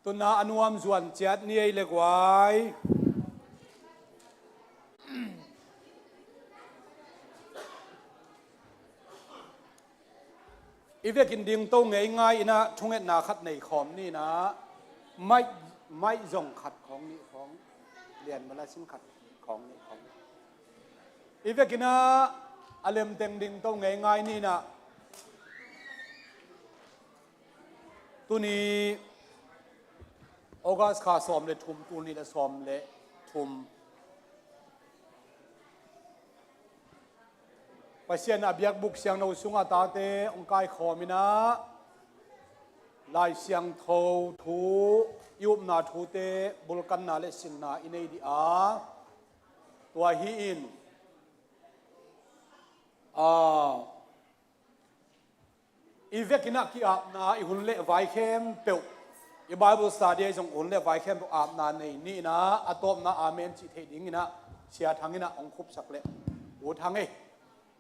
ตุนาอนุมส่วนเจ็ดนี่เล็กไว้อีเวกินดิ่งโตง่ายๆนะชงเอ็ดนาขัดในคอมนี่นะไม่ส่งขัดของนี่ของเรียนมาแล้วสิ้นขัดของนี่ของอีเวกินนะอารมณ์เต็งดิ่งโตง่ายๆนี่นะตัวนี้ออกัสขาสอมเลยทุ่มตัวนี้ละสอมเลยทุ่มไปเสียนอเบียกบุกเสียงเราสุงอาตาเตองกายขอมินะลายเสียงโททูยุบนาทูเตบุลกันนาเลสินนาอินเอดีอาตัวฮีอินอีเวกินักquiอาบนาอีหุ่นเล่ไวเข้มเปียวอีไบเบิลสตาดี้จงหุ่นเล่ไวเข้มอาบนาในนี่นะอัตโตมนะอาเมนจิตเฮดิ้งนะเสียทางนี้นะองคุบสักเล่โอ้ทางนี้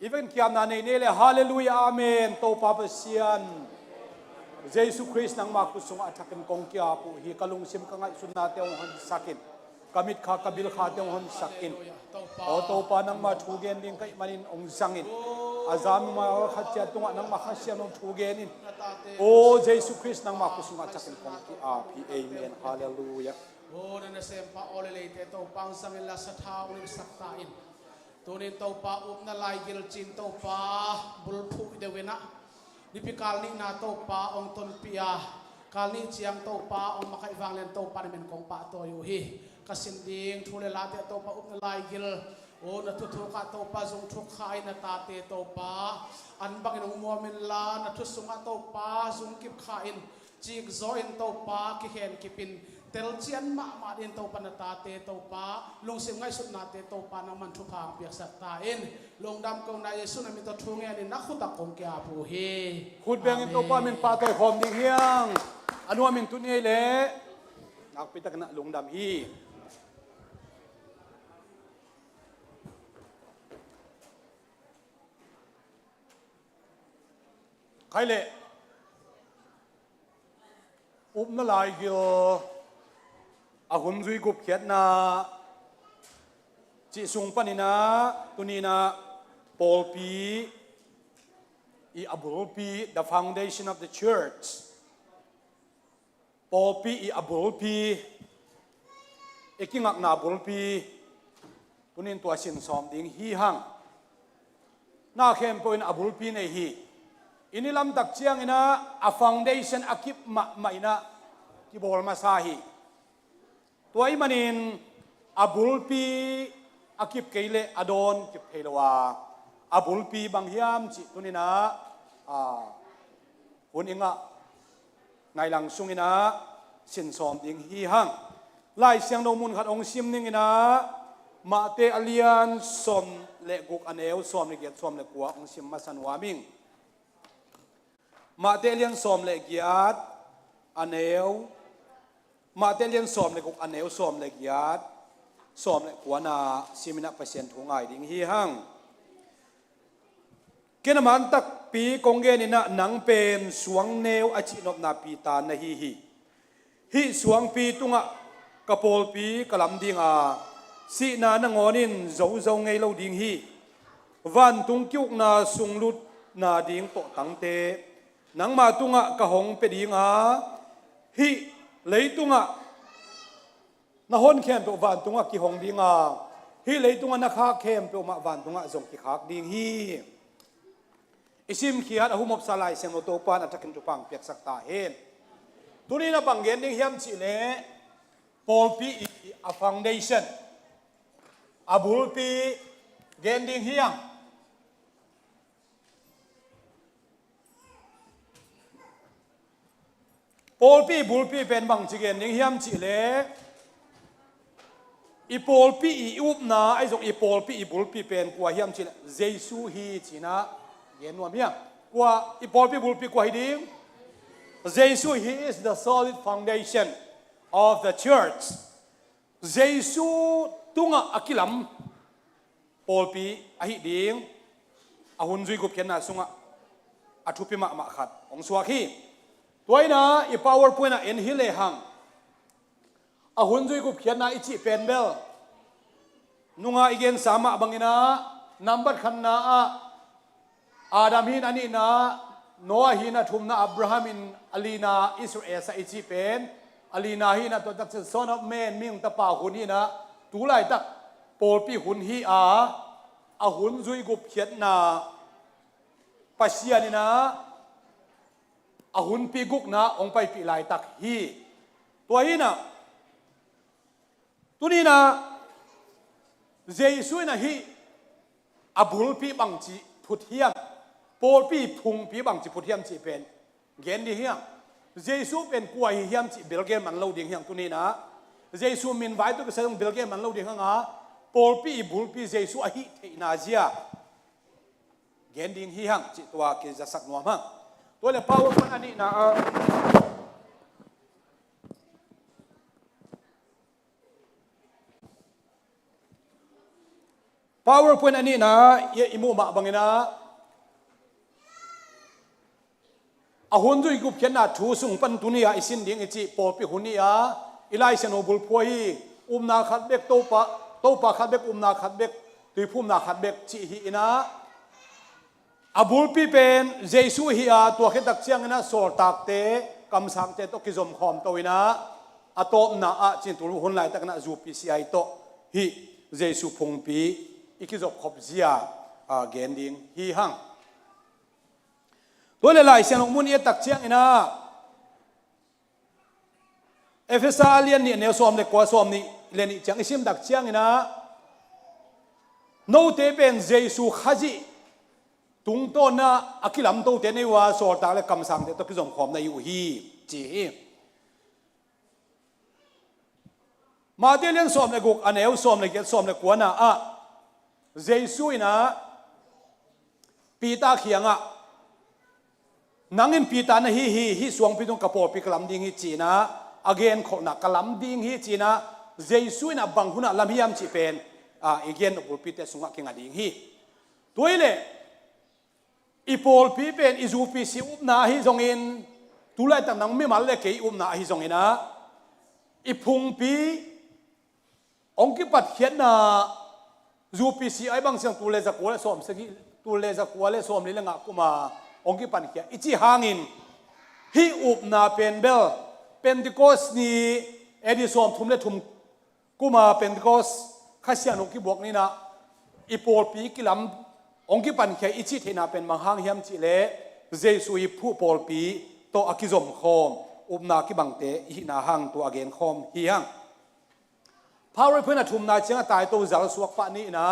อีเวนquiอาบนาในนี่เลยฮาเลลูยาอาเมนโตปาเปเซียนเยซูคริสต์นังมากุศลอัฐกันกงกี้อาปุฮีกลุงซิมกังไงสุนนาเตวหันสักินกามิดข้ากบิลข้าเตวหันสักินโอโตปานังมาทูเกนดิ้งไกมันินองซังินอาจารย์มาขัดเจตุงนังมาขัดเสียนองทูเกนินโอ้เยซูคริสต์นังมากุศลอัฐกันกงกี้อาพีเอเมนฮาเลลูยาโอ้นั่นเสียงพระโอเลเลเตโตปังสังเอลสัทธาอุลิสักตาอินตัวนี้โตปาอุปนาลายกิลจินโตปาบุลพูเดวินะนิพิกาลนี้นาโตปาองตนปิยากาลนี้เชียงโตปาองมาไขฟังเลนโตปาในเป็นของปาโตอยู่ฮีกสินดิงทุเลลาเตโตปาอุปนาลายกิลโอ้นัทุทุกะโตปาจงทุกขายนาตาเตโตปาอันบังอินองมัวเมนลานัทุสุงะโตปาจงกิบขายจีกโซอินโตปากิเห็นกิปินเตลเชียนมาดินโตปนตาเตโตปาลงเสียงไงสุดนาเตโตปานามันทุพางเปียกสัตตาอินลงดำกงนายเยซูนามิตทุ่งเงินนักขุดตะกงเกียผู้เฮขุดเบียงอินโตปามินปาโตคอมดิ่งเฮียงอนุมินตุนีเล่นักปิตะกันลงดำฮีใครเล่อุปนลายกิโลอาหุ่นจุยกุบเขียดนาจิสุงปนินะตุนีนะปอลปีอีอับุลปี the foundation of the church ปอลปีอีอับุลปีเอกิงักนาบุลปีตุนินตัวสินสอมดิ่งฮีหังน่าเข้มปนอับุลปีในฮีอินิลำตักเชียงอินะa foundation akip ma ina kibol masahi ตัวอิมันินอับุลปีอากิบเกเลอดอนกิบเฮลวาอับุลปีบางยามจิตุนินะหุ่นอิงะในหลังสุงินะสินสอมดิงฮีหังไล่เสียงโนมุนขัดองซิมนิงนะมาเตอเลียนสอมเละกุกอันเอวสอมเลเกียรสอมเลกัวองซิมมาสันวามิงมาเตเลียนสอมเลเกียรอันเอวมาเตเลียนสอมเลกุกอันเอวสอมเลเกียรสอมเลกัวนาซิมินะเปอร์เซ็นต์ทุงไงดิ่งฮีหังเกณฑ์มันตักปีกงเกนินะหนังเป็นสวงเนวอจินบนาปีตานนะฮีสวงปีตุงะกระโปลปีกลำดิ่งสีนานงอนินเจ้าไงเราดิ่งฮีวันตุงกิวนาสุงลุดนาดิ่งโตตังเตนังมาตุงะกะหงเปดิ่งฮีเลยตุงะนาฮอนเข้มเปวันตุงะกิหงดิ่งฮีเลยตุงะนักข้าเข้มเปมาวันตุงะจงกิขากดิ่งฮีอิสิมขีฮัดอาหุมบสลายเสียงโอโตปานอัตกินจุปังเปียกสักตาเฮนตุนี้นะบังเกนดิ่งเฮียมจิเลปอลปีa foundation อาบุลปีเกนดิ่งเฮียมปอลปีบุลปีเป็นบังจิเกนดิ่งเฮียมจิเลอีปอลปีอีอุบนาไอ้จงอีปอลปีอีบุลปีเป็นกว่าเฮียมจิเลเยซูฮีจินะเย็นว่าเมียกว่าอีปอลปีบุลปีกว่าฮิดิงเยซู he is the solid foundation of the church เยซูตุงะอากิลัมปอลปีอาฮิดิงอาหุนจุยกุบเขียนนาสุงะอาทุพิมะขัดองสวาคีตัวนะอี powerpoint เอ็นฮิเลหัง a hun zui gup khian na ichi pen bel nunga igen sama bangina number khan na a Adam hin ani na Noah hin a thum na Abraham in alina Israel sa ichi pen alina hin a to tak son of man ming ta pa hun hi na tu lai tak pol pi hun hi a hun zui gup khian na pasian na a hun pi guk na ong pai pi lai tak hi tua hi na tu ni na Jesus na hi abul pi bang chi phut hiam pol pi phung pi bang chi phut hiam chi pen gen di hiam Jesus pen kuai hiam chi belgem man lo ding hiam tu ni na Jesus min vai tu ka sang belgem man lo ding nga pol pi bul pi Jesus a hi the na zia gen ding hi hang chi tua ke za sak nuam hang to le power pan ani na PowerPoint ani na ye imu ma bangina ahun zui gup khian na thu sung pan tunia isin ding ichi pol pi hunia ilai seno bul phoi umna khat bek to pa khat bek umna khat bek tui phum na khat bek chi hi ina abul pi pen jesu hi a to khe tak chiang na sol tak te kam sang te to ki zom khom to ina atop na a chin tu hun lai tak na zu pi si ai to hi jesu phung pi ikizop khop zia gending hi hang to le lai sian mun ye tak chiang ina efesa alien ni ne som le kwa som ni le ni chang isim dak chiang ina no te pen jesu khaji tung to na akilam to te nei wa so ta le kam sang te to kizom khom na yu hi chi ma te len som le guk aneu som le get som le kwa na a jesu ina pita khianga nangin pita na hi suang pi tung kapor pi kalam ding hi china again kho na kalam ding hi china jesu ina banghuna lam hiam chi pen again upul pi te sunga kinga ding hi toile ipol pi pen izu pi si up na hi zong in tulai ta nang me mal le ke up na hi zong ina ipung pi ong ki pat khian na zu pi si ai bang siang tu le za ko le som se gi tu le za ko le som ni le nga kuma ong ki pan khia ichi hangin hi up na pen bel Pentecost ni edi som thum le thum kuma Pentecost khasian ong ki bok ni na ipol pi kilam ong ki pan khia ichi thena pen mang hang hiam chi le jesu i phu pol pi to akizom khom upna ki bangte hi na hang to again khom hi hang power phena thum na chenga tai to zal suak pa ni na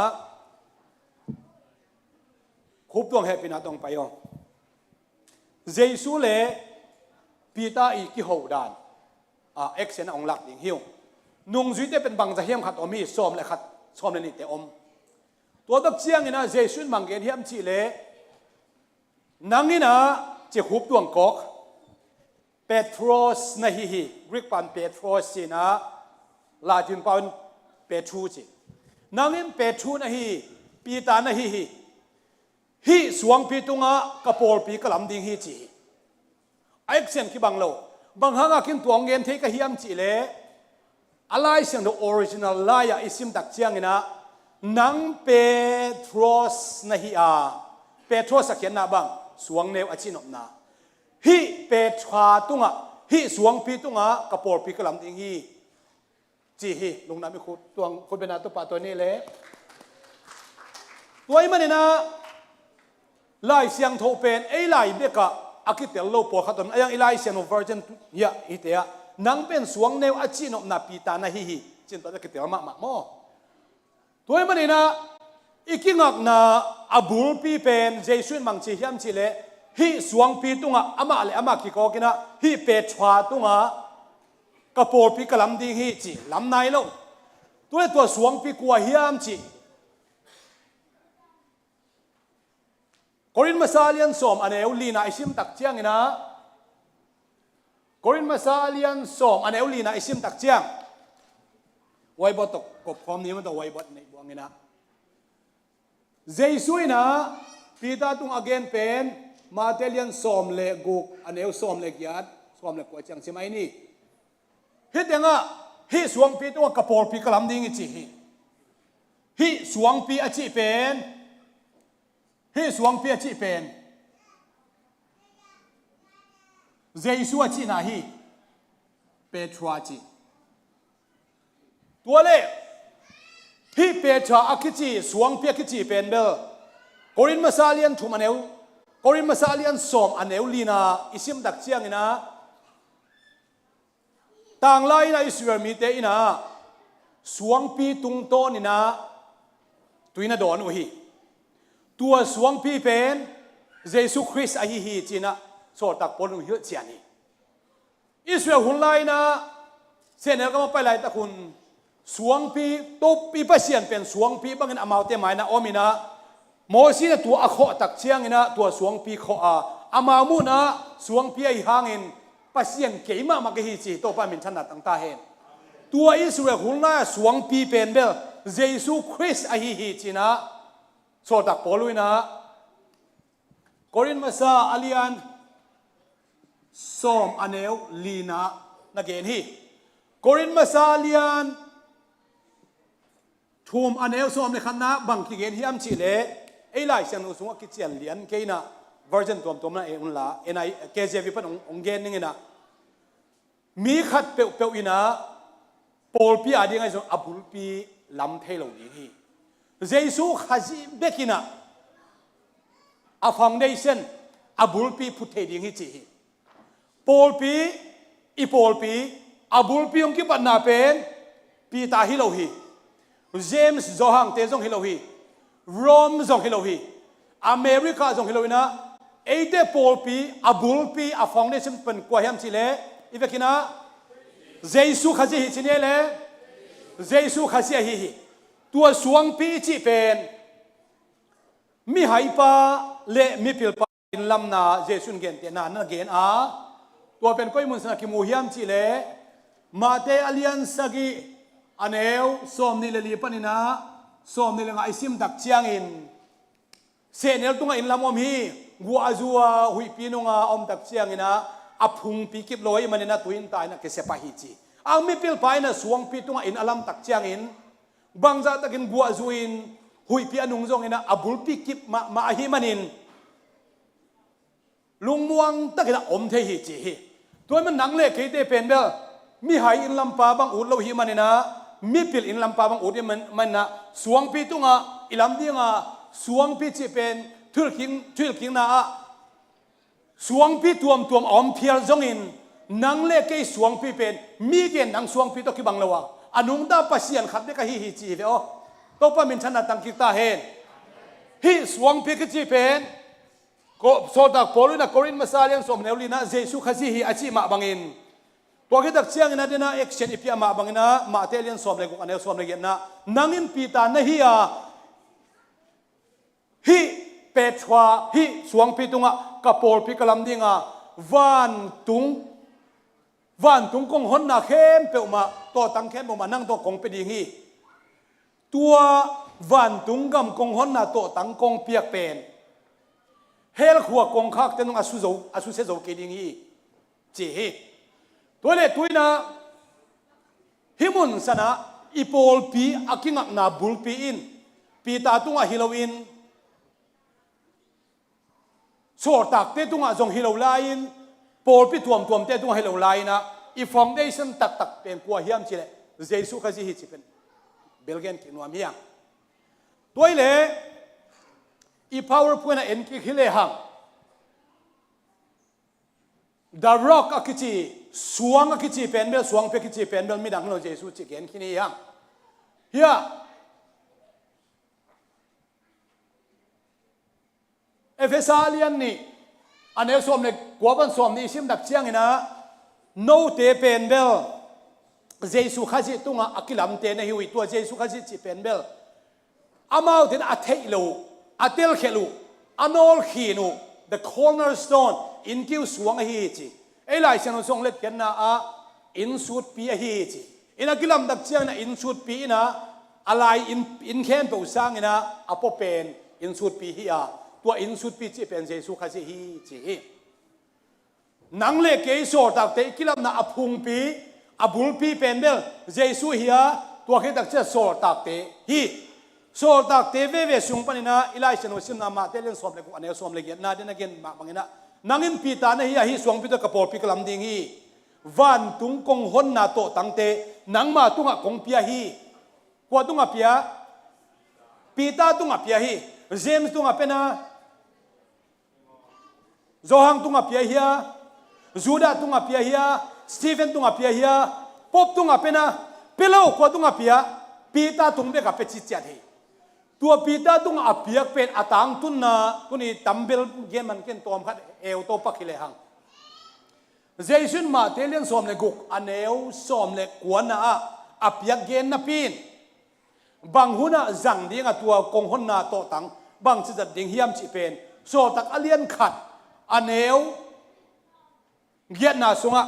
khup tong happy na tong payo jesu le pita i ki ho dan action ong lak ding hiu nung zui te pen bang za hiam khat omi som le khat som le ni te om to dak chiang ina jesu mang gen hiam chi le nangina che khup tuang kok Petros na hi Greek pan Petros sina Latin pan Petru chi nangin Petru na hi pita na hi suang pi tunga kapol pi kalam ding hi chi action ki banglo bang hanga kin tuang gen the ka hiam chi le alai siang the original laya isim tak chiang ina nang Petros na hi Petros akhen na bang suang neu achinop na hi Petra tunga hi suang pi tunga kapol pi kalam ding hi chi hi lung na mi khu tuang khu bena to pa to ni le tuai manina lai siang tho pen ei lai beka akitel lo por khaton ayang ilai siang virgin ya itea nang pen suang neu achinop na pita na hi chin to akitel ma mo tuai manina ikingak na abul pi pen jesuin mang chi hiam chi le hi suang pi tunga ama le ama ki ko kina hi Petra tunga kapor pi kalam ding hi chi lam nai lo tu le to suang pi kwa hiam chi Korin masalian som aneu lina isim tak chiang ina Korin masalian som aneu lina isim tak chiang wai bot to kop khom ni ma to wai bot nei buang ina jesuina pita tung again pen Matelian som le guk aneu som le giat som le ko chang simai ni hitenga hi suang pi tu kapol pi kalam ding chi hi suang pi a chi pen hi suang pi a chi pen Jesu a chi na hi Petra chi tua le hi Petra a ki chi suang pi a ki chi pen bel Korin masalian thum aneu Korin masalian som aneu lina isim dak chiang ina tang lai na Israel mi te ina suang pi tung ton ina tuina don u hi tua suang pi pen Jesu Christ a hi china so tak pon hi chiani Israel hun lai na senel ka pa lai ta kun suang pi to pi pasian pen suang pi bangin amaute mai na omina Mosi na tua akho tak chiang ina tua suang pi kho a amamu na suang pi ai hangin pasien keima ma ke hi chi to pa min thana tang ta hen tua Israel hulna suang pi pen bel Jesu Christ a hi china so tak poluina Korin masa alian som aneu lina na gen hi Korin masa alian thum aneu som ne khanna bang ki gen hiam chi le ei lai sian nu sunga ki chian lian keina version tom na e un la enai KJV pan ong gen ningina mi khat pe ina pol pi adi ngai so abul pi lam thelo ni hi Jesu khazi bekina a foundation abul pi phuthe ding hi chi pol pi I pol pi abul pi ong ki pat na pen pi ta hi lo hi James Zohang te jong hi lo hi Rome zong hilo hi America zong hilo ina eite polpi abulpi a foundation pen kwa hiam chile ivekina Jesu khazi hi chine le Jesu khazi hi tua suang pi chi pen mi haipa le mi pilpa in lamna Jesu gen te na gen a tua pen koi mun sana ki mu hiam chile mate alliance sagi aneu som ni le li panina som ni lenga isim dak chiang in senel tunga in lamom hi gu azua hui pinunga om dak chiang ina aphung pi kip loi manina tuin ta na ke sepa hi chi ang mi pil pai na suang pi tunga in alam tak chiang in bangza takin gu azuin hui pi anung zong ina abul pi kip ma hi manin lungmuang takina om the hi chi hi toy man nang le ke te pen bel mi hai in lam pa bang ut lo hi manina mi pil in lam pa bang udi man na suang pi tunga ilam dinga suang pi chi pen thul king na a suang pi tuam om phial zong in nang le ke suang pi pen mi gen nang suang pi to ki bang lawa anung da pasian khat de ka hi chi ve o to pa min thana tang ki ta hen hi suang pi ki chi pen ko so da polina korin masalian som neulina Jesu khazi hi achi ma bangin Pagi tak siang ina dina action ipia ma bangina ma telian som le ko anel som le na nangin pita na hi Petra hi suang pitunga kapol pi kalam dinga van tung kong hon na khem pe ma to tang khem ma nang to kong pe ding hi tua van tung gam kong hon na to tang kong piak pen hel khuwa kong khak tenung asu se zo ke ding hi chi hi Tuale tuina himun sana ipol pi akingak na bulpi in pi ta tunga Halloween sor tak te tunga zong hilow lain pol pi tuam te tunga hilow laina I foundation tak pen kwa hiam chile Jesu khazi hi chipen belgen ki nuam hiang toile I powerpoint na enki hile hang the rock akichi suang akichi penbel suang pe kichi penbel midang lo Jesu chi gen kini yang ya Efesalian ni ane som ne kwaban som ni sim dak chiang ina no te penbel Jesu khazi tunga akilam te na hiwi tua Jesu khazi chi penbel amau tin athei lo atel khelu anol khinu the cornerstone in kiu suang hi chi elai sian song let ken na a in suit pi hi chi ina kilam dak chiang na in suit pi na alai in khen pe sang ina apo pen in suit pi hi a tua in suit pi chi pen Jesu khazi hi chi nang le ke so tak te kilam na aphung pi abul pi penbel jesu hiya tua khi tak che sol tak te hi sol tak te ve sung panina ilai cheno sim na ma te len som le ku ane som le gen na den again ma bangina nangin pi ta na hi suang pi to kapol pi kalam ding hi van tung kong hon na to tangte nang ma tunga kong pia hi kwa tunga pia pita tunga pia hi james tunga pena zohang tunga pia hiya juda tunga pia hiya stephen tunga pia hiya pop tunga pena pelo kwa tunga pia pita tungbe ka pechi chat hi tua pita tunga apiak pen atang tunna kuni tambel geman ken tom khat eu to pakhile hang jaisun ma telen som le guk aneu som le kwana apiak gen na pin bang huna zang dinga tua kong hon na to tang bang chi jat ding hiam chi pen so tak alien khat aneu giat na sunga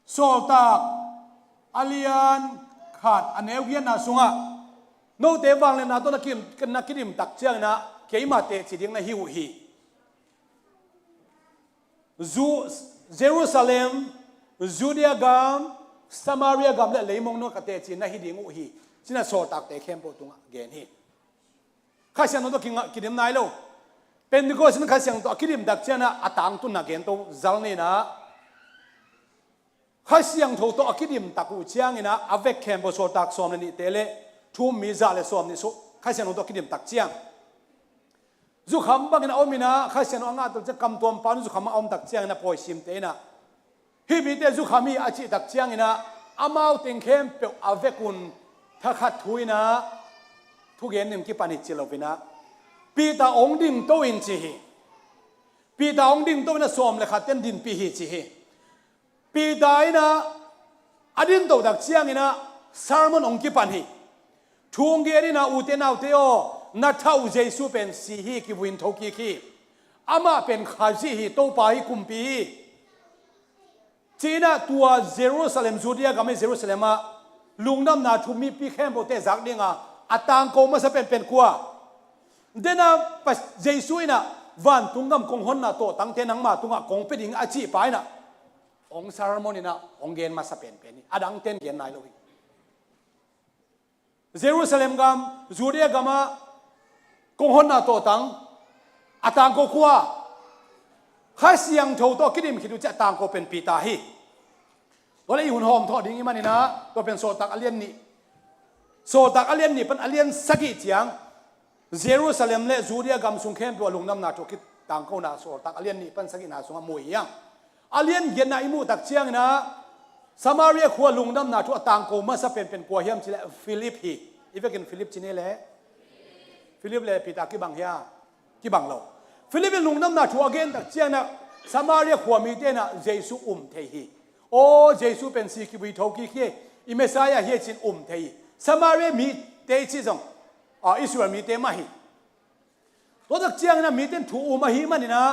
so tak alien khat aneu giat na sunga no te wang le na to na kirim tak chiang na keima te chi ding na hiu hi Jerusalem Judea gam Samaria gam le leimong no kate chi na hi ding u hi china so tak te khem po tunga gen hi khasian no to kirim nai lo Pentecost na khasian to kirim dak chana atang tu na gen to zal ni na khasian tho to kirim taku chiang ina avek khem po so tak som ni tele thu mi za le som ni so khasian no to kirim tak chiang zu kham bangina omina khasian anga to che kam tom pan zu khama om tak chiang na poi sim te na hi bi te zu khami achi tak chiang ina amau ting khem pe avekunถ้าขัดทุยนะทุกอย่างนึงกี่ปนิจิโลวินะปีตาองดิ่งโตอินจีฮีปีตาองดิ่งโตวินะสวมเลยขัดเต้นดินปีฮีจีฮีปีตาอินะอดินโตดักเชียงอินะซาร์มอนองกี่ปันฮีทุ่งเกลินะอุเทนเอาเตโอนัทเท้าเจสุเป็นสีฮีกิวินทกิคีอามาเป็นขาซีฮีโตปาฮีกุมปีจีน่าตัวเยรูซาเล็มจูเดียกับไม่เยรูซาเล็มลุงน้ำนาทุมีปีเข้มโบเตจักดิ้งอาตางโกมาสเป็นกัวเดน่าปัจเจสุยนะวันตุงกำกงหนนาโตตั้งเทนังมาตุงกงเป็นดิ่งอาชีพไปนะองซาร์มอนินะองเกนมาสเป็นนี่อดังเทนเกนนายโลวิเยรูซาเล็มกัมจูเดียกัมกงหนนาโตตั้งอาตางโกกัวข้าเสียงโถโตคิดดิมคิดดูจะตางโกเป็นปีตาฮีวันนี้หุ่นหอมทอดดิ้งมันนี่นะตัวเป็นโซตักอเลียนนี่โซตักอเลียนนี่เป็นอเลียนสักกี่เจียงเยรูซาเล็มและจูเดียกัมสุงเข้มตัวลุงน้ำนาโจกิต่างเขาหนาโซตักอเลียนนี่เป็นสักกี่นาสุงมวยยังอเลียนเย็นนาอิมูตักเจียงนะสมาเรียขัวลุงน้ำนาโจต่างเขามาสเป็นกัวเฮียมจิเลฟิลิปฮีอีเวกินฟิลิปจินนี่แหละฟิลิปเลยปีตากี่บังเฮียกี่บังเราฟิลิปเป็นลุงน้ำนาโจอเกนตักเจียงนะสมาเรียขัวมีเตนะเยซูเทฮีโอ้เยซูเป็นสีกิวิทอกิเคียอิเมสายาเฮียจินเทยสมาเรียมีเตจิจงอิสราเอลมีเตมาฮีตัวตักเจียงนะมีเตนถูมาฮีมันนี่นะ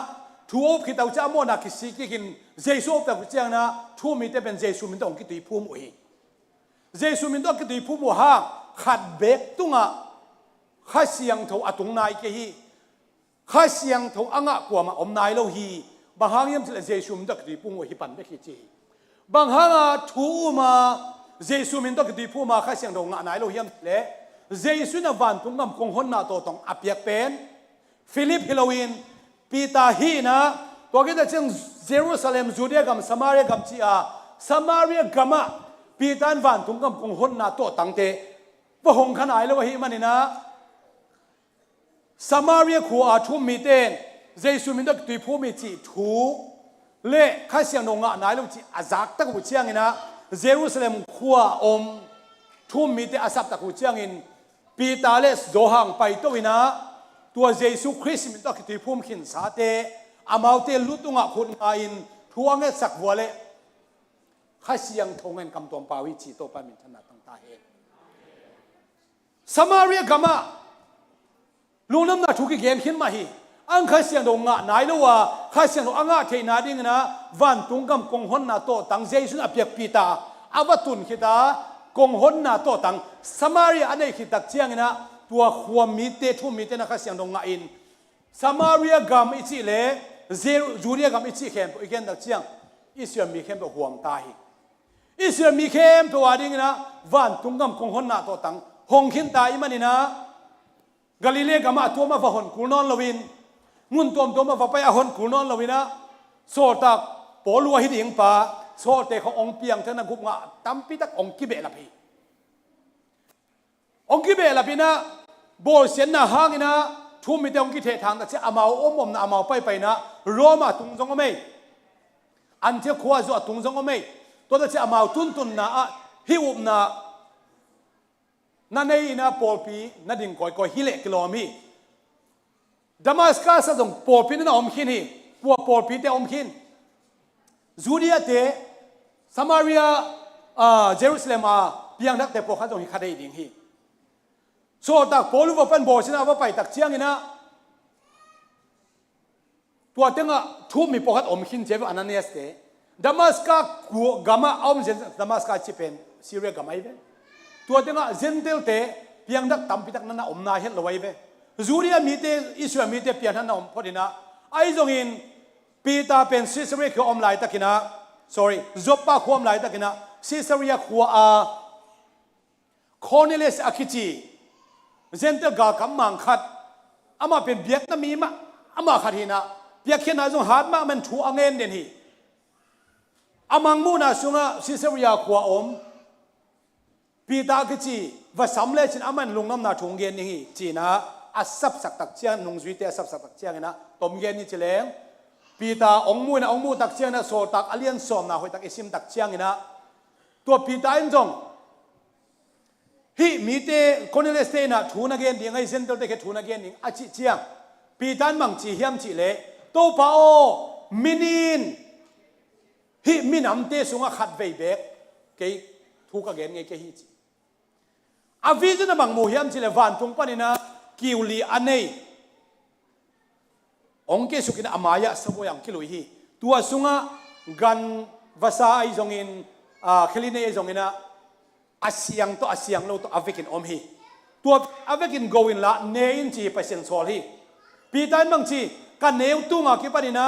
ถูอบคิดเอาจ้าโมนักคิสิกินเยซูตักเจียงนะถูมีเตเป็นเยซูมินต้องคิดตีผู้มุยเยซูมินต้องคิดตีผู้มุฮะขัดเบกตุงะข้าเสียงถูอตุงนายเกฮีข้าเสียงถูอ่างะกว่ามาอมนายโลฮีบางครั้งยังจะเยซูมินต้องคิดตีผู้มุยฮิปันเบกฮีบางครั้งทูมาเยซูมินต้องดีผู้มาข้าเสียงดงงานายโลเฮียมเละเยซูนวันตุงกำคงหนนาโตตองอเปียกเป็นฟิลิปฮิโลวินปีตาฮีนะตัวกิจเช่นเยรูซาเล็มจูเดียกัมสมาเรียกัมจีอาสมาเรียกัมปีตานวันตุงกำคงหนนาโตตังเตพระหงขนายโลวะฮีมันนี่นะสมาเรียขัวอาทุมมีเตนเยซูมินต้องดีผู้มีจีทูเล่ข้าเสียงดงงานายลูกจีอาจักตะกุเชียงอินะเยรูซาเล็มขัวอมทุ่มมีแต่อาศับตะกุเชียงอินปีตาเลสโดหังไปตัวอินะตัวเยซูคริสต์มิต้องคิดพุ่มขินสาเตอามาเตลุตุงะคุณอาอินทวงเงสักวัวเล่ข้าเสียงทงเงินกำตัวปาวิจิโตปามินธนาตั้งตาเฮสมาเรียกามาลุงน้ำหนักทุกเกณฑ์ขึ้นมาฮีอังข้าเสียงดงงะนายลูว่าข้าเสียงดงอ่างเทนาดิ่งนะวันตุงกำกงหนนาโตตังเจสุนอเปียกปีตาอวตุนขิตากงหนนาโตตังสมาเรียอันนี้ขิตักเชียงนะตัวขวมีเตทุ่มมีเตนะข้าเสียงดงงะอิน สมาเรียกรรมอิจิเลจูเรียกรรมอิจิเข้มอีกแค่ตักเชียงอิสราเอลมีเข้มตัวห่วงตายอิสราเอลมีเข้มตัวดิ่งนะวันตุงกำคงหนนาตัวตังหงขินตายมันนี่นะกาลิเลกามาตัวมาฝหนกูนอนลวินมุนตัวมาฝไปอาหนกูนอนลวินะโซตักปอลัวหิดิงปาโซเตขององเปียงเท่านั้นกุบงะตั้มปีตักองกิเบลพีองกิเบลพีนะโบเซนนะหางนะทุ่มมีแต่องกิเททางแต่เจ้าอามาอมนะอามาไปนะโรมาตุงจงก็ไม่อันเที่ยวขวาจวดตุงจงก็ไม่ตัวแต่เจ้าอามาตุนนะฮิวนะนั่นเองนะปอลปีนั่นดิ่งก่อยฮิเลกิโลมีดามัสกัสตรงปอลปีนั่นอมขินฮีปัวปอลปีแต่อมขินจูเดียเตสมาเรียเยรูซาเล็มเพียงนักแต่พวกเขาตรงนี้ขัดได้ดิ่งฮีโซตักปอลูว่าเป็นโบสินะว่าไปตักเชียงนะตัวเต็งทุ่มมีพวกเขาอมขินเจ้าอันนั้นเนี่ยสเตดามัสกัสกูกามาอมเซนดามัสกัสชิเป็นซีเรียกามาอีเวตัวเต็งเซนเตลเตเพียงนักตั้มพิทักนั้นอมนาเฮลไว้เวจูเดียมีเตอิสราเอลมีเตเพียงนั้นอมพอดีนะไอ้ตรงนี้ปีตาเป็นซิสเรียคืออมไลตะกินะ sorry จบปะความไลตะกินะซิสเรียขัวคอนเนเลสอาคิจีเซนเตลกากำมังขัดอามาเป็นเบียกน้ำมีมะอามาขัดหินะเบียกเขียนหาจงหาดมามันถูกเงินเด่นฮีอามังมูนาสุงะซิสเรียขัวอมปีตาคิจีว่าสำเร็จจินอามันลงน้ำนาทงเงินนี่จีนะอาสับสักตักเชียงนงจุยเตอาสับสักตักเชียงนะต้มเงินนี่จีเลงปีตาองมูนะองมูตักเชียงนะโซตักอเลียนสอมนะหอยตักเอซิมตักเชียงนะตัวปีตาอินจงฮิมีเตคนเลสเตนะทูนักเงินดีไงเซนเตอร์เตะทูนักเงินดีอาชิเชียงปีตามังจีเฮียมจีเลโตปาโอมินินฮิมินำเตสุงะขัดเวเบกเกยทูกเงินไงเกยฮิจีอาวิจนะบังมูเฮียมจีเลวันตุงปานินะกิวลีอันเนยองค์เกสุกินอามายะสมุยังกิลุยฮีตัวสุงะกันภาษาไอจงอินคลินไอจงอินะอาเซียงตัวอาเซียงโลตัวอเวกินอมฮีตัวอเวกินโกวินละเนอินจีไปเซนโซลฮีปีตันบางจีกันเนวตุงอาคิปานินะ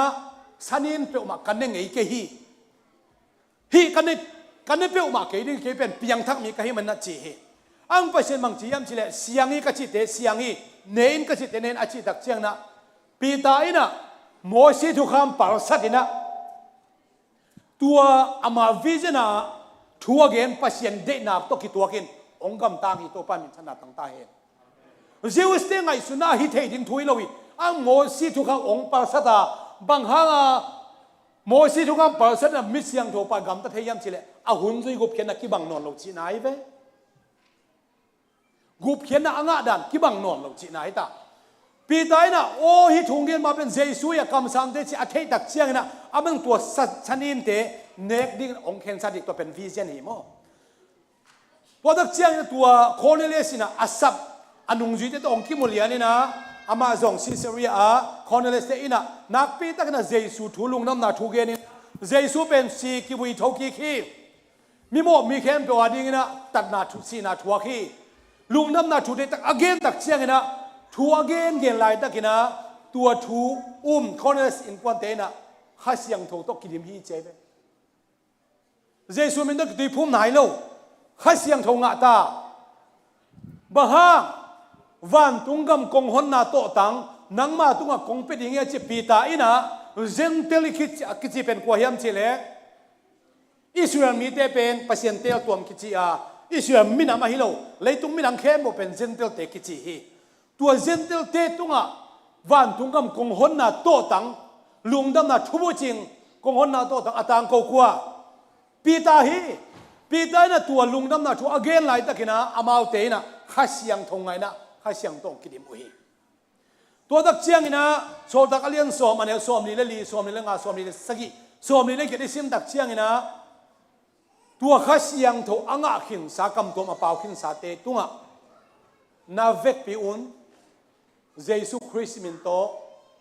สันินเปอมากันเนงไอเกฮีฮีกันเนเปอมาเกดิเกเป็นเปียงทักมีกะฮีมันนัดจีฮีอังไปเซนบางจียามจีเลเสียงฮีกะจิเตเสียงฮีเนอินกะจิเตเนนอาจิตักเชียงนะปีตาอินะโมสิทุกคำปารสัตินะตัวอามาวิจนะทัวเกนปัสยันเดนับตกิตัวเกนองค์กำตังฮิโตปามินชนะตั้งตาเห็นเจ้าสเตงไงสุนัขฮิตเฮดินทุยลวิอังโมสิทุกคำองค์ปารสัตาบางฮังโมสิทุกคำปารสัตนะมิสยังโทปากำตัดเฮียมชิเลอาหุนจุยกุบเขียนนักกิบังนอนเราจีนายเวกุบเขียนนักอ่างดันกิบังนอนเราจีนายตาปีตายนะโอ้ฮิทุงเรียนมาเป็นเจสุยคำสั่งเดชิอาเทตักเชียงนะอามันตัวสัตชนินเตเนกดิ้งองค์เคนสัตดิตัวเป็นวิเชียนหิมอพอตักเชียงตัวโคเนเลสินะอาศับอนุงจุยเตตัวองค์กิมุลียนี่นะอามาจงซิเซเรียโคเนเลสเตอินะนักปีตักนะเจสุทุลุงน้ำนาทุเกนี่เจสุเป็นสีกิวิทอกิคีมีโมมีเข้มตัวดิ้งนะตัดนาทุสีนาทัวคีลุงน้ำนาทุเดตักอเกนตักเชียงนะทัวเกนเกนไลตะกินะตัวทูคอนเนสอินควันเตนะข้าเสียงโทตกิดิมฮีเจเวเจสุมินตกตีพุ่มไหนโลข้าเสียงโทงะตาบ้าวันตุงกำกงหนนาโตตังนังมาตุงกงเป็ดยังไงจีปีตาอินะเจนเตลิคิดกิจิเป็นกว่าเฮียมเจเลอิสราเอลมีเตเป็นเปอร์เซ็นต์เตลตัวมกิจิอิสราเอลมินามาฮิโลเลยตุงมินังเข้มเป็นเจนเตลเตกิจิฮีตัวเจนเตลเตตุงวันตุงกำกงหนนาโตตังลุงดำนาทุบุจิงกงหนนาโตตังอตังโกกัวปีตาฮีปีตานะตัวลุงดำนาทุอเกนไลตะกินะอามาวเตนะข้าเสียงทงไงนะข้าเสียงตงกิดิมอุฮีตัวตักเชียงนะโซตักเลียนสอมอันเนี้ยสอมนี่เลลีสอมนี่เลงาสอมนี่เลสกิสอมนี่เลกิดิซิมตักเชียงนะตัวข้าเสียงทงอ่างขินสากำตัวมาเป่าขินสาเตตุงะนาเวกปีอุนเยซูคริสต์มินโต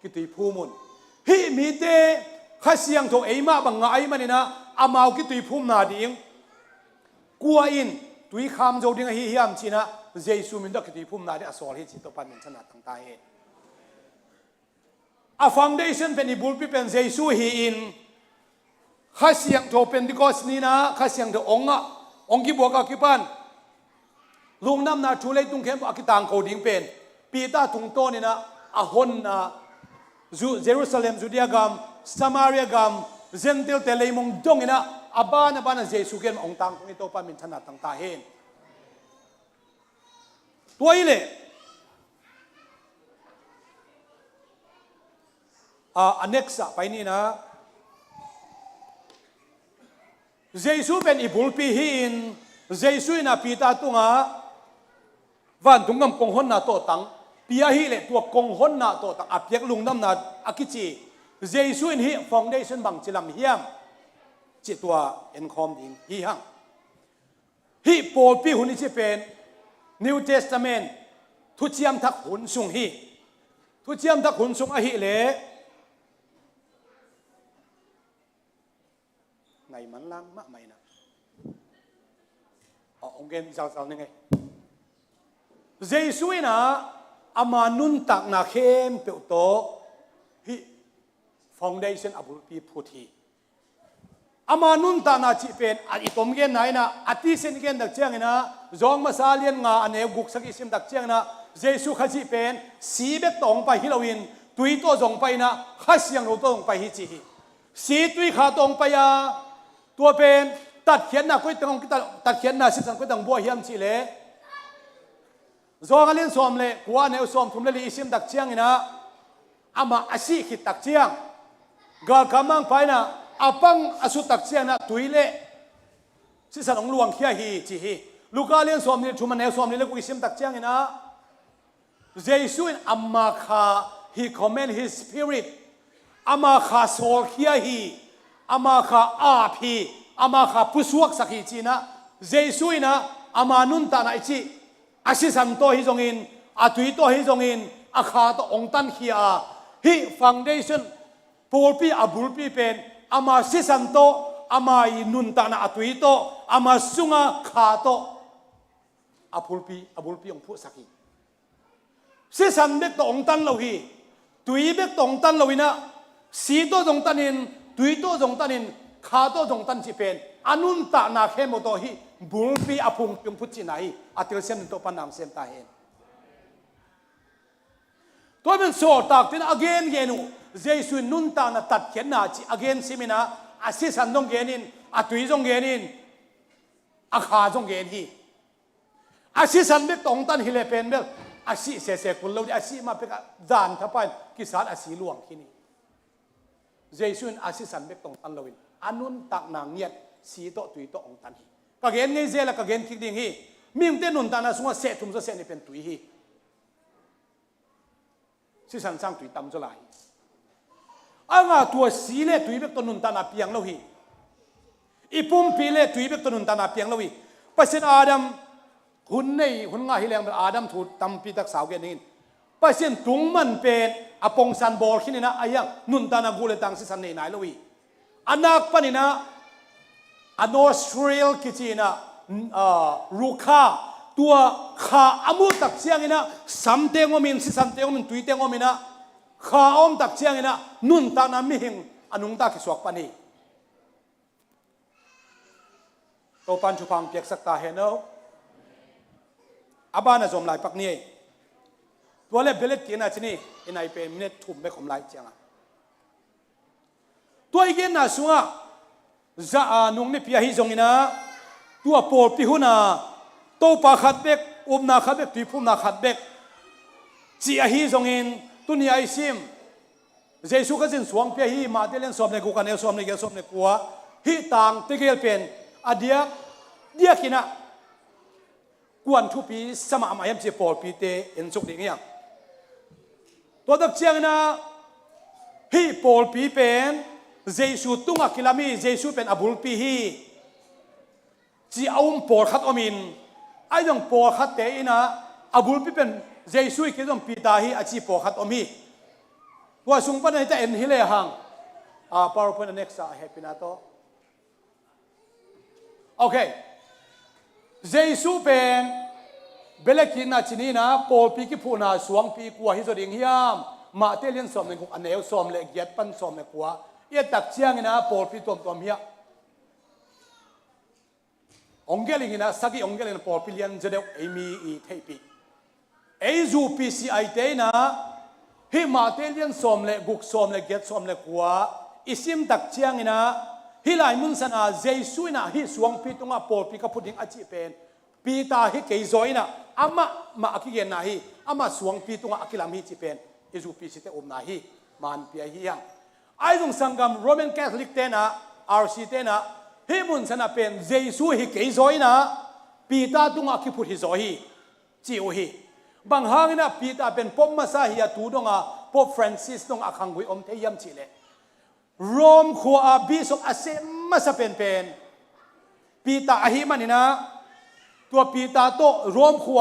กิติภูมุนฮิมีเตข้าเสียงทงเอมาบังไงมันนี่นะอามาวกิติภูมินาดิงกัวอินตุยคำโจดิงฮิฮิมชีนะเยซูมินโตกิติภูมินาดิอสอลฮิจิตปันมินชนะตั้งตาเฮ a foundation pen ibulpi pen Jesu hi in khasiang to Pentecost ni na khasiang de ongi boka kipan lungnam na thulei tung khem akitang ko ding pen pita tung to ni na ahon na Jerusalem Judea gam Samaria gam Zentil teleimong dong ina abana bana Jesu ken ong tang kung ito pa min thana tang tahin tuaile anexa paini na Jesu pen ibulpi hin Jesu na pita tunga van tungam konghon na to tang pia hi le tua konghon na to tang apyak lungnam na akichi Jesu in hi foundation bang chilam hiam chi tua enkhom ding hi hang hi pol pi hun chi pen New Testament thu chiam thak hun sung hi thu chiam thak hun sung a hi le ngày man lang ma mai na ông gen sao sao này Jesu na ama nun tak na khem pe to hi foundation abul pi phuthi ama nun ta na chi pen a itom gen nai na ati sen gen dak chiang na zong ma salian nga ane guk sak isim dak chiang na Jesu kha chi pen si bek tong pa hilowin tui to zong pai na khasiang ro to zong pai hi chi hi si tui kha tong pa ya tua penตัดเขียนนะคุยตังตัดเขียนนะสิสังคุยตังบัวเฮียมชีเล่จองเล่นซ้อมเล่กัวเนวซ้อมทุ่มเล่ลิซิมตักเชียงนะอามาอาศิขิดตักเชียงกาลกำมังไปนะอาปังอาสุตักเชียงนะตุยเล่สิสันองลวงเขียฮีจีฮีลูกาเล่นซ้อมนี่ทุ่มเนวซ้อมนี่เล่กุยซิมตักเชียงนะเจสุนอามาคา he command his spirit อามาคาโซลเขียฮีอามาคาอาพีอามาข้าผู้สวกสักทีจีนะเจสุยนะอามานุนตานะจีอาศิสันโตฮิจงอินอาตุยโตฮิจงอินอาข้าโตองตันขีอาฮิฟังเดชันปูปีอาบุลปีเป็นอามาศิสันโตอามาอินุนตานะอาตุยโตอามาสุงาข้าโตอาบุลปีองผู้สักทีศิสันเบกโตองตันเราฮีตุยเบกโตองตันเราฮีนะสีโตจงตันินตุยโตจงตันินข้าโตจงตันจีเป็นอนุนตานาเข้มโตฮีบุลปีอภุงพิมพุทธินัยอัติลเซมโตปนามเซมตาเห็นตัวเป็นโซตากที่นั่น again เกนูเจสุนุนตานาตัดเขียนนาจี again ซิมินะอาศิสันจงเกนินอาตุยจงเกนินอาข้าจงเกนฮีอาศิสันเบกตงตันฮิเลเป็นเบกอาศิเสเสกุลเราดิอาศิมาเป็นจานทับไปกิสานอาศิหลวงที่นี่เจสุนอาศิสันเบกตงตันเราวินอนุนตักนางเงียดสีโตตุยโตองตันฮีก็เห็นไงเจละก็เห็นคิดดิ่งฮีมีมเตนุนตานาสงว่าเสถุมจะเสนี่เป็นตุยฮีสิสันสร้างตุยตำจะไหลอ่างตัวสีเล่ตุยเบกตนุนตานาเปียงเราฮีอีปุ่มปีเล่ตุยเบกตนุนตานาเปียงเราฮีปัจจุบันอาดัมหุ่นในหุ่นง่ายฮิเลงเป็นอาดัมถูกตำปีตักสาวเกนินปัจจุบันตุงมันเป็นอปงสันบอลขี้นี่นะไอ้ยังนุนตานากูเลตังสิสันในไหนเราฮีanak panina anosriel kichina ruka tua kha amu tak chiang ina samteng omin si samteng omin tuiteng omina kha om tak chiang ina nun ta na mi hing anung ta ki suak pani to pan chu phang piak sak ta he no abana zom lai pak ni tua le belet ki na chini inai pe minute thum be khom lai chiangตัวอีกน่ะสุงะจะนุ่งนี่พิจงอินะตัวปอลพิหุนะตัวปาขัดเบกนาขัดเบกตุยพุ่มนาขัดเบกจีอาฮิจงอินตุนีไอซิมเจสุก็จินสวงพิฮิมาเดเลนสอบในกูกันเอลสอบในเกลสอบในกัวฮิต่างติเกลเป็นอเดียกินะกวนทุปีสมามาเอ็มจีปอลปีเตเอ็นสุกดิ่งยังตัวดักเชียงนะฮิปอลปีเป็นเจสุตุงกิลามีเจสุเป็นอบุลปีฮีจีเอาปอขัดอมินไอ้ยังปอขัดเตอินะอบุลปีเป็นเจสุกิจงปีตาฮีอาจีปอขัดอมีว่าสุงปันให้แต่เอ็นฮิเลหังPowerPoint next happy na to okay เจสุเป็นเบลกินนาชินีนะปอลปีกิพูนาสวงปีกัวฮิจดิงฮิยาม มาเตลินสอมในกุกอันเอวสอมเลกยัดปันสอมในกัวเอียตักเชียงนะปอลพิตัวเมียองเกลิงนะสักองเกลิงปอลพิเลียนจะเดียวเอมีอีเทปีเอจูพีซีไอเตนะฮิมาเตลินสอมเลกุกสอมเลกยัดสอมเลกัวอิซิมตักเชียงนะฮิลายมุนสันอาเจสุยนะฮิสวงพิตุงาปอลพิกับพุดิงอาจิเป็นปีตาฮิเกยจอยนะอามามาอคิเกนนะฮิอามาสวงพิตุงาอคิลามิจิเป็นเอจูพีซีเตอมนะฮิมันเปียฮิยังไอ้ตรงสังกัมโรมันแคทอลิกเตนะอาร์ซีเตนะฮิมุนสันอาเป็นเจสุฮิเกยจอยนะปีตาตุงาคิพุดฮิจอยจิโอฮิบางห้างนะปีตาเป็นปมมาซาฮิยาตูดงาปอฟรานซิสดงอาคังกุยอมเทียมจิเลโรมขัวอาบิสกอาเซมมาสเป็นปีตาอหิมันนี่นะตัวปีตาโตโรมขัว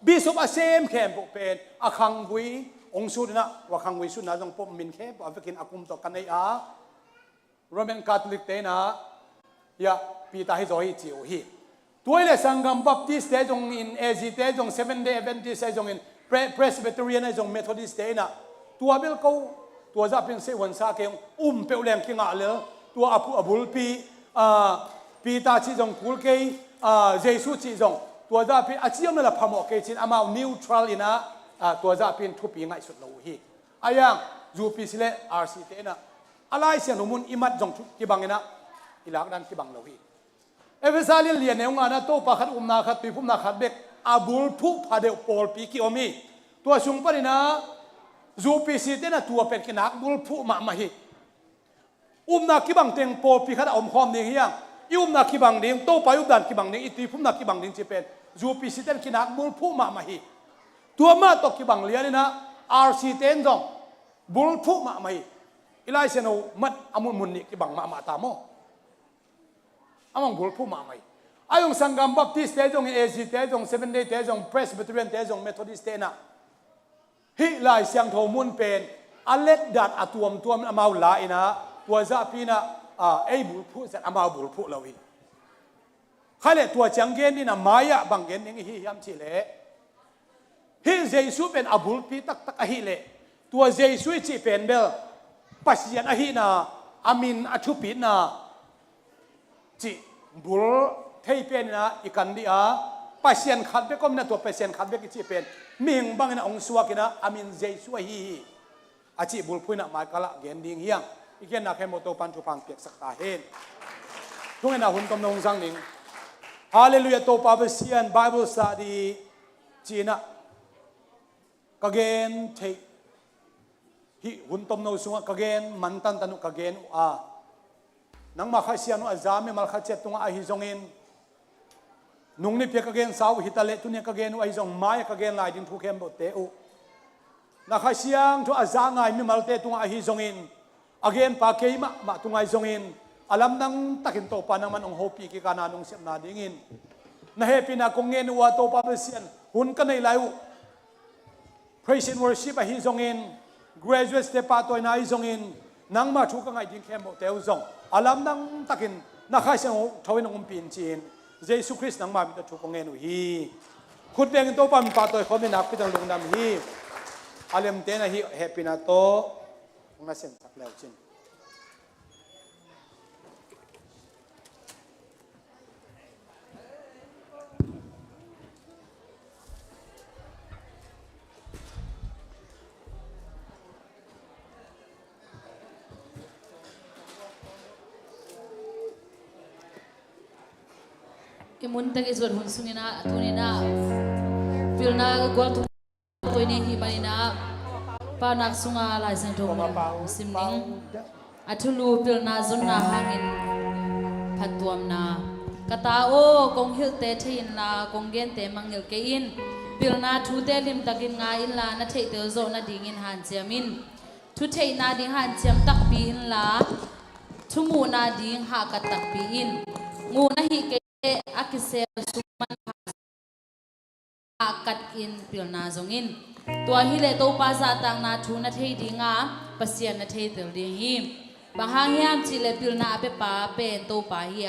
บิสกอาเซมแคมปุเป็นอาคังกุยองสุดนะว่าคังกุยสุดนะจงปมมินแคมอาเวกินอากุมตกันในอาโรมันคาทอลิกเตนะยาปีตาฮิโซฮิจิโอฮิตัวเลสังกัมบัพติสเตจงอินเอซิเตจงเซเว่นเดย์เวนติสจงอินเพรสบิเทเรียนจงเมทอดิสเตนะตัวเบลเขาตัวจะเป็นเสวันซาเกงเปลวแรงกิงอะไรตัวอบุลปีตาชิจงกุลเกย์เจสุชิจงตัวจะเป็นอาชีพนั่นแหละพมอกเกจินอามานิวทรัลอินะตัวจะเป็นทุบีง่ายสุดเลยฮีอายังจูปิสเลอาร์ซีเตนะอะไรเสียงหนุมุนอิมัดจงกิบังนะอิลักดันกิบังเลยฮีเอเวซาลินเลียนเองนะโตปะขัดนาขัดปีพุ่มนาขัดเบกอาบุลผู้พาเดวปอลปีกิโอมีตัวสุงปรินะจูปีสิเตนะตัวเป็นกินักบุลผู้มาฮินาคิบังเต็งปอปีขัดคอมเดียงยังนาคิบังเดียงโตไปดันคิบังเดียงอิติพุ่มนาคิบังเดียงจะเป็นจูปีสิเตนกินักบุลผู้มาฮิตัวมาตกิบังเลียนี่นะอาร์ซีเตนจงบุลผู้มาฮิอิไลเซโนมัดอามุนมุนนี่กิบังมาตามโมอามังบุลผู้มาฮิอายุสังกัมบัพติสเตจงเอซีเตจงเซเว่นเดย์เตจงเพรสบิเทเรียนเตจงเมทอดิสเตนะฮิลายเสียงโทมุนเป็นอเล็กดัดอตัวมอามาลาอินะตัวจะพีนะไอ้บุลผู้จะอามาบุลผู้เราฮิใครเลยตัวจังเกนนี่นะมายะบังเกนนี่ฮิยามชิเลฮิเจสุเป็นอบุลปีตักอฮิเลตัวเจสุจิเป็นเบลปัสยันอฮินะอามินอชุปินะจิบุลเทยเป็นนะอีกันดีปัสยันขัดเบก็มีนะตัวปัสยันขัดเบกิจิเป็นมิงบังนะองสวากินะอามินเจสุฮิอาจิบุลพูนะมากะละเกนดิ้งยังอีกอย่างนักแข่งมอเตอร์ปันจุพังเปียกสักตาเห็นทุกอย่างนะหุ่นกำนงสังนิงฮาเลลูยาโตปาเบเซียนไบเบิลสตาดีจีนะกะเกนเทฮิหุ่นตมโนสุงกะเกนมันตันตันุกะเกนนังมาขัดเสียนุอาจามีมาขัดเจ็ดตรงอาฮิจงอินนุ่งนี่เพียกะเกนสาวฮิตาเลตุเนี่ยกะเกนอาฮิจงไม้กะเกนลายดินทุกเข้มบดเตอุนักขัดเสียงทุอาจาไงมีมาเตตรงอาฮิจงอินอาเกนปาเกยมาตรงอาฮิจงอินอาลัมนังตักินโตปานังมันองโฮปีกิกานานุงเสียนาดิ่งนะเฮปีนักงเงินวัวโตปาเบเซียนหุ่นกันในไลว Praise and worship อาฮิจงอิน graduate step ตัวนาฮิจงอินนังมาทุกข์ง่ายดิ่งเข้มบดเตอุจงอาลัมนังตักินนักขัดเสียงทวินองปีนจีนเยซูคริสต์นังมาบิดทุกข์เงินฮีขุดเบงโตปามีปาตัวเขาไม่นับพิจารณาลงดำฮีอาเลมเตนะฮีเฮปีนาโตมาเส้นสักแล้วจินKemuntag iswat hun sungina tunina pilna gol tu ini himanina panak sunga lai sang thong simning athulu pilna zunna hangin phatuam na katao kong hil te thin la kong gen te mangil ke in pilna thu te lim takin nga in la na thei te zo na ding in han chiamin thu thei na ding han chiam tak pi in la thu mu na ding ha ka tak pi in ngu na hi ke akisel suman akat in pilna zongin tua hile to pa za tang na thu na thei dinga pasian na thei tel ding hi bahang hiam chile pilna pe pa pen to pa hi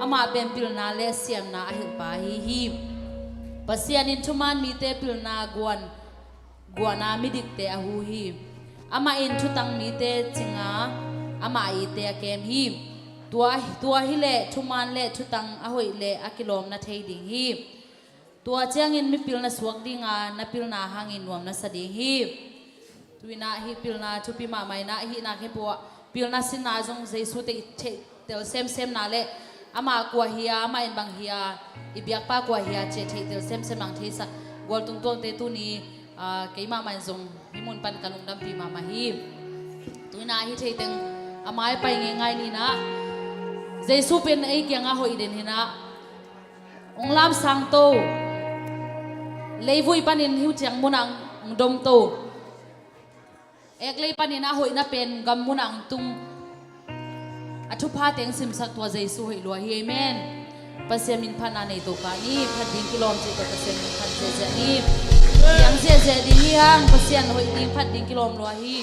ama pen pilna le siam na a hil pa hi pasian in thuman mi te pilna guana mi dik te a hu hi ama in thu tang mi te chinga ama I te kem hi tua hi le thu man le thu tang a hoi le a kilom na thei ding hi tua chiang in mi pil na suak dinga na pil na hangin nuam na sa ding hi tuina hi pil na thu pi ma mai na hi na ke po pil na sin na jong jesu te tel sem na le ama kwa hiya ama in bang hiya ibyak pa kwa hiya che thei tel sem ang thei sak gol tung tong te tu ni keima man jong himun pan kanung dam pi ma hi tuina hi thei teng amai pai ngai ni na jesu pen ai kyanga hoi den hina onglam sang to leivui panin hiu chang munang dom to ek lei panin a hoi na pen gam munang tung athu pha teng sim sak to jesu hoi lo hi amen pasiamin phana nei to ka ni phading kilom che to pasiamin phan je ni yang je ding yang pasian hoi ding phading kilom lo hi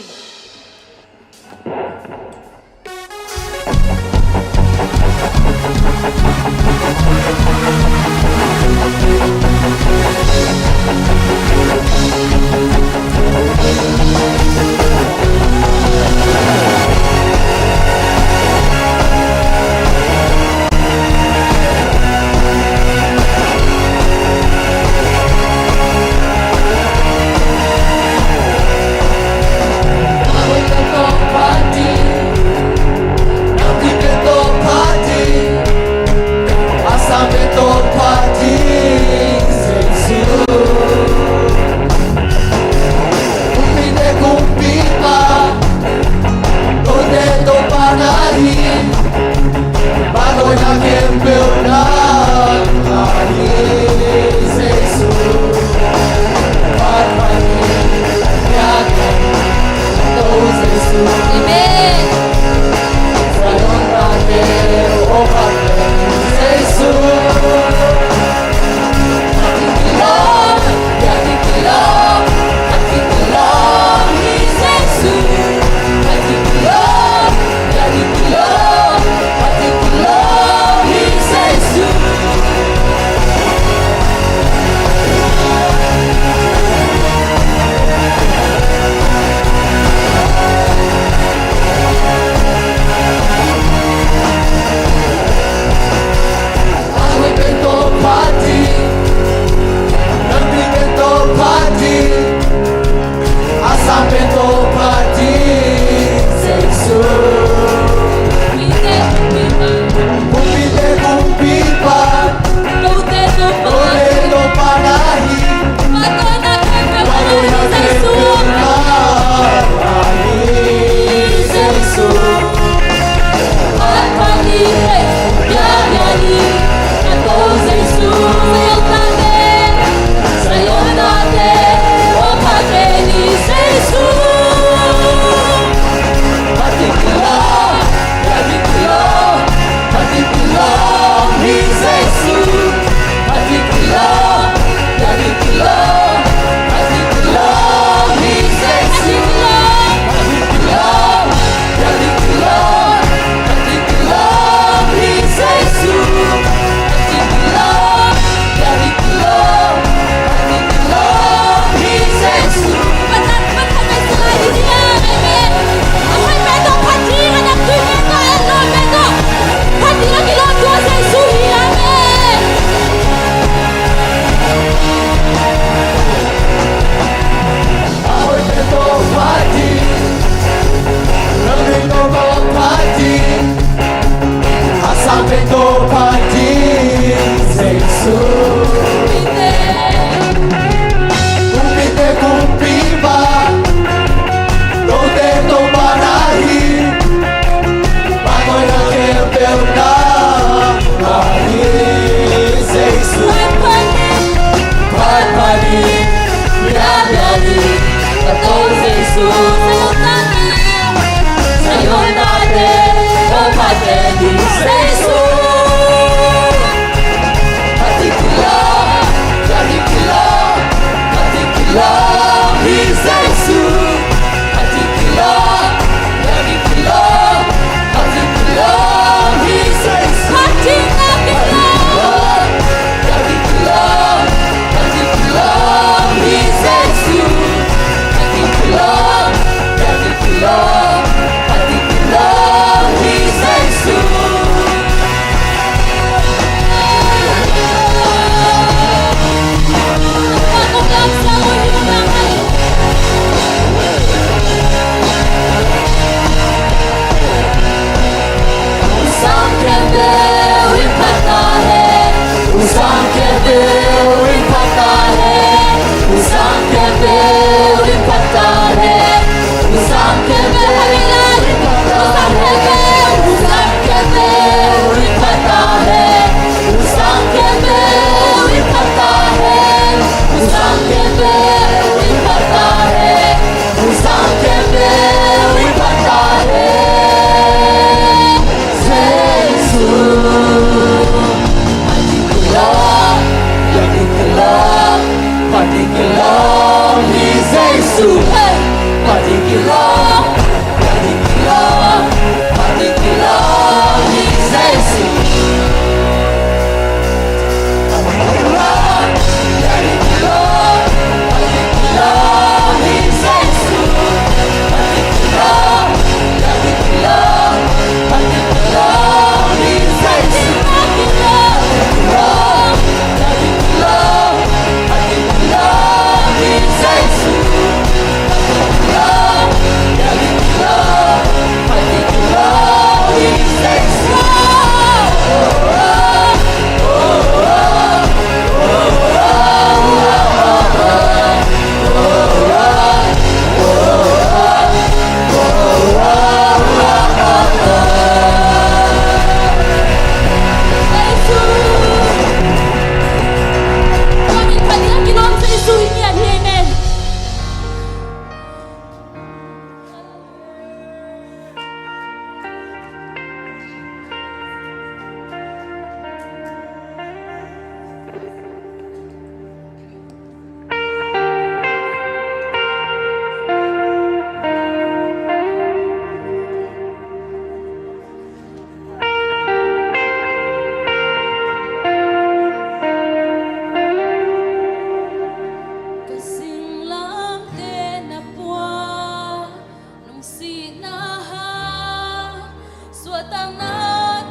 tang na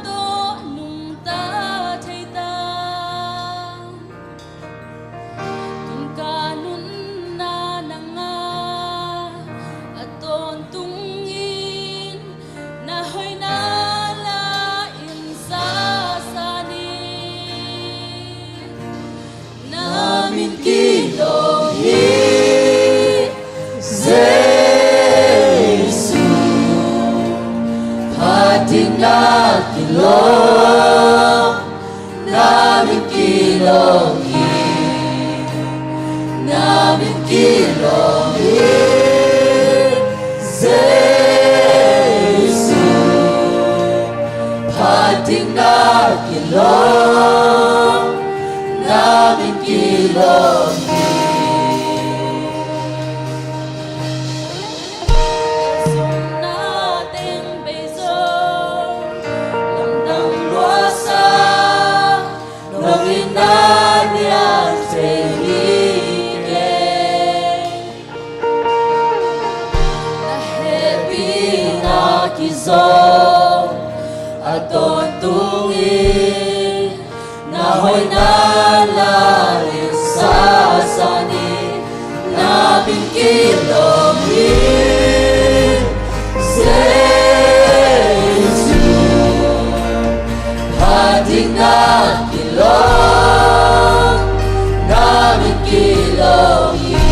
to nung ta thay ta tung kanun na nga aton tungin na hoy na lain sa sanin namin kilongin Jesu hating na kilong namin kilongin Jesu hating na kilong namin kilongin aton tungin na hoy nalalim sa sanin namin kilongin Jesu hating na kilong namin kilongin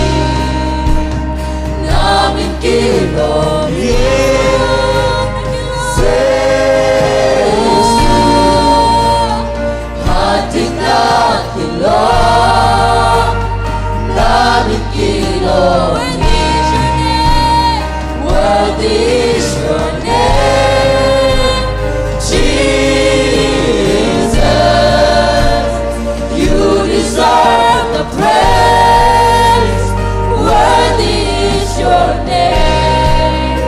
Worthy is your name, Jesus. You deserve the praise. Worthy is your name.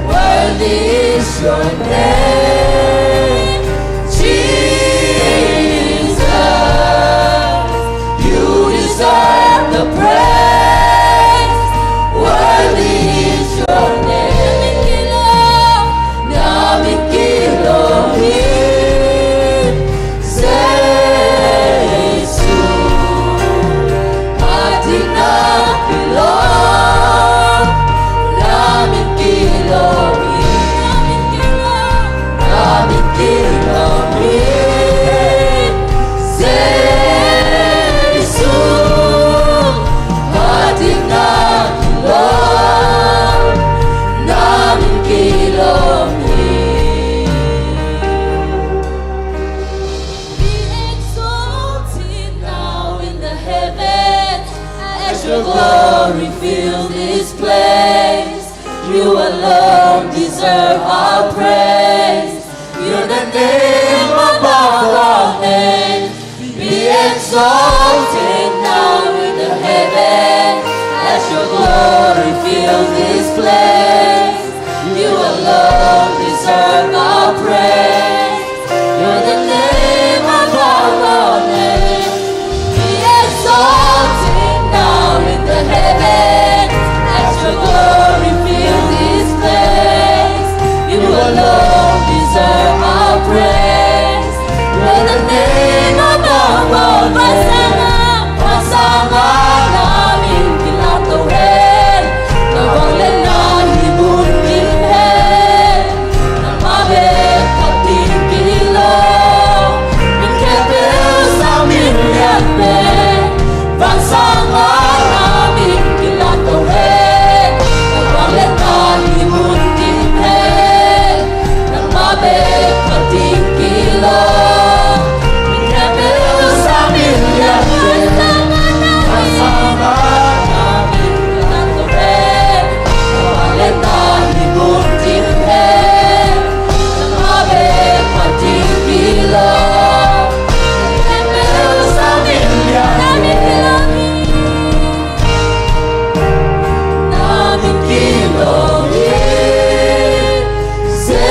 Worthy is your name, Jesus. You deserve the praise. Worthy is your name. Namin kilongin Jesu hating na kilong namin kilongin Jesu hating na kilong namin kilongin. Be exalted now in the heavens as your glory fills this place. You alone deserve our praise. You're the name above all names. Be exalted now in the heavens as your glory fills this place. You alone deserve our praise. You're the name above all names. Be exalted now in the heavens as your glory fills this place. You alone deserve our praise. You're the name above all names. Pasama namin kinatawin. Nawalan na hibuntin na mabit at tingkilong. Mikepil sa milyate. Pasama namin kinatawin. Nawalan na hibuntin na mabit at tingkilong. Mikepil sa milyate. Pasama namin kinatawin. Nawalan na hibuntin na mabit at tingkilong. Mikepil sa milyate. Namin kilongin Jesu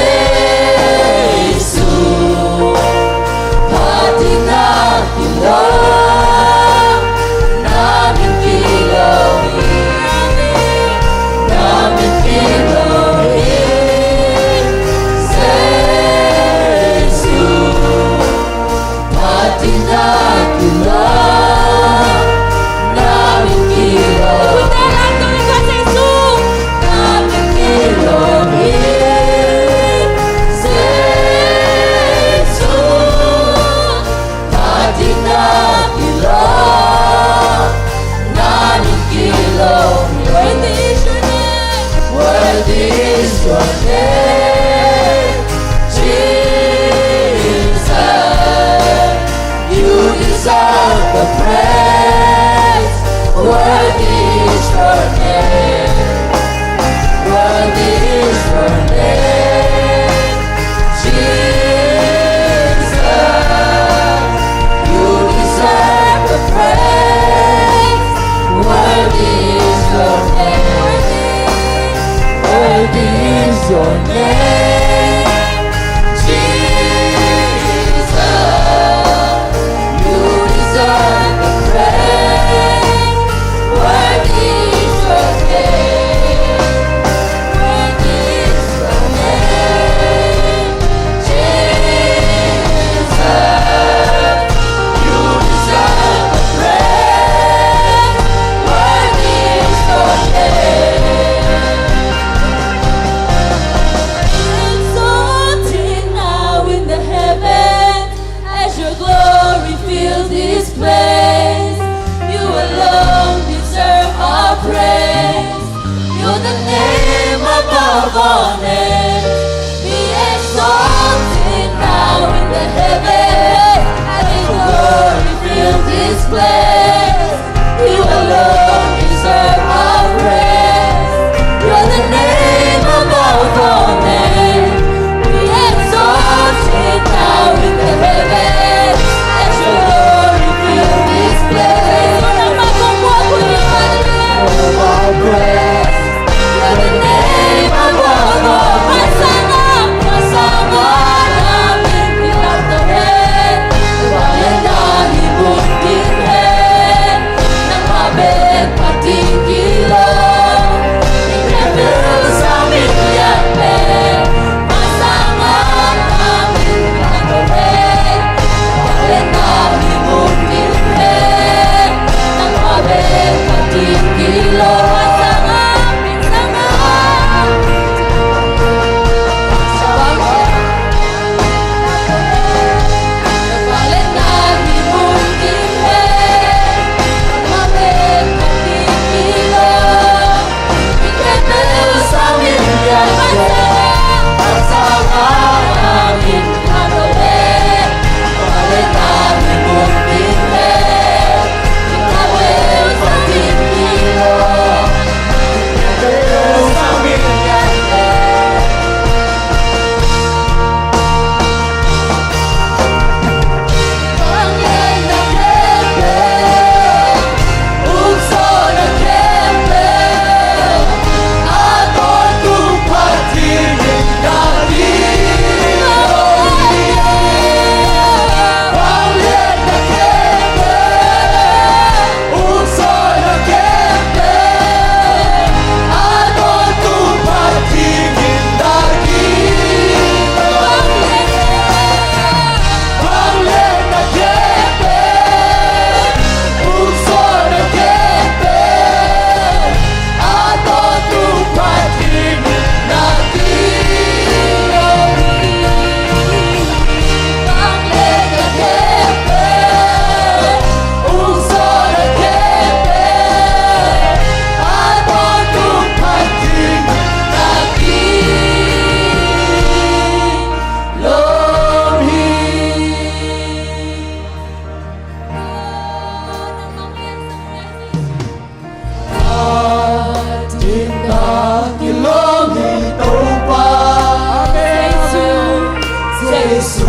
Giêsu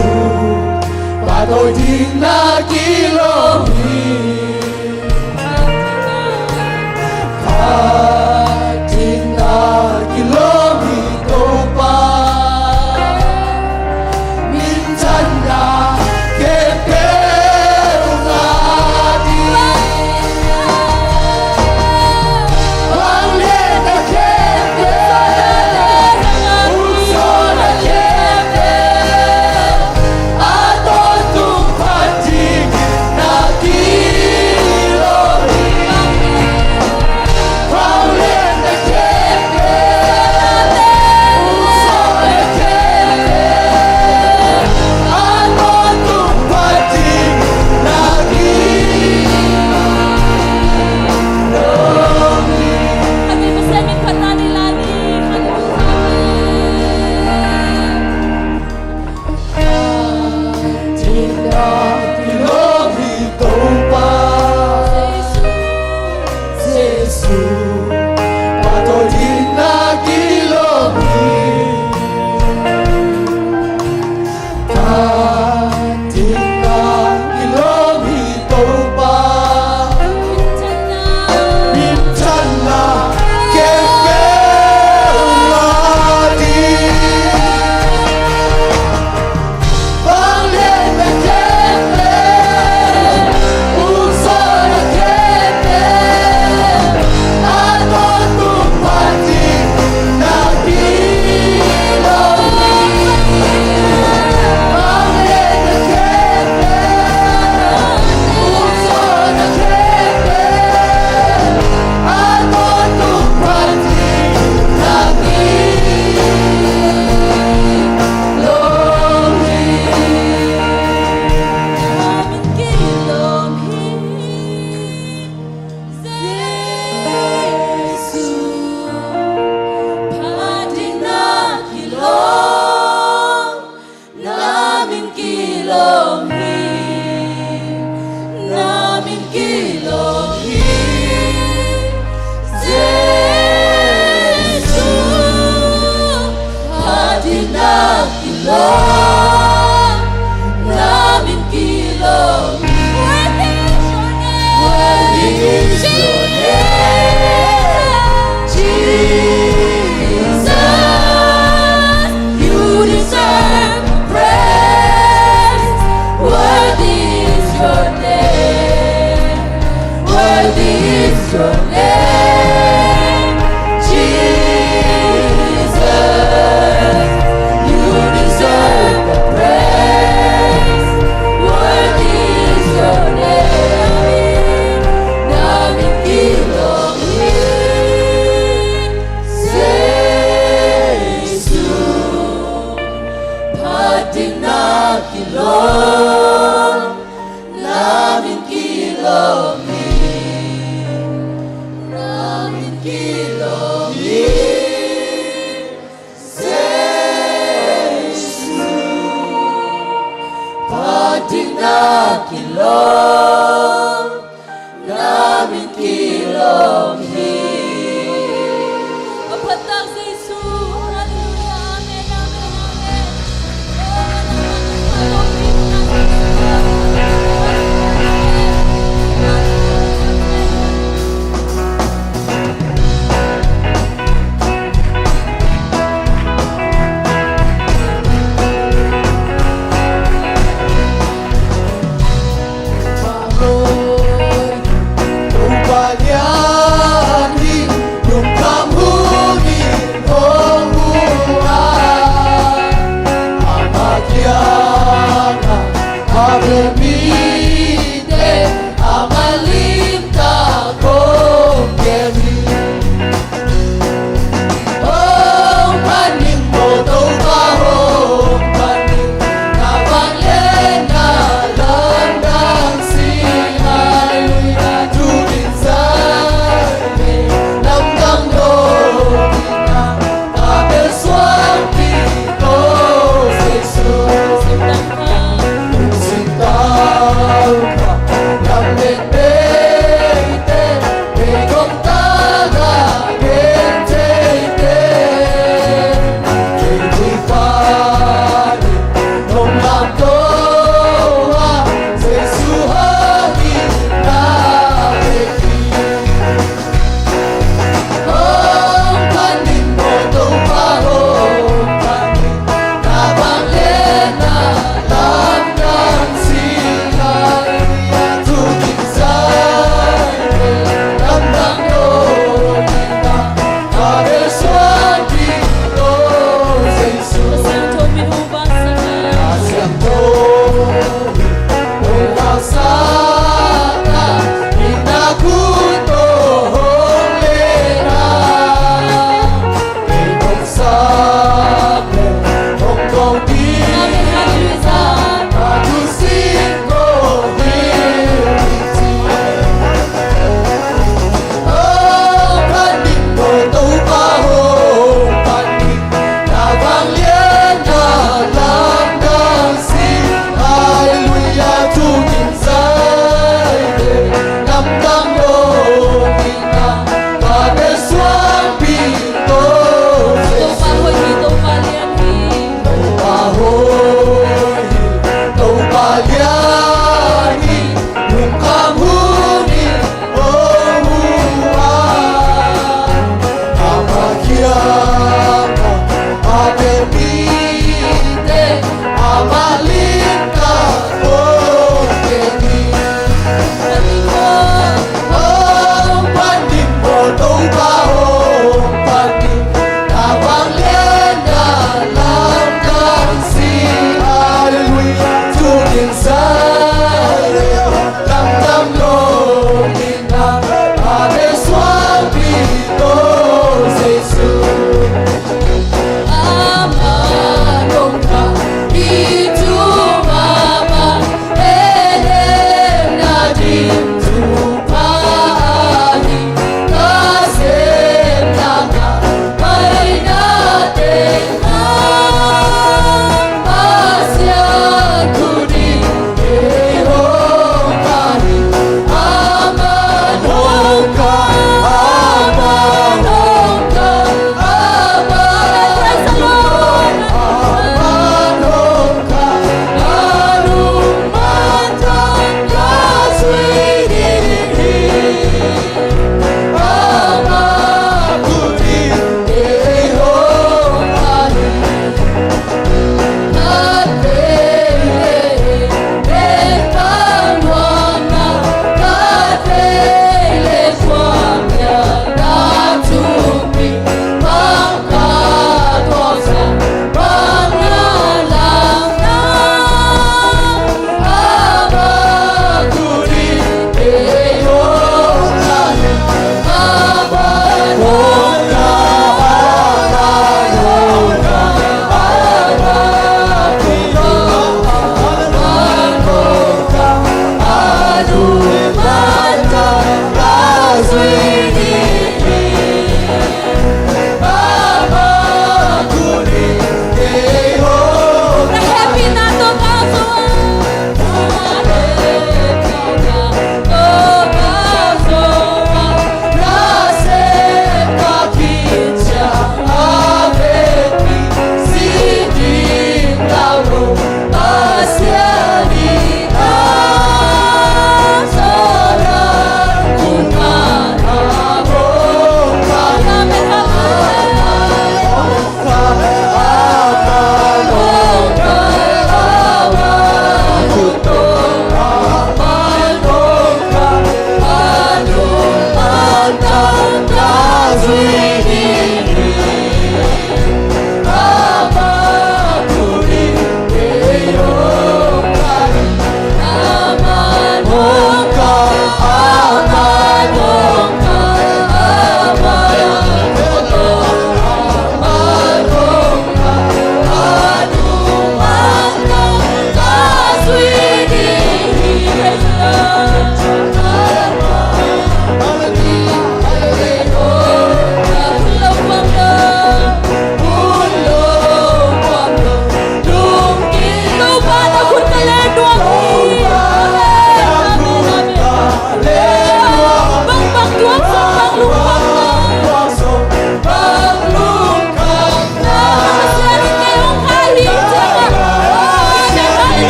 và tôi tin là kilo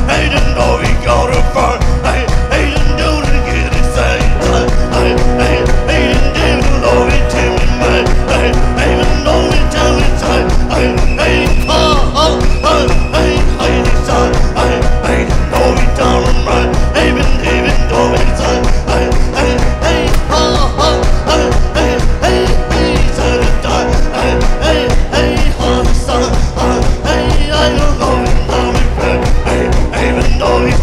I didn't know we got a far. I didn't know to get excited. I didn't even know it till in my. I didn't know it till inside. I didn't know it down on my. I didn't know inside. I don't know it now, I even know it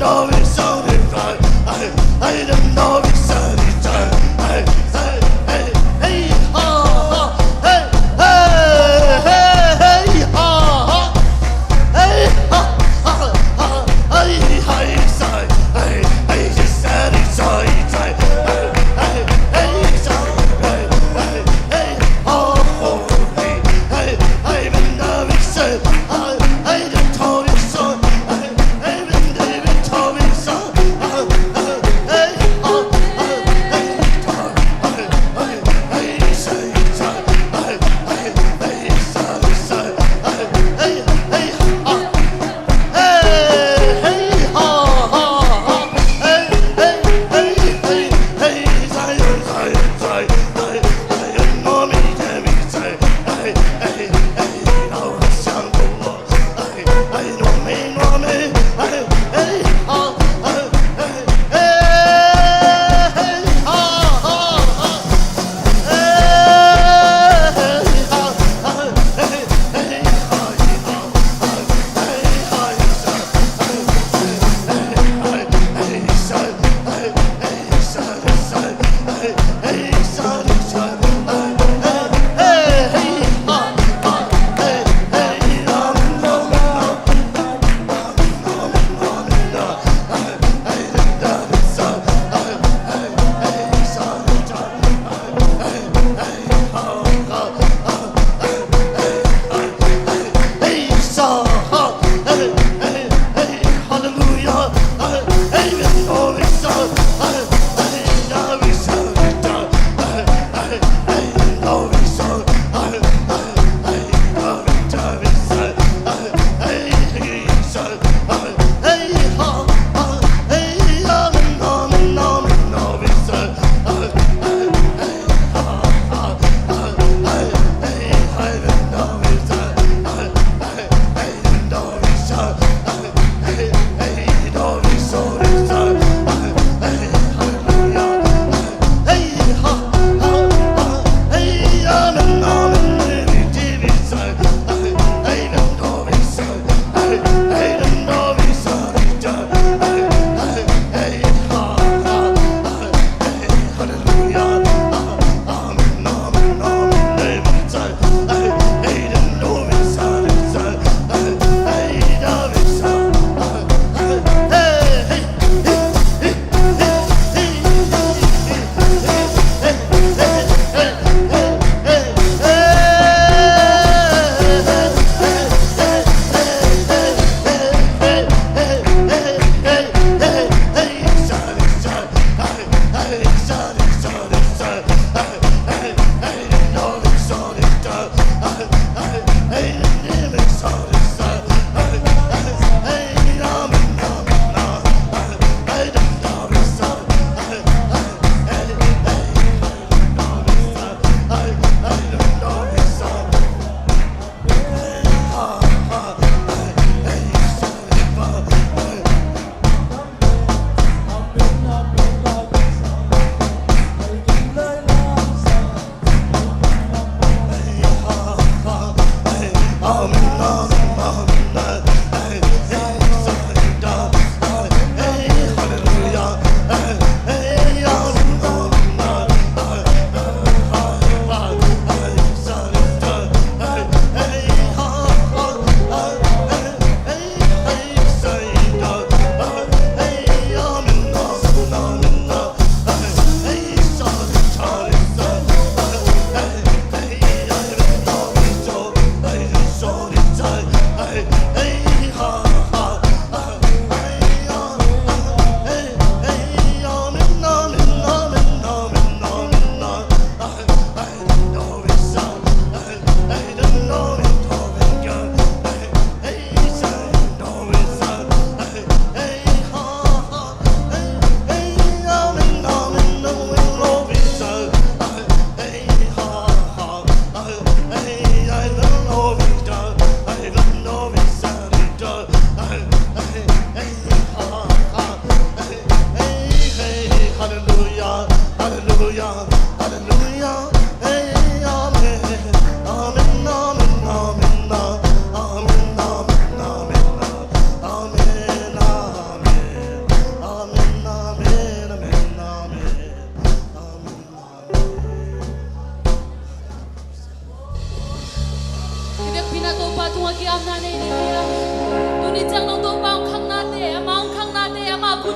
know it's only right. I don't know it's only time. Hey, ha, hey, hey, ha, hey, hey, just said it's all right. Hey,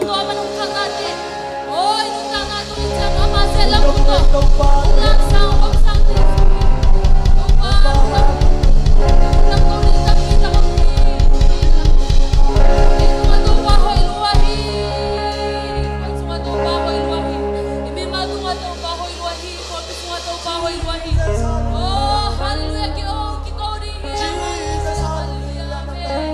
to manong kangati. Oh, yung kangato ni Jang ama selang puto. Ulang sang pagsang ni. Nang kaulit sa kita kami. Ito nga to pa hoy luwahi. Ito nga to pa hoy luwahi. Imimado nga to pa hoy luwahi. Ito nga to pa hoy luwahi. Oh, hallelujah ki oh ki ko di. Hallelujah amen.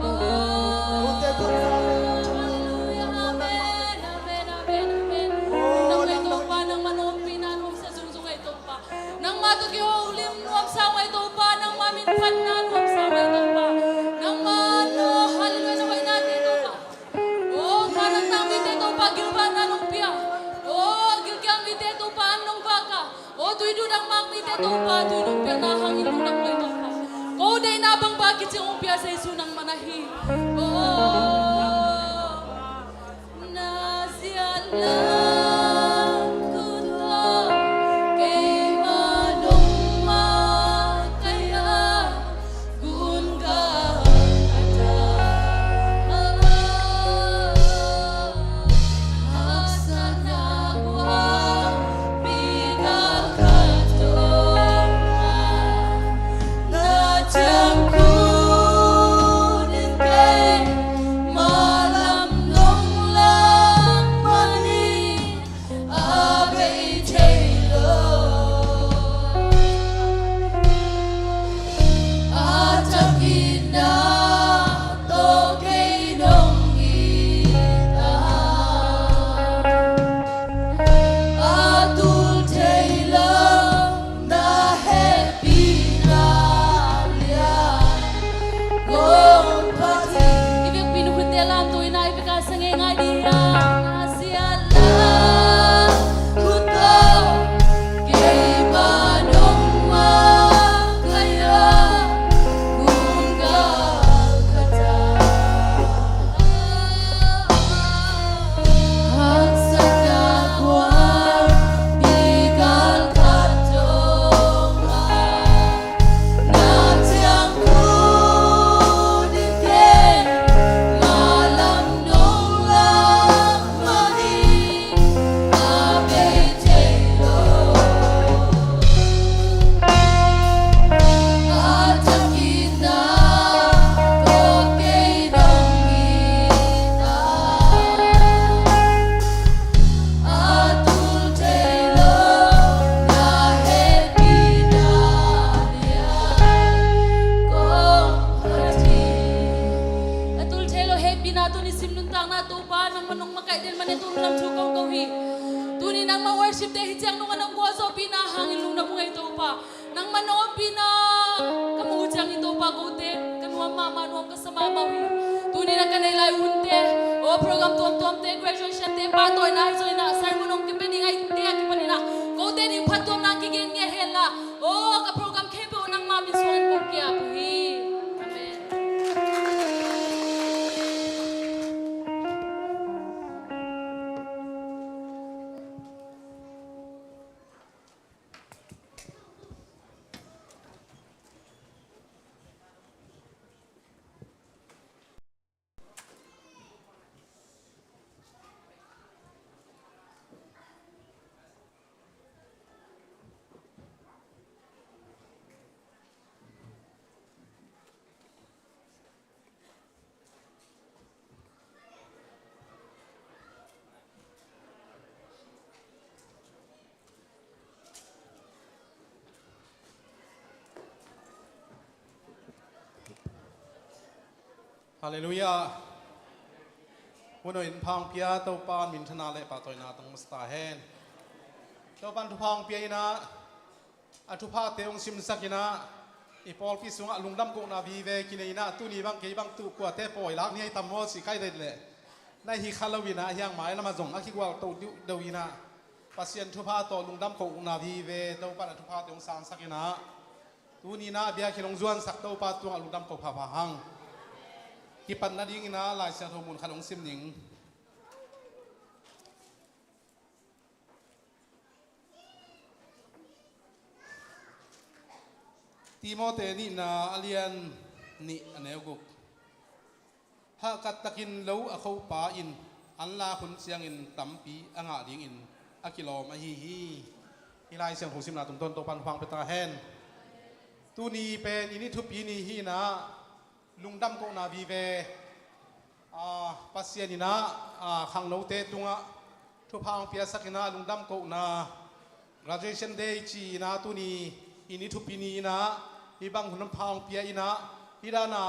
Oh, hallelujah amen. Amen amen amen. Nang ito pa nang manumpi na nung sa sungsung ito pa. Nang matugi ho ulim nuwag sa ito pa nang maminpan na nuwag sa ito pa. Nang mano hallelujah na way natin ito pa. Oh, karang tangit ito pa gilban na nung piya. Oh, gilkyang ito pa anong baka. Oh, tuidudang makmit ito pa tuidong piya na hangin lunang ito pa. Kau day nabang bakit si umpia sa isunang manahi. Oh, nasialang ko to kay manong makaya gunga ada. Aksan agwa bigal katongan. Najangku din kay malam nung lang mani abay Taylor at ang ina to kay nung ita Atul Taylor na happy na Kung pati ibig pinukuntelam to ina ipikasangay nga diya nasialang ko to kay manong makaya kung kakata ang sagagwar bigal katongan Najangku din kay malam nung lang mani abay Taylor at ang ina to kay nung ita Atul Taylor na happy na kung hati. Atul Taylor happy na to ni simnuntang na to pa nang manong makay din man ito lang sukaw kawi. Tuni nang ma-worship dahil siyang nung anong guwaso pinahangin lung na mga ito pa. Nang manoon pina kamuhudyang ito pa kutin. Kanuang mama nuang kasama mawi. Tuni na kanaylay unte. O program tuam-tuam te graduation te patoy na isoy na sermonong kipeningay te akipanina. Kutin yung patuam na kigin nga hela. O ka-program kepo ng mamin suwan po kaya puhi. Amen. Hallelujah. Puno in pang pia to pan min thana le pa toy na tang musta hen. To pan tu pang pia ina atu pha te ong sim sakina i pol pi sunga lungdam ko na vi ve kine ina tu ni bang ke bang tu kwa te poi lak ni ai tam mo si kai de le. Nai hi khalawina hyang mai na ma jong akhi gwal to do ina. Pasien tu pha to lungdam ko na vi ve to pan atu pha te ong san sakina. Tu ni na bia kilong zuan sak to pa tu lungdam ko pha pha hang. Kipan na ding ina lai sia thomun khalong sim ning Timote ni na alian ni aneguk ha kat takin lo a khau pa in อันลาคุณเสียงอินตั้มปีอ่างดิ่งอินอากิโลมาฮีฮิไลเสียงหูสิมนาตุนต้นตัวปันฟังเป็นตาแฮนตูนีเป็นอินิทุปีนีฮีนะลุงดำก็นาวีเวปัสเซียนีนะขังโนเตตุงะทุพางเปียสักนะลุงดำก็นา graduation day จีนะตูนีอินิทุปีนีนะอีบังหุ่นพางเปียอีนะฮิดานา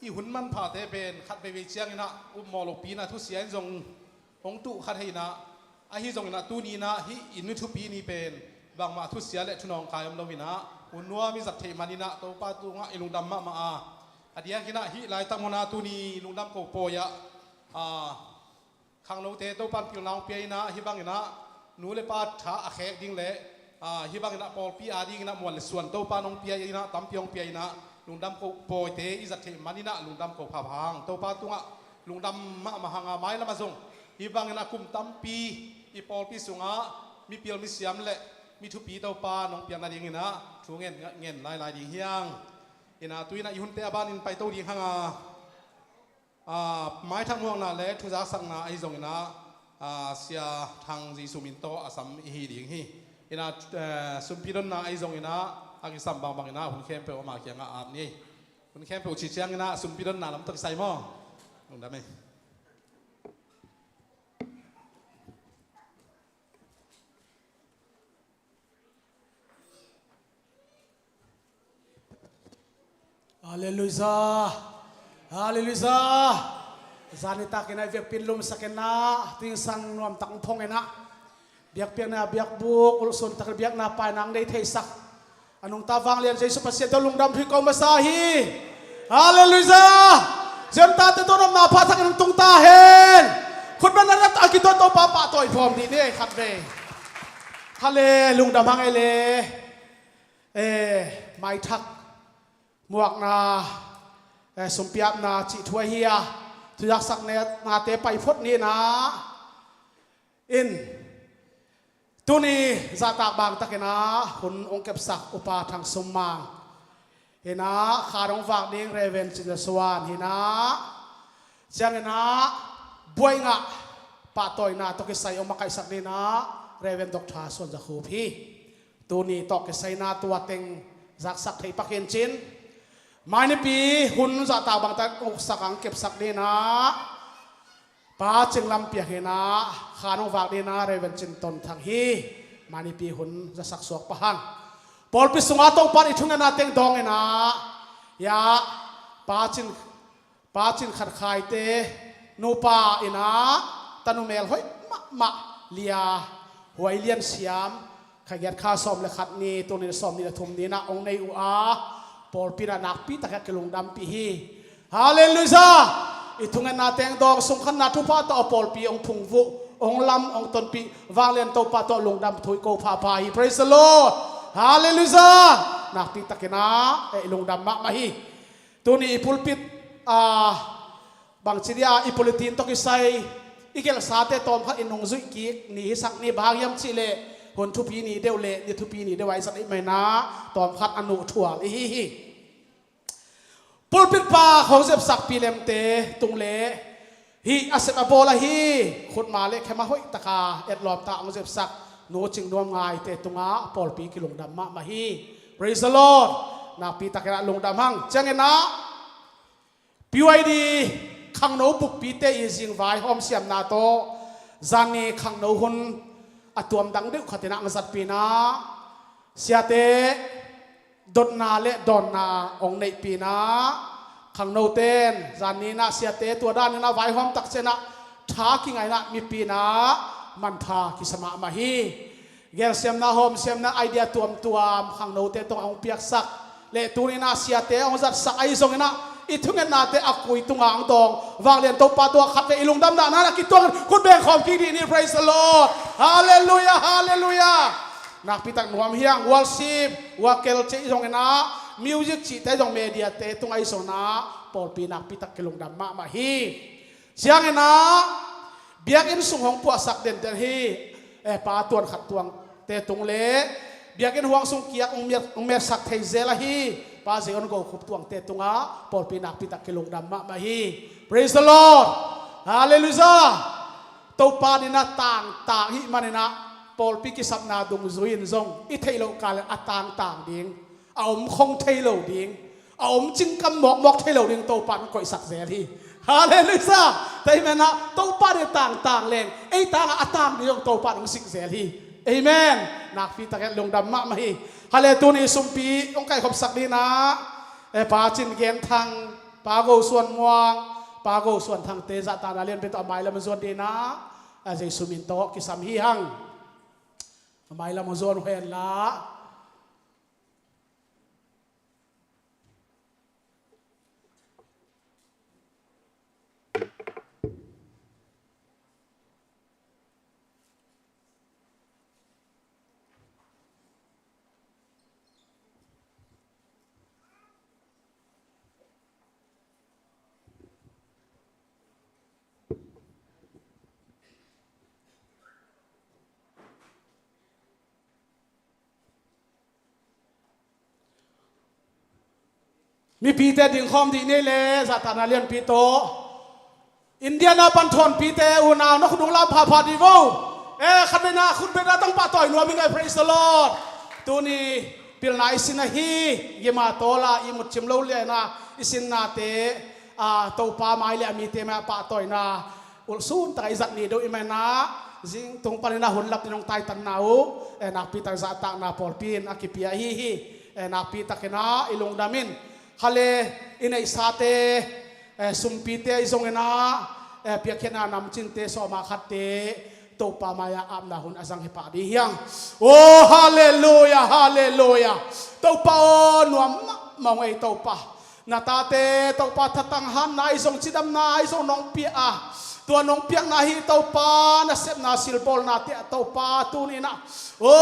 อีหุ่นมันผ่าเตเป็นขัดไปเวเชียงนะอุมอลปีนะทุเสียนจงองตุขัดให้นะไอฮิจงนะตูนีนะฮิอินิทุปีนีเป็นบางมาทุเสียและทุนองคายมโนวินะอุนนัวมีสัตเทมานินะตัวป้าตัวงะลุงดำมาอดียกินะฮิลายตังมนาตูนีลุงดำโกโปยะขังโนเตตัวปันปิวนาเปียนะฮิบังนะนูเลป้าท้าอาเขกดิ้งเละฮิบังนะปอลปีอาดิ้งนะมวลส่วนตัวป้านองเปียนะตั้มปีองเปียนะลุงดำโกโปยเตอิสัตเทมานินะลุงดำโกพาพังตัวป้าตัวงะลุงดำมาหางาไม้ละมาส่งฮิบังนะคุมตั้มปีอีปอลปีสุงะมีเปียมีเสียมเละมีทุปีตัวป้าน้องเปียนาดิ้งนะช่วงเงินลายดิ้งเฮียงอินะตุยนะยุนเตอบ้านอินไปตัวดิ้งหางไม้ทั้งห่วงน่ะเละทุจักสังนะไอ้ทรงนะเสียทางจีสุมินโตอาสัมฮีดิ้งฮีอินะสุมพิรนนะไอ้ทรงนะอากิสัมบางนะคุณเข้มเปอมาเกี่ยงอาบนี่คุณเข้มเปอชิเชียงนะสุมพิรนนะลำตักใส่หม้อลงได้ไหมฮาเลลูยาฮาเลลูยาจานิตากินไอเวียกปินลุมสักนะติงสังนวมตังพงเนะเบียกเปียกนะเบียกบุกอุลสุนตะเบียกนะไปนังได้เทสักอนุงตาฟังเลียนใจสุภาษิตลุงดำพิกอมาซาฮีฮาเลลูยาเจมตาเตโตนนาพาทักนังตุงตาเฮนคุณบรรลัตอากิโตโตปาปาโตยพร้อมดีเนี่ยขัดเรฮาเลลุงดำฮังเอเลไม่ทักมวกนาสมเปียบนาจิทวยเฮียทุยักสักเนนาเตไปพดนี้นะอินตุนีจะตากบางตะเกนะคุณองค์เก็บสักอุปาทางสมมาเห็นนะขาดองฝากดิ้งเรเวนจินสวานเห็นนะเจ้าเห็นนะบวยงะปะต่อยนาตกใส่ออกมาไกสักนี้นะเรเวนดอกทาส่วนจะคูพี่ตุนีตกใส่นาตัวเต็งจักสักไทยปักเห็นจินมาในปีหุ่นจะตาบางตาอกสักอังเก็บสักดีนะป้าจึงลำเปียกเห็นนะขาน้องฝากดีนะเรเวนจินตนทางฮีมาในปีหุ่นจะสักสวกปะหันปอลปิสุงาตงปันอิทุงนาเต็งดองเห็นนะยาป้าจึงขัดขายเตนูป้าเห็นนะตานุเมลเฮ้ยมะเลียหวยเลียนเสียมขยันข้าซ้อมและขัดนี้ตัวนี้ซ้อมนี่ละทุ่มนี้นะองในอุอาปอลปีนานักปีตะแคกลุงดำปีฮีฮาเลลูยาอิทุงนาเตงดองสงขันนาทุพาตอปอลปีองพุงวุองลำองตนปีวางเลียนโตปาตอลุงดำถุยโกพาพาฮี praise the Lord ฮาเลลูยานักปีตะแคนาลุงดำมาฮีตัวนี้พุลปิดบางสิ่งอีพุลตินตกิไซอีเกลสาเตตอมขัดอินงซุยกิกนี่สักนี่บางยำชิเลคนทุพีนี่เดวเล่เนี่ยทุพีนี่เดวไว้สักนิดไหมนะตอมขัดอนุถั่วฮีปุลปิดปาของเจ็บสักปีเลมเตตุงเล่ฮีอาเซบอโบลาฮีคนมาเล็กแค่มาห้อยตะคาเอ็ดหลอมตาของเจ็บสักโนจิงนวมง่ายเตตุงะปอลปีกิลงดำมาฮี praise the Lord นักปีตะกระลงดำหังจังเงินนะปีไว้ดีขังโนบุกปีเตอีจิงไว้หอมเสียมนาโตจานีขังโนหุนอตัวมดังดึกขัดนักสัตปีนาเสียเตดดนาเละดอนนาองในปีนาขังโนเตนจานนี้นะเสียเตตัวด้านนี้นะไว้หอมตักเสนะท้ากิ่งไงนะมีปีนามันทากิสมามาฮีเกลเสียมนาหอมเสียมนาไอเดียตัวขังโนเตตรงองเปียกสักเละตัวนี้นะเสียเตองจัดสักไอซงนะอีทุกเงินนาเตอกุยตุงอ่างตองวางเรียนตัวปาตัวขัดไปอีลุงดำด่านะกิตัวคุณเบงของกีดีนี่ praise the Lord ฮาเลลูยาฮาเลลูยานักพิทักษ์นวมเฮียงวอลซีบวาเกลเจจงนะมิวสิกจีแต่จงเมียเตตุงไอโซนะปอลปีนักพิทักษ์กิลุงดำมาฮีเสียงนะเบียกอินสุงของปัวสักเด่นเดนฮีปาตัวขัดตัวเตตุงเล่เบียกอินห่วงสุงเกียกองเมียสักเทเซลาฮีป้าเสียงก็ขุบตวงเตตุงะปอลปีนักพิทักษ์กิลุงดำมาฮี praise the Lord ฮาเลลูยาตัวปานี่นะต่างหิมันนะปอลปิกิสับนาดุงจุยนซงอิเทโลกาลต่างดิ่งเอาอมคงเทโลดิ่งเอาอมจิงกำหมอกเทโลดิ่งตัวปานก่อยสักเสียทีฮาเลลูยาแต่แม่นะตัวปานี่ต่างเลงไอ้ต่างดิ่งตัวปานองสิกเสียทีเอเมนนักฟิตาแกลงดำมะมาฮีฮาเลตุนีสุมปีองค์ไก่ขบสักดีนะปาจินเกนทางปาโกส่วนมวงปาโกส่วนทางเตจัตานาเลียนเป็นตัวไม้ละมันส่วนดีนะอาจจะสุมินโตกิสัมฮีหังไม้ละมันส่วนเฮนละมีปีเตดิ่งคอมดีนี่เลยสัตนาเลียนปีโตอินเดียนาปันทอนปีเตอุนาวนักดุงลาพาพาดีโวขันเบนาคุณเบนาต้องปะต่อยนัวมิงไง praise the Lord ตัวนี้พิลนายสินะฮีเยมาโตลาอิมุดชิมโลเลียนะอิสินนาเตตัวปาไม้เลยมีเตมาปะต่อยนะอุลซูนตายจัดนี่ดูอิมันนะจิงตรงปานนาหุ่นลับที่น้องตายตันนาวนักปีตาจัตตานาพอลปีนนักพิอาฮีนักปีตาเกนาอิลงดามินฮาเลอินไอซาเตสุมปีเตอิซงเอนาเปียกเขนานำจินเตสอมาขัดเตตัวปามายาอัมนาหุนอสังเฮปาดีเฮียงโอ้ฮาเลลูยาฮาเลลูยาตัวปาหนวมมองไอตัวปานาตาเตตัวปาทัตังหันนายซงจิดำนายซงน้องเปียตัวน้องเปียกนาฮีตัวปานาเซบนาซิลบอลนาเตตัวปาตูนี่นะโอ้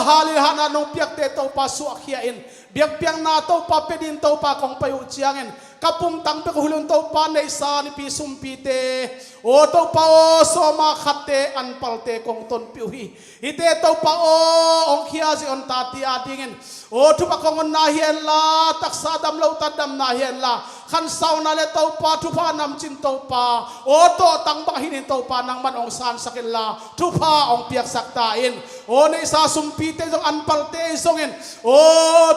ฮาลิฮานาน้องเปียกเตตัวปาสุขเฮียอินเบียกเปียงนาโตปาเป็ดินโตปาของไปอุจยังเงินกับปุ่มตังเปกหุ่นโตปาในสานิปีสุมปีเตโอโตปาโอโซมาขัดเตอันปัลเตกงตนปิวฮีอิเตโตปาโอองคียาซิอนตาติอาดิเงินโอทุปะกงนาเฮียนลาตักซาดำเลวตัดดำนาเฮียนลาขันเศร้านาเลโตปาทุพานำจินโตปาโอโตตังบังหินโตปานังมันองซานสักิลลาทุพาองเปียกสักตาอินโอในสาสุมปีเตจงอันปัลเตซงเงินโอ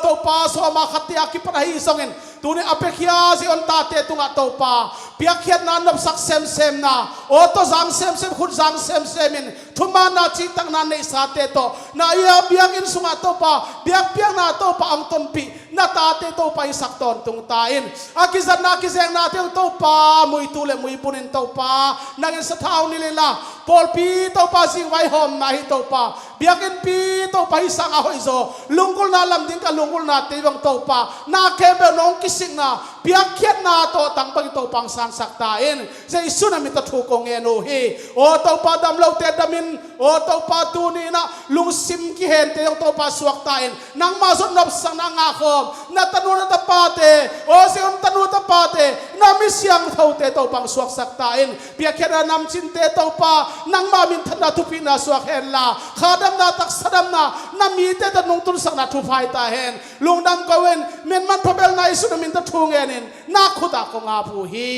โตปาโซมาขัดเตอากิปะฮีซงเงินตัวนี้อเปคิอาซิอนตาเตตุงอัตโตปาเปียกเขียนนานบสักเซมนาโอโตจังเซมขุดจังเซมินทุมานาจิตังนานในสาเตโตนาเอียเบียงอินสุงอัตโตปาเบียกเปียงนาโตปาอังตนปีนาตาเตโตไปสักตอนตุงตาอินอากิจันนากิเซงนาเตโตปามุยตุเลมุยปุนินโตปานางอินสะท้าวนิเลลาปอลปีโตปาสิงไวหอมนาฮิโตปาเบียกินปีโตไปสังอาหอยโซลุงกุลนาลำดิ้งกับลุงกุลนาเตวังโตปานาเคเบนองกิสิงนาเบียกเขียนนาโตตังปังโตปังสันสักตาอินเจสุนามิตะทุกงเอโนฮีโอโตปาดำเลวเตดามินโอโตปาตูนีนะลุงซิมกิเห็นเตยังโตปาสวกตาอินนางมาสุนนบสังนางอาคมนาตนูนาตปาเตโอเซอุนตนูตปาเตนามิเสียงเท่าเตโตปังสวกสักตาอินเบียกเขียนนำจินเตโตปานางมามินธนาทุพินาสวกเห็นลาขาดำนาตักสดำนานามีเตตนุงตุนสักนาทุพายตาเห็นลุงดำกเวนเมนมันพเบลนายสุนามินตะทุงเงินนาขุดากงอาผู้ฮี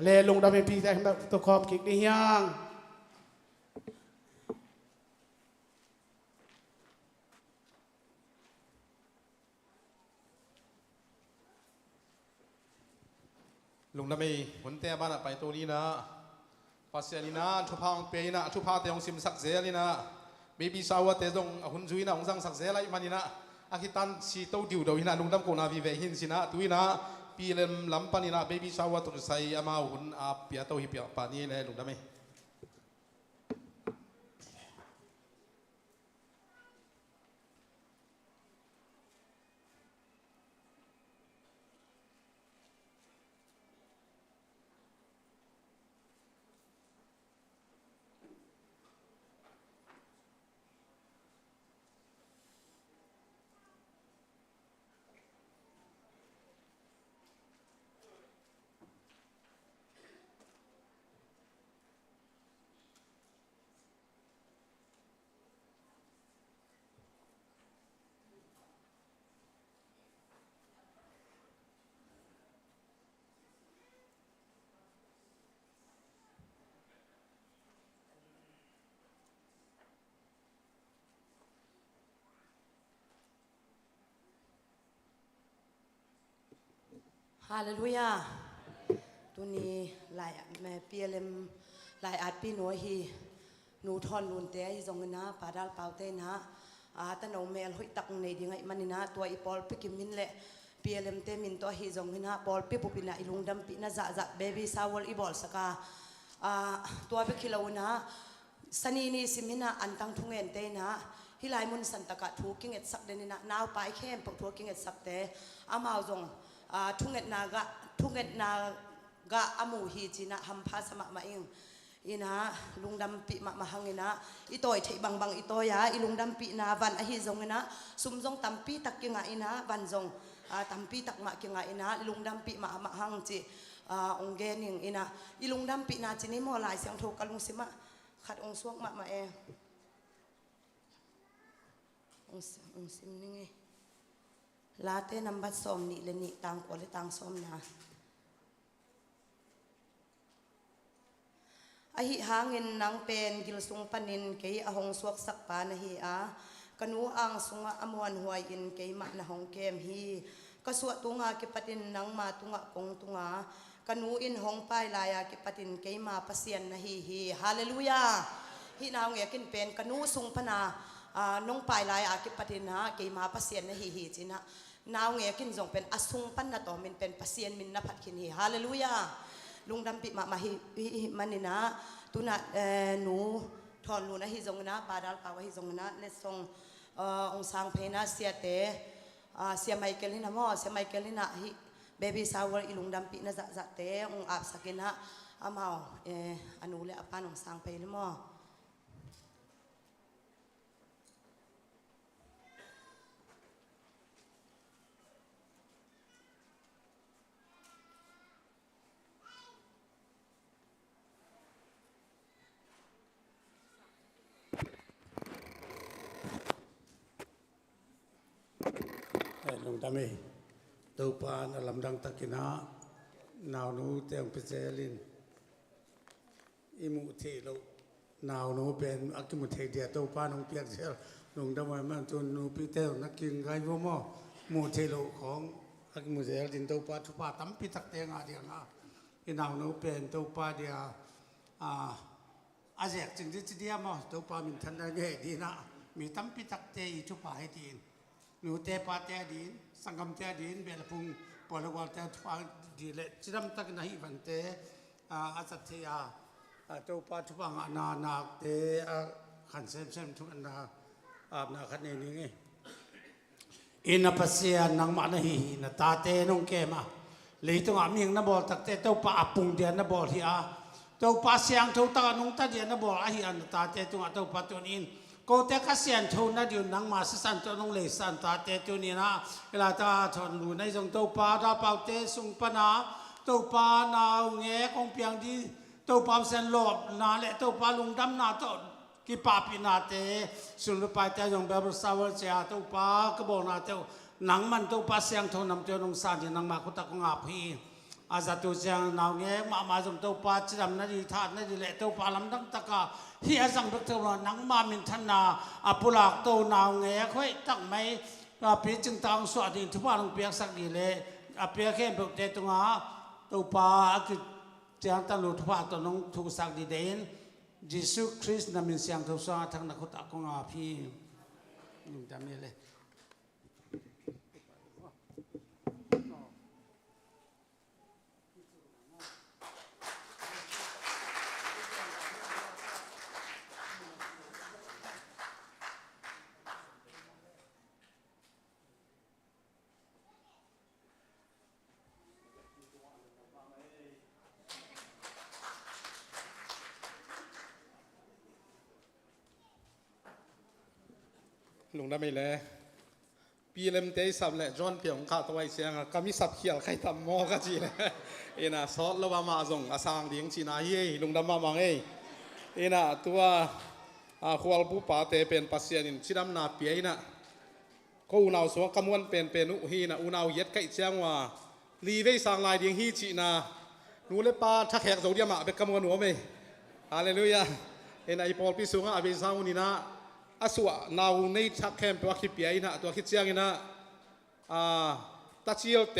เลลุงดำเป็นปีแต่ตัวคอมกิกนี่ยังลุงดำไม่ผลเตะบ้านไปตัวนี้นะภาษาลีนะทุพางเปย์นะทุพาเตองซิมสักเซลีนะเบบี้สาวเตองหุ่นจุยนะองสังสักเซลายมันนี่นะอากิตันสีเต้าดิวเดียวนะลุงดำกูนาวิเวหินสินะตุยนะปีเลมลำปานี่นะเบบี้สาวตุนใส่อามาหุ่นอาเปียเต้าฮิเปียปานี่เลยลุงดำไม่ ฮาเลลูยาตัวนี้หลายแม่เปียเลมหลายอาจปีหนัวฮีหนูทอนลุนเตะฮีจงนะปาดัลเปาเตนะตะโนเมลหุยตักในดีไงมันนี่นะตัวอีปอลปิกิมินเละเปียเลมเตมินตัวฮีจงนะปอลปิปุปินะอีลุงดัมปินะจะเบบี้ซาวลอีบอลสกาตัวไปคิลาวนะสนีนี่สิมินะอันตังทุงเงินเตนะฮิไลมุนสันตะกะทูกิงเอ็ดสักเดนินะนาวไปเข้มปกทัวกิงเอ็ดสักเตอามาจงทุงเงินนากะอามูฮีจีนะฮัมพาสมะมาอิงอินะลุงดำปีมาหังอินะอีตัวไทยบางอีตัวยาอีลุงดำปีนาวันอหิจงอินะซุมจงตัมปีตักกิงอินะวันจงตัมปีตักมากิงอินะลุงดำปีมาหังจีองเกนิงอินะอีลุงดำปีนาจีนี่มอลายเสียงโทกลุงสิมะขัดองสวกมาเอองสิมนี่ไงลาเต้นัมบัดซอมนี่เลนี่ต่างกว่าเลยต่างซอมนะอหิหาเงินนางเป็นกิลสุงปนินเกยอหงสวกสักปานะฮีกนูอังสุงอมวนหวยอินเกยมะนะหงเกมฮีกสวตุงากิปตินนางมาตุงะกงตุงากนูอินหงไปลายากิปตินเกยมาปะเซียนนะฮีฮาเลลูยาฮินาวเงกินเป็นกนูสุงพนาน้องไปลายากิปตินนะเกยมาปะเซียนนะฮีจินะนาวเงกินจงเป็นอสุงปันนะต่อมินเป็นปะเซียนมินนะพัดขินฮีฮาเลลูยาลุงดำปีมาฮิมันนี่นะตุนัดหนูทอนลูนะฮิจงนะบาดาลปาวฮิจงนะเลสงองสังเพนะเสียเตเสียไมเคิลนะมอเสียไมเคิลนะฮิเบบี้ซาวร์อีลุงดำปีนะจะเตองอาบสักินะอามาอนุเลอปานองสังเพลมอลงดำเองตัวปานลำดังตะกินะนาวนูเตียงเปเซลินอิมุเทโลนาวนูเป็นอักิมุเทเดียตัวปานงเปียกเซลลงดำมันจนนูปีเตลนักกินไก่บ่มอมุเทโลของอักิมุเซลินตัวปาทุปาตั้มปีตักเตียงอาเดียงอินาวนูเป็นตัวปาเดียอาเจกจึงที่เดียมอตัวปามินทันได้เงดีนะมีตั้มปีตักเตยทุปาให้ดีหนูเตปาเตดินสังคมเตดินเบลพุงปอลวอลเตฟังดีเลจิรัมตักนาฮิวันเตอาสัตยาตัวปาทุบังนาเตขันเซมทุกนาอาบนาขันนี้ไงอินปัสยานังมานาฮินาตาเตนงเกมาเลยต้องอามีงนาบอลตักเตตัวปาปุงเดียนนาบอลที่ตัวปาเสียงตัวตานงตาเดียนนาบอลอาฮิอันตาเตตัวปาตัวนี้ก็แต่ก็เสียนทุนนะเดี๋ยวนังมาสันตัวน้องเลยสันตาเตตัวนี้นะเวลาตาทนรู้ในตรงตัวปลาตาเป่าเตสุงปนาตัวปลานาวแงของเพียงดีตัวปลาเส้นหลบนาและตัวปลาลุงดำนาตัวกีปาปินาเตสุนไปแต่ยงแบบสาวเสียตัวปลากระบอกนาตัวหนังมันตัวปลาเสียงทุนนำตัวน้องสันที่นังมาคุตะกงอาพีอาจจะตัวเสียงนาวแงมาจงตัวปลาจำนาดีธาตุนาดีแหละตัวปลาลำดังตะกาที่อาสังเทวนังมามินทนาอปุลักโตนาวเงยค่อยตั้งไม่ปีจึงตังสวัสดีทุกวันลงเปียกสักดีเลยเปียกแค่แบบเจตุงาตัวปาคือเจ้าตลุทุกวันตัวน้องทุกสักดีเด่นยิสุคริสต์นามินเสียงทุกสักทั้งนักขุตะกงอาพี่นี่จำนี่เลย ลงได้ไม่เลยปีเล่มเตยสับแหละจอนเปียงข้าตัวไอเสียงก็มีสับเขียวใครทำมอก็จีเลยน่ะซอสละว่ามาส่งอาสางเลี้ยงจีน่าเฮ้ยลงดำมาบังน่ะตัวขวลผู้ป่าเตเป็นปัสเซียนินชิดำนาเปียน่ะก็อุณาวสวงกำวันเป็นอุฮีน่ะอุณาวเย็ดไก่เจียงว่าลีเวสางลายเลี้ยงฮีจีน่ะนูเลปาทักแขกโซเดียมะเป็นกำวันหัวไหมฮาเลลูยาน่ะอีพอลพิสุงะอเบซาอุนีน่ะอาสวะนาวในชักแคมตัวขี้เปียนะตัวขี้เจียงนะตัดเชียวเต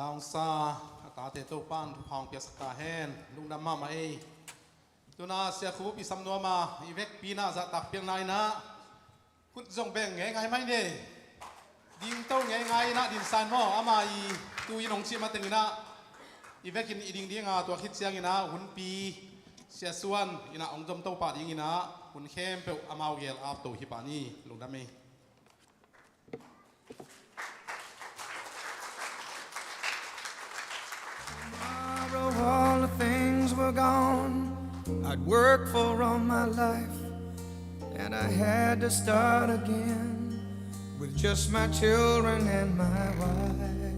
ลาวซาตาเตโตปันทุพองเปียสตาเฮนลุงดำมาเอตัวน่าเสียคูปีสำนวนมาอีเวกปีน่าจะตักเปียงนายนะคุณจงแบ่งไงไงไหมเนี่ยดิงเต้าไงไงนะดินซานมออามาอีตูยนงชิมาตึงนะอีเวกินอีดิงดิงาตัวคิดเสียงนะหุ่นปีเสียส่วนอีน่าองจมเต้าปาดิงนะหุ่นเข้มเปลอามาเกลอาบตัวฮิปานีลุงดำเอAll the things were gone I'd worked for all my life And I had to start again With just my children and my wife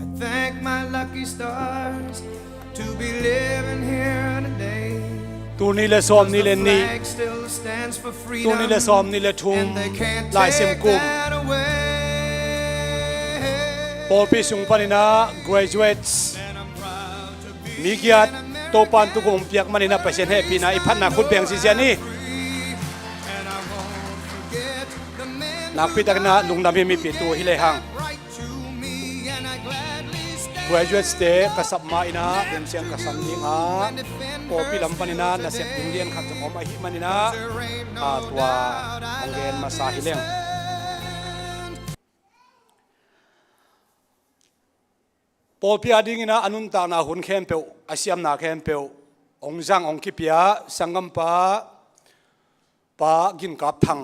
I thank my lucky stars To be living here today ตูนี่เลยซ้อมนี่เลยนี่ Flag still stands for ตูนี่ freedom เลยซ้อมนี่เลยทุ่ม And they can't ลายเสียม take กุม that away ปอลปีสุงปนินา graduates And I'm proud to be มีเกียรติโตปันตุกงเปียกมันนี่นะไปเช่นให้ปีนาอีพันนาคุณเบียงสิเสียนี่ And I won't forget the men นักพิจารณาลุงดำมีปีตัวฮิเลหัง right to me and I gladly stand graduates day กษับมาอินาเดินเสียงกษับนี้ฮะปอปีลำปนินานาเสียงอินเดียนขัดจะออกมาหิมันนี่นะตัวอังเกนมาสาฮิเลงปอปีอดีงินะอนุนตานาหุ่นเข้มเปียวอาเซียมนาเข้มเปียวองจังองคิปยาสังกัมปากินกับทัง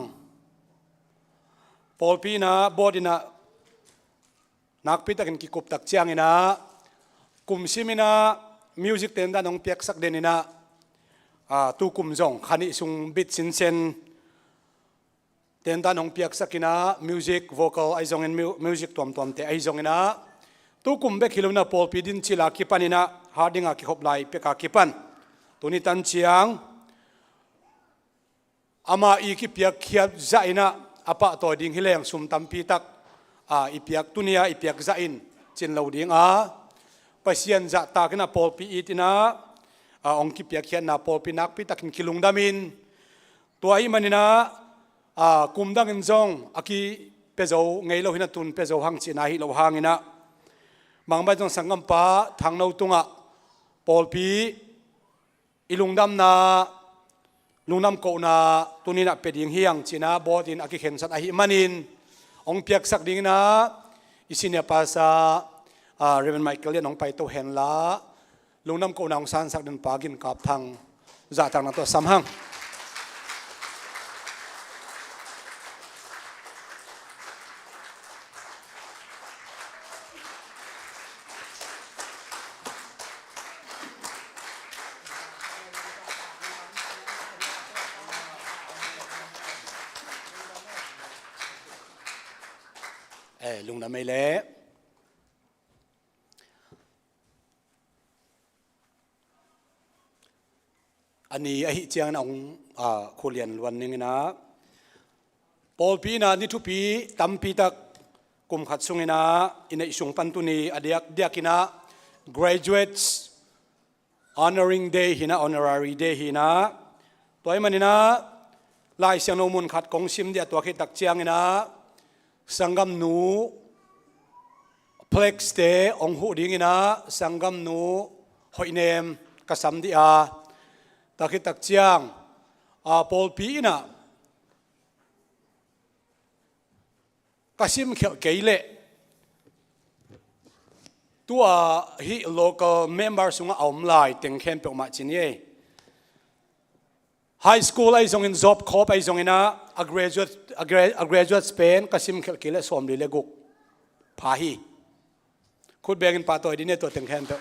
ปอปีนะบอดินะนักพิทักษ์กิกุบตักเชียงนะกุมซิมินะมิวสิกเต้นด้านองเปียกสักเดนินะตูกุมจงขันิสุงบิดสินเซนเต้นด้านองเปียกสักินะมิวสิกวอคอลไอจงเงินมิวสิกตัวมเตไอจงเงินะตูกุมเบคิลุนะปอลปีดินชิลาคิปันินะฮาร์ดิงาคิฮบไลเปกาคิปันตัวนี้ตันเชียงอามาอีคิเปียกเขียบใจนะอาปะตัวดิ่งฮิเลงสุมตัมปีตักอีเปียกตุนียอีเปียกใจอินจินเหลาดิ่งไปเสียนจะตากินะปอลปีอีตินะองคิเปียกเขียนนะปอลปีนักปีตักกินคิลุงดามินตัวอีมันนี่นะกุมดังอินจงอากีเปโจไงเราหินะตุนเปโจหังจีนาฮิเราหังอินะบางใบจงสังกัมปะทางเราตุงปอลปีอีลุงดำนาลุงดำโกนาตุนี้นะเป็นยิงเฮียงจีน่าบอดินอากิเข็นสัตอาหิมันินองเปียกสักดิ่งนะอิสิเนียภาษาเรเวนไมเคิลเลียนองไปโตเห็นละลุงดำโกนาองซานสักดินปากินกับทางจ่าทางนั้นตัวสามหังลุงดำไม่เละอันนี้ไอ้เจียงนะองคุเรียนวันนึงนะปอลปีนะนี่ทุกปีตั้มปีตักกุมขัดสุงนะอินในสุงปันตุนีอดียกเดียกินะ graduates honoring day หินะ honorary day หินะตัวไอ้มันนี่นะลายเสียงโนมุนขัดกงซิมเดียตัวคิดตักเจียงนะสังกัมนูเพล็กสเตองหูดิ่งนะสังกัมนูหอยเนมกษัมดีตะคิดตักเจียงปอลปีนะกษิมเขียวเกยเล่ตัวฮี local member สุงเอามลายเต็งเข้มเปอมาจินเย่ High school ไอจงอิน job corp ไอจงอินะa graduate Spain กษิมเขียวเกยเล่สวมดีเลกุกพาฮีคุดเบงินปาตัวดินเนตัวเต็งเข้มเปอ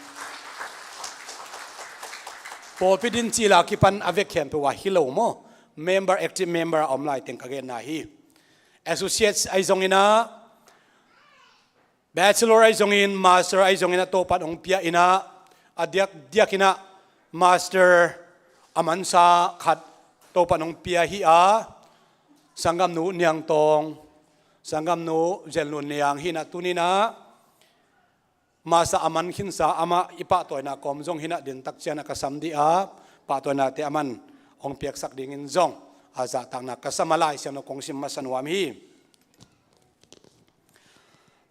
ปอปิดินจีลาคิปันอเวกเข้มเปว่าฮิโลโม member active member อมลายเต็งกะเกนนาฮีassociates ไอจงอินะ bachelor ไอจงอิน master ไอจงอินะโตปัดองเปียอินะอเดียกินะ master อามันซาขัดโตปัดองเปียฮีสังกัมนูเนียงตองสังกัมนูเจลุนเนียงฮีนะตุนีนะมาสาอามันขินสาอามาอิปะตัวนักคอมจงหินะดินตักเจนักสัมดีปะตัวนักเตอามันองเปียกสักดิ่งจงอาจจะทางนักสัมมาลายเสียงนกงสิมมาสนวามี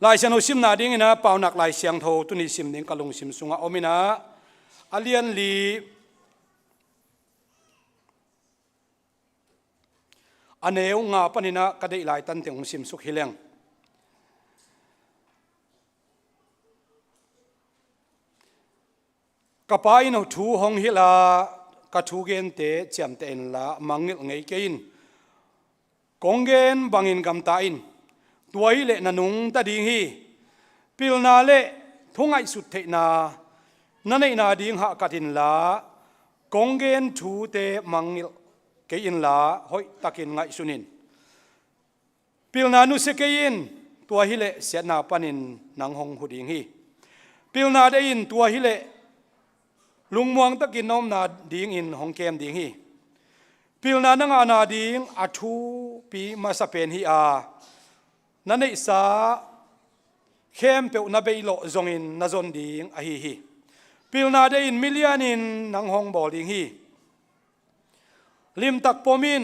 ลายเสียงโฮซิมนาดิ้งนะเป่าหนักลายเสียงโทตุนิซิมดิ้งกะลุงซิมสุงะอมินะอาเลียนลีอันเอวงาปนินะกระเดยลายตันเตียงซิมสุขฮิเลงกระปายนทูหงฮิลากระทูเกนเตเจียมเตนละมังงิลไงเกินกงเกนบังอินกำตาอินตัวฮิเลนันุงตาดิ้งฮีปิลนาเลทุ่งไอสุดเทนานั่นเองนาดิ้งหากตินละกงเกนทูเตมังงิลเกินละหอยตะกินไงสุนินปิลนานุสเกินตัวฮิเลเสียนาปันินนังหงหุดิ้งฮีปิลนาได้ยินตัวฮิเลลุงมวงตะกินน้อมนาดิ้งอินหงเกมดิ้งฮีปิลนานังอานาดิ้งอัทูปีมาสเปนฮีอานั่นเองสาเข้มเปวนาเบโลจงอินนาจนดิ้งอาฮีปิลนาได้ยินมิลเลียนินนังหงบอลดิ้งฮีลิมตักปอมิน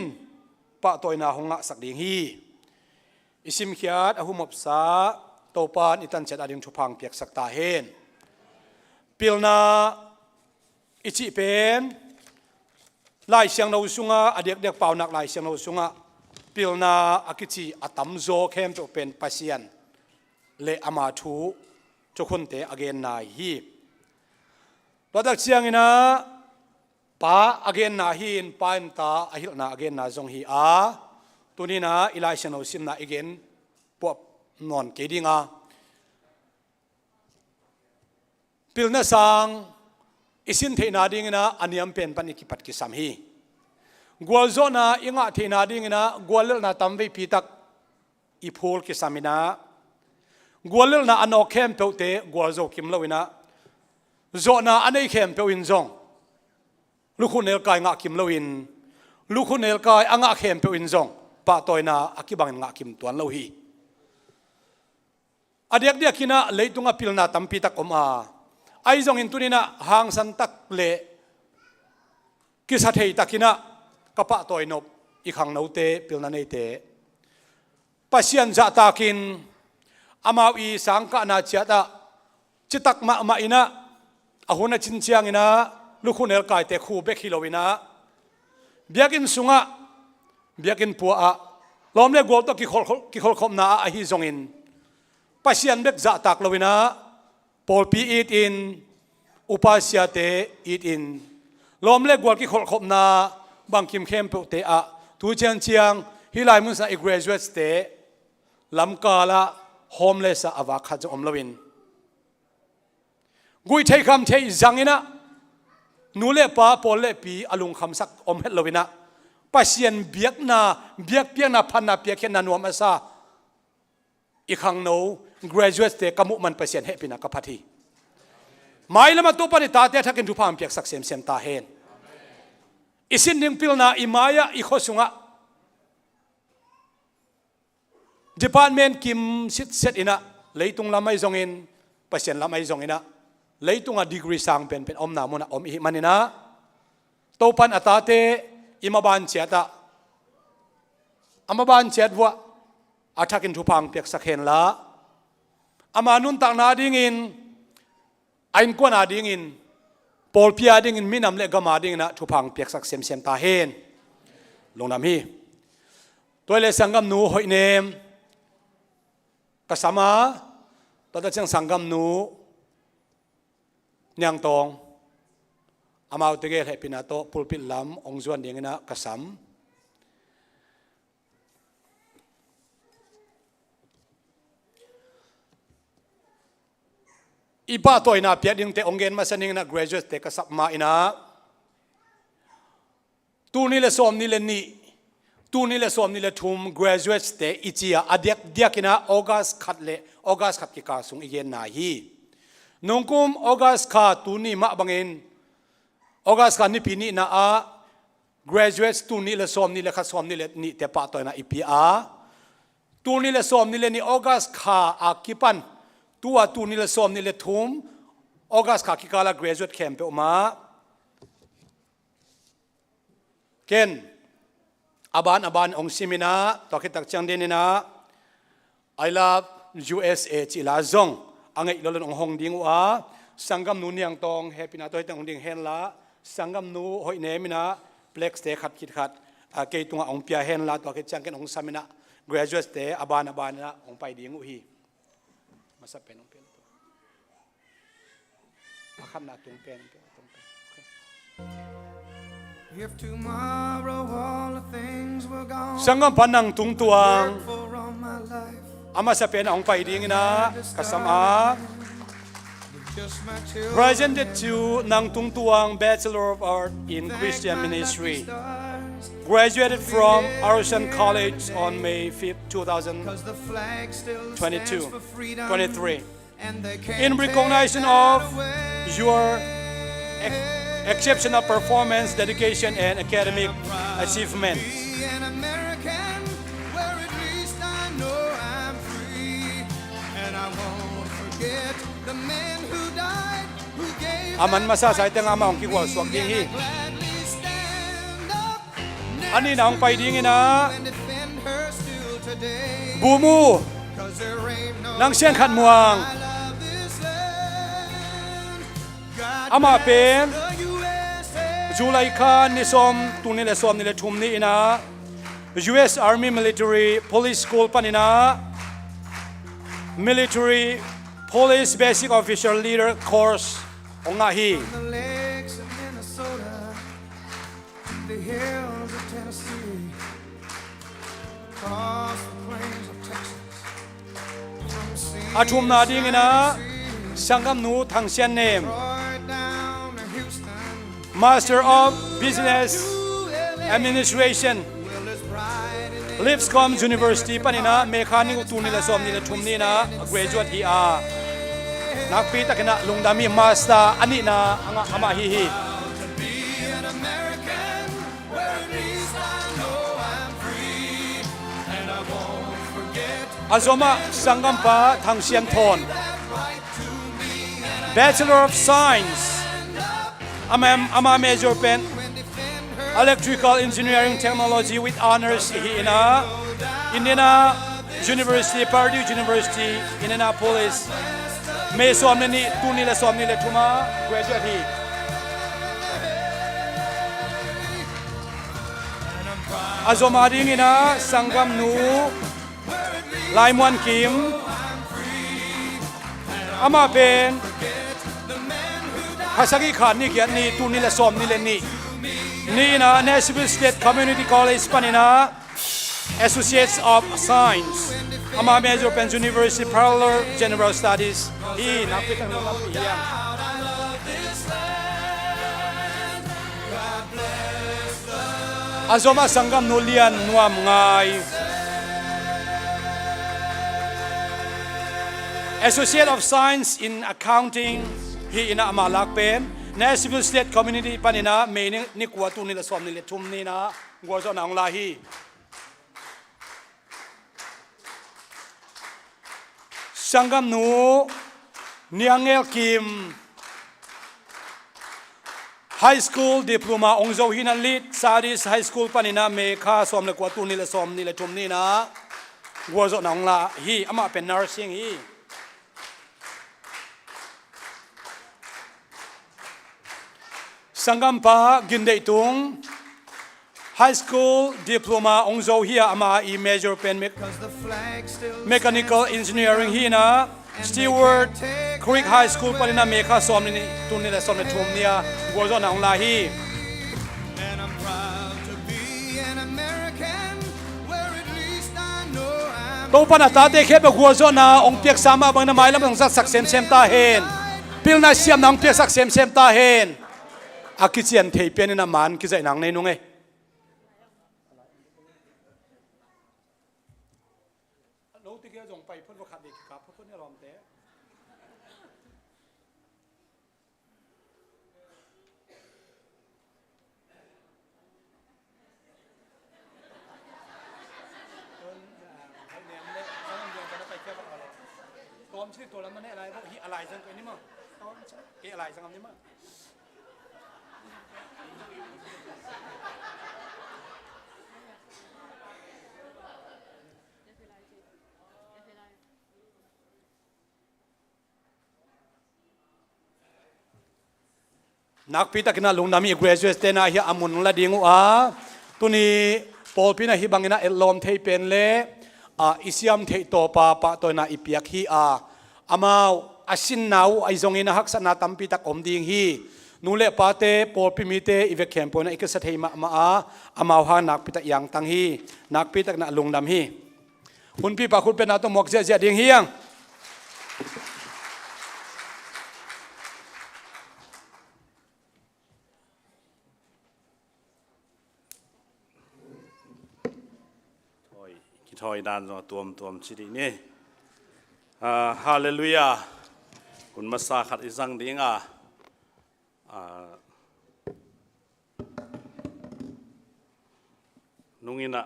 ปะตัวนาหงะสักดิ้งฮีอิสิมขียดอหุมบสาโตปานอิตันเจดอดิงทุพังเปียกสักตาเฮนปิลนาอิจิเป็นลายเสียงเราสุงะอเด็กเด็กเป่านักลายเสียงเราสุงะปิลนาอากิจิอัตมโซเข้มเป็นปัสยันเลอามาทูจุคนเตอเกนนาฮีตัวดักเสียงนะป้าอเกนนาฮีนป้าอินตาอหิลนาอเกนนาจงฮีอาตัวนี้นะอิลายเสียงเราสิมนาอเกนพวกนอนเกดิงาปิลนาสังอิสินเทนาดิ้งนะอันยามเป็นปันอิกิปัดกิสามฮีกัวโซนาอิงะเทนาดิ้งนะกัวเลลนาตัมเวปีตักอิพูลกิสามินะกัวเลลนาอันโอเข้มเปวเตกัวโซคิมเลวินะโซนาอันไอเข้มเปวินซงลูกคุณเอลกายงะคิมเลวินลูกคุณเอลกายอ่างะเข้มเปวินซงปะตอยนาอากิบังงะคิมตัวเลวฮีอเดียกเดียกินะเลยตุงะพิลนาตัมปีตักอมาไอจงอินตุนีนะหางสันตักเลกิสัตเหตักินะกปะตัวอินบอีขังนาเตปิลนันเตปัสยันจะตากินอามาวีสังกานาเจตาจิตักมาอินะอาหุนจินเชียงอินะลูกคุณเอลกายเตคูเบคิโลวินะเบียกินสุงะเบียกินปัวอะล้อมเลกวอลตกิขอลคมนาอาฮิจงอินปัสยันเบกจะตักโลวินะปอลปีอีดอินอุปาเซียเตอีดอินล้อมเล็กกว่าที่คนขบนาบางคิมเข้มเปเตอะทูเชียงเชียงฮิไลมุสนาอีก graduate เตลำกาละ homeless อวาคาจะอมลวินกุยเทคำเทจังอินะนูเล่ป้าปอลเล่ปีอลุงคำสักอมเฮลวินะปัสยันเบียกนาเบียกเปียนาพันนาเปียกเห็นนันวมาซาอีกครั้งโน้ graduate เตกมุมันปัสยันเฮปินะกับพัทีไม่ละมาตัวปนิตาเตทักกินทุพามเปียกสักเซมตาเฮนอิสินดิงพิลนาอิมายะอิโคสุงะญี่ปุ่นเมนกิมสิทธิ์เซตอินะเลยตุงละไม่จงอินปัสยันละไม่จงอินะเลยตุงดีกรีสังเป็นอมนามุนะอมอิมันอินะตัวปันอัตาเตอิมาบานเจตาอามาบานเจตวะอาทักกินทุพามเปียกสักเฮนละอามานุนตักนาดิงินไอ้กวนอาดิ่งปอลพิอาดิ่งมินำเล็กกามาดิ่งนะทุพังเปียกสักเซมตาเฮนลงน้ำฮีตัวเลสังกัมนูหอยเนมกษามาตัวเจ้าสังกัมนูยังตองอามาอุตเกลให้พินาโตปุลปิลำองจวนดิ่งนะกษามอีป้าตัวอินาเปียดิ้งเตองเกนมาสนิงนะ graduate เตกสับมาอินะตูนี่เลสอมนี่เลนี่ตูนี่เลสอมนี่เลทุม graduate เตอิจิอาเดียกเดียกินะออกัสขัดเลออกัสขัดกิกาสุงอีเย็นนาฮีนงคุมออกัสขัดตูนี่มาบังเอินออกัสขัดนี่ปีนี่นะอา graduate ตูนี่เลสอมนี่เลขัดสอมนี่เลนี่เตป้าตัวอินาอีพีอาตูนี่เลสอมนี่เลนี่ออกัสขัดอากิปันตัวตูนี่ละสมนี่ละทุ่มออกัสขาคิกาลา graduate camp เปอมาเกนอบานองซิมินะตอคิตักจังเดนินะ I love USA จิลาซงอังไงเราลงหงดิงว่าสังกัมนูนี่ยังตองแฮปปี้นะตัวให้ตั้งหงดิงเฮนละสังกัมนูหอยเนมินะเปล็กสเตขัดคิดขัดเกยตุงองเปียเฮนละตัวเกจังกันองสามินะ graduate สเตอบานนะองไปดิงอุฮีมาสับเป็นองเป็นตัวมาขันนาตุงเป็น If tomorrow all the things were gone, สังกัมพันนังตุงตวง work for all my life, อามาสับเป็นองไปดิงนะกัสมา just my children. presented to Nang Tung Tuang Bachelor of Art in Christian Ministry. Graduated from Artisan College on May 5th, 'Cause the flag still stands for freedom, 2023. and they can't In recognition take of that away. your exceptional performance, dedication, and academic achievement. Be an American, where at least I know I'm free, and I won't forget the man who died, who gave Aman masa sa itang ama ang kikwal swag ding hi. gladly stand up Ani na ang pay ding na and defend her still today. bumu 'Cause there ain't no nang siyang katmuang I love this land. God ama pen the USA. July Khan ni som tunile som nile thumni ina US Army Military Police School panina Military Police Basic Officer Leader Course onga hi The lakes of Minnesota, the hills of Tennessee, across the plains of Texas, from sea athum na ding ina sangam nu thang sian nem right down to Houston. Master of Business Administration Well, it's bright in the Lipscomb University panina mechanic tunile som nile thumni na graduate hi a nakpita kina lungdami master ani na anga ama hi hi be an American, where at least I know I'm free, and I won't forget azoma sangampa thangsian thon that right to me. And Bachelor of Science ama major pen Electrical Engineering Technology with honors hi ina Indiana University Purdue University Indianapolis me som ni tunile som nile thuma graduate hi azoma ring ina sangam nu Laimwan Kim ama pen hasagi khan ni kian ni tunile som nile ni na Nashville State Community College panina Associates of Science ama major pen University Parallel General Studies hi nakpitang mo yan azoma sangam nulian nuam ngai Associate of Science in Accounting hi ina amalak pen Nashville State Community panina meaning ni kwatu nila som nila thum ni na gozo nang lahi sangam nu niangel kim High School Diploma ongzo hina lit Sadis High School panina me kha som le kwatu nila som nila thum ni na gozo nang la hi ama pen nursing hi Sangampa Gindeitung High School Diploma ongzo hia ama I major pen the flag still Mechanical Engineering hina Stewart Creek High School panina mekha som ni tunila som thum nia gozo na la hi and I'm proud to be an American, where at least I know I'm to pana ta te khe ba gozo na ong piak sama bang na mai lam ong sak sem sem ta hen pil na siam nang piak sak sem sem ta hen akichian thei pen na man ki zai nang nei nunge lo ti ge jong pai phun ba khat de ka phun ne rom te tom chi to lam ne alai bo hi alai jang ko ni ma tom chi alai jang am ni ma นักพิทักษ์นะลุงนามี graduate เตนะเฮียอามุนละดิ้งตัวนี้ปอลพินะฮิบังนะเอลอมเทเป็นเล่อิสยามเทโตปาปะตัวน่ะอิปียกฮีอามาอาสินนาวไอซงอินะฮักษณะตัมพิทักษ์อมดิ้งฮีนูเล่ปาเตปอลพิมิเตอีเวกแคมปนะอีกสัตย์ให้มาอามาฮานักพิทักษ์ยังตังฮีนักพิทักษ์นะลุงดำฮีคุณพี่ปะคุณเป็นนาตัวหมวกเสียดิ้งฮียังถอยด้านตัวมชิดีนี่ฮาเลลูยาคุณมาสาขัดอีสังดิ้งนุ่งอินะ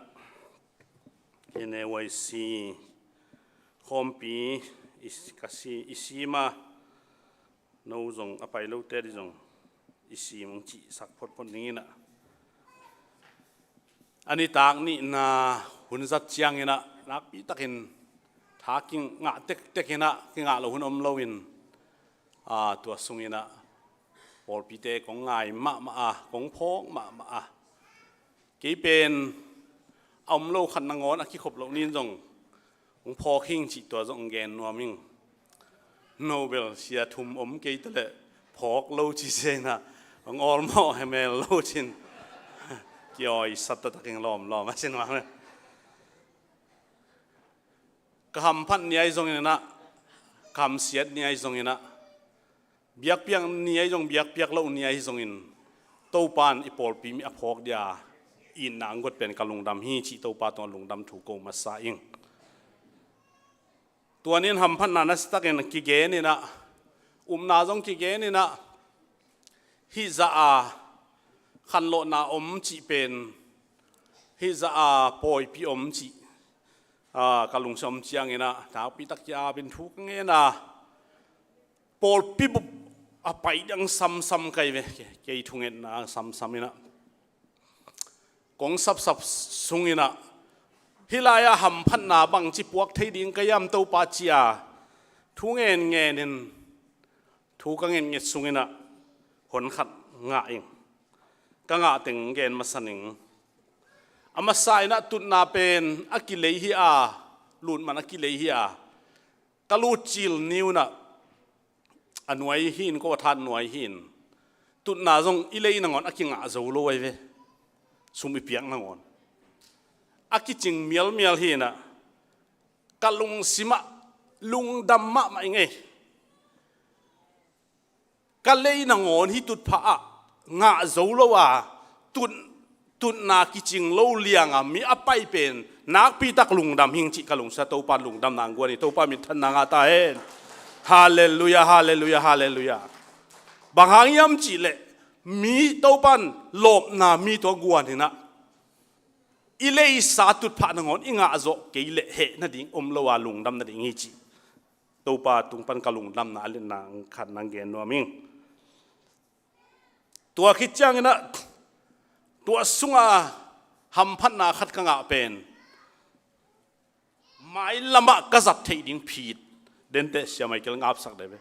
กินเอวัยซีคอมปีอิซีมาโน้จงอภัยลูกเตดิจงอิซีมังจีสักพดนี้นะอันนี้ตากนี่นาหุ่นสัตย์เชียงอินะนักปีตะกินทากิงงะเต็กอินะกิงงะเราหุ่นอมลวินตัวสุงอินะปอลปีเตของไงมาของพงมากี่เป็นอมโลขันนางอนคิขบเหล่านี้จงของพอคิงจิตัวจงแกนนัวมิงโนเบลเสียทุมกี่ตะเลพอกโลจิเซนะของออลมอให้แม่โลจินเกี่ยวไอ้สัตว์ตะกิงล้อมมาเช่นว่าเนี่ยคำพันนี้ไอ้ตรงนี้นะคำเสียดนี้ไอ้ตรงนี้นะเบียกเปียงนี้ไอ้ตรงเบียกเปียกเล่านี้ไอ้ตรงนี้โตปานอีปอลปีมีอภอกเดียอินนางกดเป็นกะลุงดำฮีชิโตปาตัวลุงดำถูกโกมาสาอิงตัวนี้คำพันนั้นสตักเองกิเกนี่นะนาจงกิเกนี่นะฮิซาขันโลนาจิเป็นฮิซาปอยพี่จิกะลุงชมเชียงเงินะถ้าปีตักยาเป็นทุกเงินะปอลปีบุไปยังซ้ำไกลเวเกี่ยทุกเงินนะซ้ำเงินะกงสับสุงเงินะฮิลายาหำพันนาบังจิปวกไทยดิ้งกยามเต้าปาจียทุกเงินทุกเงินสุงเงินะหนขัดง่ายก็งาถึงเกณฑ์มาสนิงอามาใส่นะตุนนาเป็นอักิเลหิอาลุนมันอักิเลหิอากะลูจิลนิวนะอันหน่วยหินก็ว่าทานหน่วยหินตุนนาจงอิเลนังอนอักิงอาจูโลไว้เวสุมิเปียงนังอนอักิจิงเมียลหินะกะลุงสิมะลุงดำมะมาเองกะเลนังอนฮิตุดพะงาโจโลวาตุนนากิจิงโลเลียงมีอภัยเป็นนักปีตักลุงดำหิงจิกลุงสะโตปานลุงดำนางกวนี่โตปามิทันนางอาตาเอ็นฮาเลลูยาฮาเลลูยาฮาเลลูยาบางหางยำจิเลมีโตปานโลบนามีตัวกวนนี่นะอิเลสาตุดพานงอนอิงาโจเกเลเหนั่นดิ่งโลวาลุงดำนั่นดิ่งฮิจิโตปาตุงปันกลุงดำนาเลนางขันนางเกนนัวมิงตัวคิดจังนะตัวสุงหำพันนาขัดกังอาเป็นไม่ละมะกษัตริย์เทียงผิดเดินเตะเสียไม่เกี่ยงอาบสักได้ไหม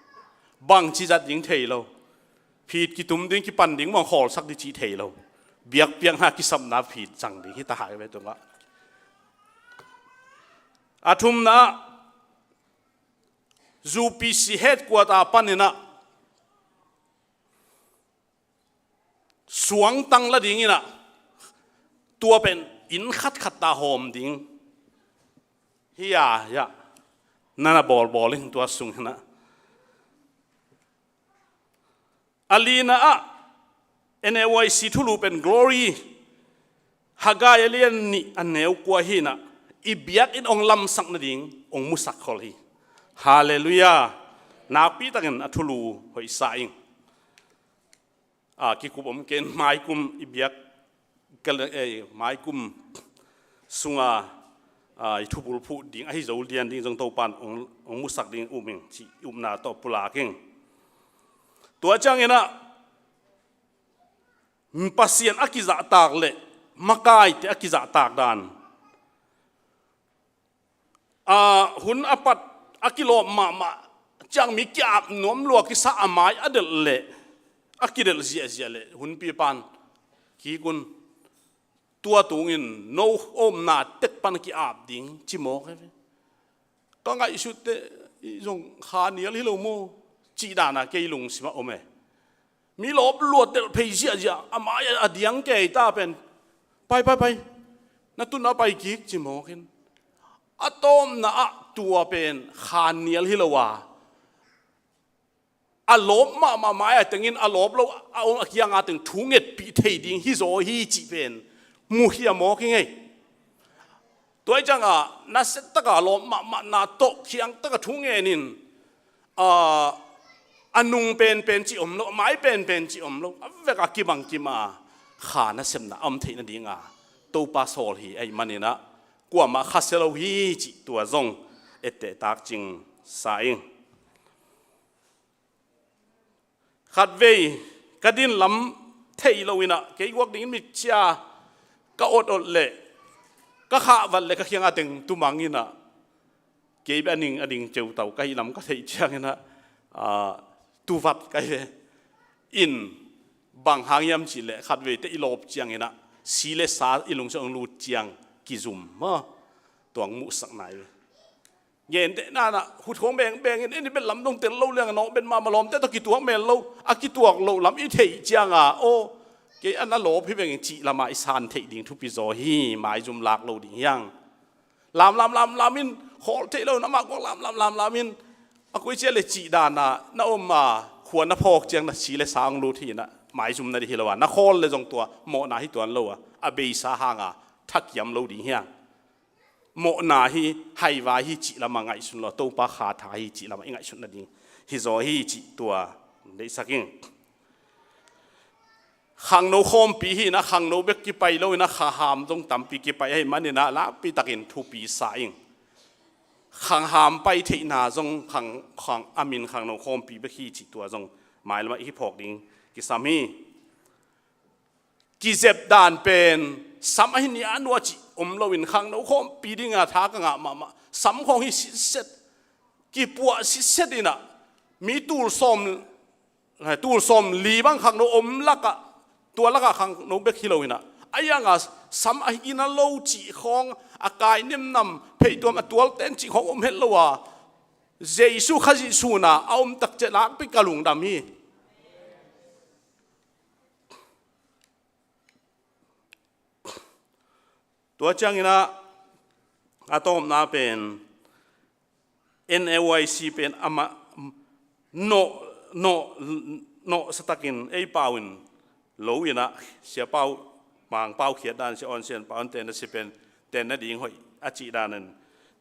บางชีจัดยิงเทียเราผิดกิตุมดิ้งกิปันดิ้งมองหอลสักดิจีเทียเราเบียกเปียงหากิสัมนาผิดจังดิ้งที่ตาหายไปตรงว่าอาทุมนะจูปีซีเฮดกว่าตาปันนี่นะสวงตังละดิ้งนี่นะตัวเป็นอินขัดตาหอมดิ้งเฮียนั่นน่ะบอลลิงตัวสูงนะอาลีน่ะเอ็นเอวซีทุลูเป็น glory ฮากายเลียนนี่อันเนวกว่าฮีนะอีเบียกอินองลำสักนั่นดิ้งองมุสักคอลีฮาเลลูยานาปีตักันอัทุลูหอยสายกิคุบเกณฑ์ไม้กุมอิบยักกันไม้กุมสุงทุบุลผู้ดิ่งไอ้โจเดียนดิ่งจงโตปันองมุสักดิ่งมิงที่นาโตปุลากิงตัวจังเงินะปัสเซียนอักิจะตากเละมักไก่ที่อักิจะตากดานหุ่นอปัดอักิโลมาจังมีกีบหนวมลวกกิสะอามายอเดลเละ อากิเดลเสียเลยหุ่นปีปันกีกุนตัวตุงอินโนอมนาเต็ดปันกีอาบดิ้งจิโมกก็ไงสุดเตจงขาเนียลฮิโลโมจีดานาเกยลุงสิมาโอเมมีลบลวดเดลเพย์เสียจ้ะอามาอดียงเกยตาเป็นไปนั่นตุนเอาไปกิกจิโมกินอะตอมน่ะตัวเป็นขาเนียลฮิโลวาอารมณ์มาหมายถึงอินอารมณ์เราเอาอักยังอาถึงทุ่งเอ็ดปีเทดิ้งฮิโซฮิจิเป็นมูฮิยามอกิงไงตัวจังน่าเสตกอารมณ์มาน่าโตเขียงตกทุ่งเอ็นินอันนุ่งเป็นจิอมโลหมายเป็นจิอมโลเวกากิบังกิมาขาน่าเสมน่ะอัมเทนดิ้งตัวปาโซลฮีไอ้มันนี่นะกว่ามาคาเซโลฮีจิตัวจงเอเตตักจิงสายขัดเวกระดินลำเทยโลวินะเกี่ยวกับดิ้งมิจฉาก็อดเละก็ข้าวันเละก็เขียงอาตึงตุมังอินะเกี่ยวกับอันดิ่งเจ้าเต่าไก่ลำก็เทยเชียงนะตูวัดไก่อินบางหางยำจีเละขัดเวเตอิโลบเจียงนะสีเลสาอิลุงเชิงรูเจียงกิจุมตัวงูสักไหนเย็นเตน่านะหุ่นของแบงนี่เป็นลำตรงเต็นเล่าเรื่องน้องเป็นมาลอมแต่ตะกี้ตัวแมนเล่าอากิตัวเล่าลำอีเทยเจียงโอ้เกี่ยอันนั้นโลพี่เป็นจีละมาอิสานเทยดิ่งทุปิโซฮีหมายจุมหลักเล่าดิ่งยังลำมินขอเทยเล่าน้ำมากกว่าลำมินอากุยเจเลจีดานะน้าอมมาขวานน้าพอกเจียงนะสีเลสางรูทีนะหมายจุมนั่นที่เราว่านักโคลเลยจงตัวโมนาฮิตัวเราอาเบยสาหางทักยำเราดิ่งยังโมนาฮิไฮวาฮิจิละมังไงสุนเราตัวปะขาทาฮิจิละมังไงสุนนั่นดิ่งฮิโซฮิจิตัวได้สักยิ่งขังโนโคมปีฮินะขังโนเบกกิไปเรานะขาหามตรงต่ำปีกิไปให้มันนี่นะละปีตะกินทุปีสายขังหามไปที่นาจงขังอามินขังโนโคมปีเบกฮิจิตัวจงหมายละมาอีพอกดิ่งกิสามีกิเจ็บด่านเป็นสมัยนี้อันว่าจิเราวินขังโนโคมปีดิ่งอาทักงะมาสำของฮิสิเซตกิปัวสิเซตินะมีตูลสมลีบังขังโนลักะตัวลักะขังโนเบกฮิโลวินะไอ้ยังสมัยอินาโลจิของอากายนิ่มนำเพยตัวมาตัวเต้นจิของเห็นแล้วว่าเจสุขจิสุนะเอาตักเจลักไปกะลุงดามีตัวจังนะอาตอมนาเป็น NAYC เป็นอามาโนสตักินไอเปาวินโลวินะเสียเปาบางเปาเขียดด้านเสียออนเซียนเปาอันเตนสิเป็นเตนนั่นดิ่งหอยอาจิดานัน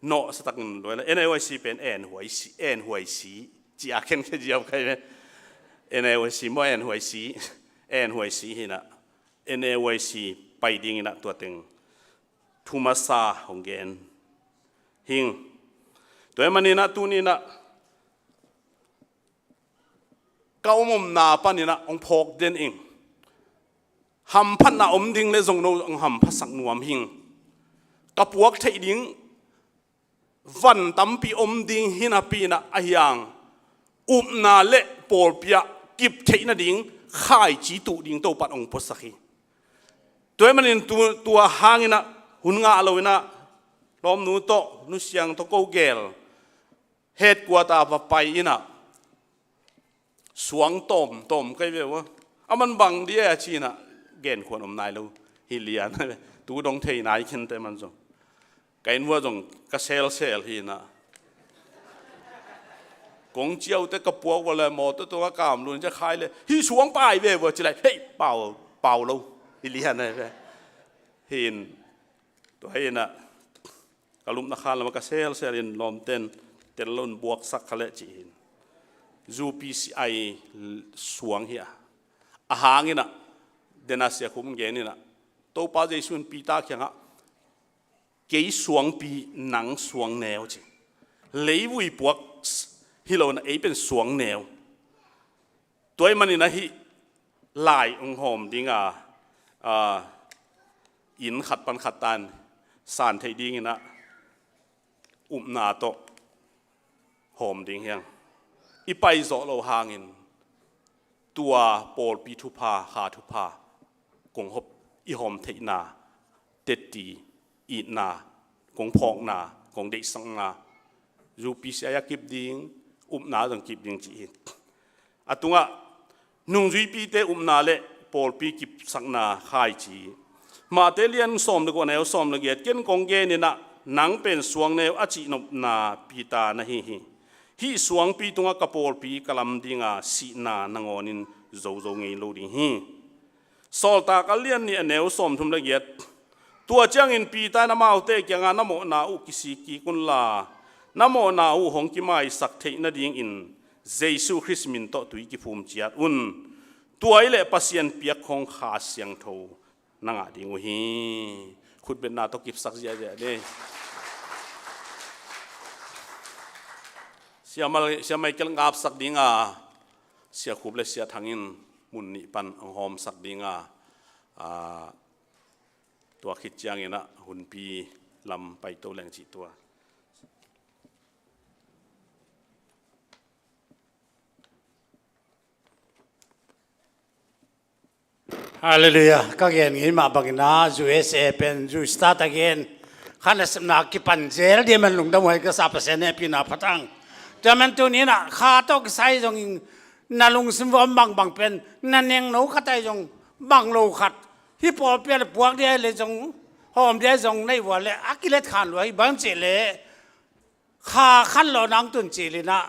โนสตักินด้วยแล้ว NAYC เป็นแอนหวยสีจีอาเคนแค่เดียวใครไหม NAYC ไม่แอนหวยสีหินะ NAYC ไปดิ่งนะตัวตึงทุมาซาของเกนหิงตัวมันนี่นะตัวนี้นะเก้ามุมนาปันนี่นะองพกเดนเองหำพันนาอมดิ่งเลยส่งโนองหำพัสักนวมหิงกับพวกไทยดิ่งวันตั้มปีอมดิ่งหินาปีนะอายังนาเละปอลปียกิบไทยนะดิ่งข่ายจีตุดิ่งโตปัดองพสักตัวมันนี่ตัวหางนี่นะหุ่นงาเราวินะลมนูโตนุเสียงตะโกเกลเฮ็ดกว่าตาไปอินะสวงต้มก็เรียกว่ามันบังเดียชีนะเกณฑ์ควรนายเราฮิเลียนตูดงเทนายขึ้นแต่มันจงไก่หัวจงกระเซลฮีนะกงเจียวแต่กระปัวว่าเลยหมดตัวกามลุนจะคายเลยฮิสวงป้ายเว้ยว่าจะไรเฮ้ยเป่าเราฮิเลียนเลยเห็นตัวเห็นนะกลุ่มนักข่าวมันก็เซลลินลมเต้นลุ่นบวกสักขะเลจีนจูพีซีไอสวงเฮียอาหารนี่นะเดนัสเซียคุมเกนี่นะตัวป้าเจสุนปีตาเขียงะเกยสวงปีหนังสวงแนวจีเลยวุยบวกฮิโลนะเป็นสวงแนวตัวมันนี่นะฮิลายองหอมดิ้งอินขัดปันขัดตันสารไทยดิ้งนะนาโตหอมดิ้งเฮียงอีไปโซโลหางินต ตัวโปลปีทุพาหาทุพากงหบอีหอมเทนาเตตีอีนากงพอกนากงเด็กสังนารูปีเสียกิบดิงนาต้องกิบดิงจีอตุงะนุ่งจุยปีเตนาเล่โปลปีกิบสังนาขายจีมาเตเลียนสมตะกวนแนวสมละเกียดเกินกงเกนี่นะหนังเป็นสวงแนวอจินบนาปีตานะฮิสวงปีตุงกะโปลปีกลัมดิงาสีนานงอนินโจไงโลดิฮิสอลตากะเลียนนี่แนวสมทุมละเกียดตัวเจ้าอินปีตานมาเอาเตกยังานโมนาอุกิสิกิกุนลานโมนาอุหงกิมาสักเทนดิงอินเยซูคริสต์มินโตตุยกิภูมิจัดตัวไอเล่ปัสยันเปียกของขาเสียงโทนังอาดิงฮีขุดเป็นนาตกิบสักเจียเดเสียไม่เกี่ยงกับสักดิงาเสียขุบเลยเสียทางอินมุนนิปันหอมสักดิงาตัวคิดจังเนะหุ่นปีลำไปโตแรงจีตัวฮาเลลูยาก็เกินงี้มาบังนา USA เป็น start again ขันสำนักกิปันเจลเดียมันลงดำไว้ก็3%เนี่ยพี่นาพัตังแต่มันตัวนี้นะข้าต้องใส่ตรงนาลงสมบัติบางเป็นนั่นเองหนูขัดใจตรงบางโลขัดที่พอเปลี่ยนพวกเดียเลยตรงหอมเดียตรงในวัวเลยอักเลตขันไว้บางเจเลยข้าขันเรานังตุนเจเลยนะ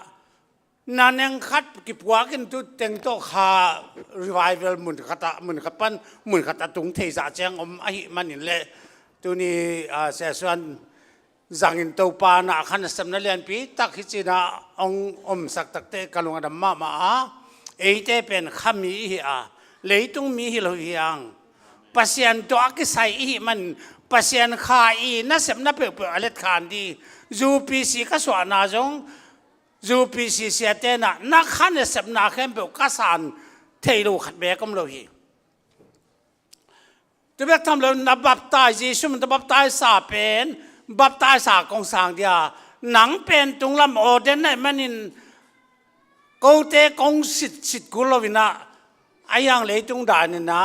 นั่นเองขัดกิพวกกันตุเต็งโตข้า revival มุนขัดมุนขัดปันมุนขัดตุงเทศะเจียงไอ้มันนี่เลยตัวนี้เสียส่วนจังอินตัวปานะขันสำนักเรียนปีตักฮิจินะองสักตักเตกลุงอดัมมาเอเตเป็นขมีฮิอาเลยตุงมีฮิโลฮิยังปัสยันตัวกิใส่ฮิมันปัสยันขาอีน่าสำนักเปล่าเล็ดขานดีจูปีสีก็สวนาจงจูปีสีเสียเตนะนักขันสำนักเข้มเปล่าก็สานเทโลขัดเบกมโลฮีตัวเบกทำแล้วนับบับตายจีชุมนับบับตายสาเป็นบับตายสากองสางเดียหนังเป็นตรงลำโอเดนเนี่ยมันนินกูเตกงสิทธิ์กุลวินะไอ้ยังเลยตรงด่านนี่นะ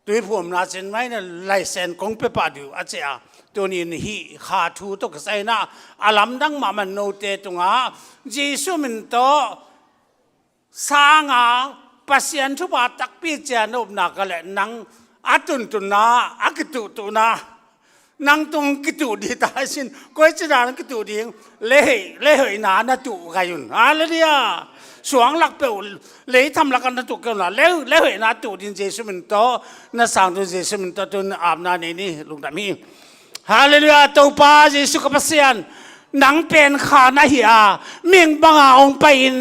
ตัวผมน่าเซนไว้เนี่ยไลเซนกงเปปาดูอาเจียตัวนี้นี่ขาดทูตกใส่นะอาลัมดังมามันโนเตตรงอ่ะจีสุมินโตสร้างอ่ะปัสยันทุบาตักปีเจนอบนักเลยนังอัตุนตุนะอักตุตุนะนังตรงกิตูดีตายสินก็จะด่านังกิตูดีเล่ยนานาตุกันยุนอะไรเดียสวงหลักเปลเลยทำหลักกันนาตุกันละเล่ยนาตุดินเจสุมินโตนาสังตุเจสุมินโตตุนอาบนานี่ลุงดามีฮาเลลูยาตัวป้าเจสุกับปัสยันหนังเป็นขาหน้าเหียมิงบังอาองไปอิน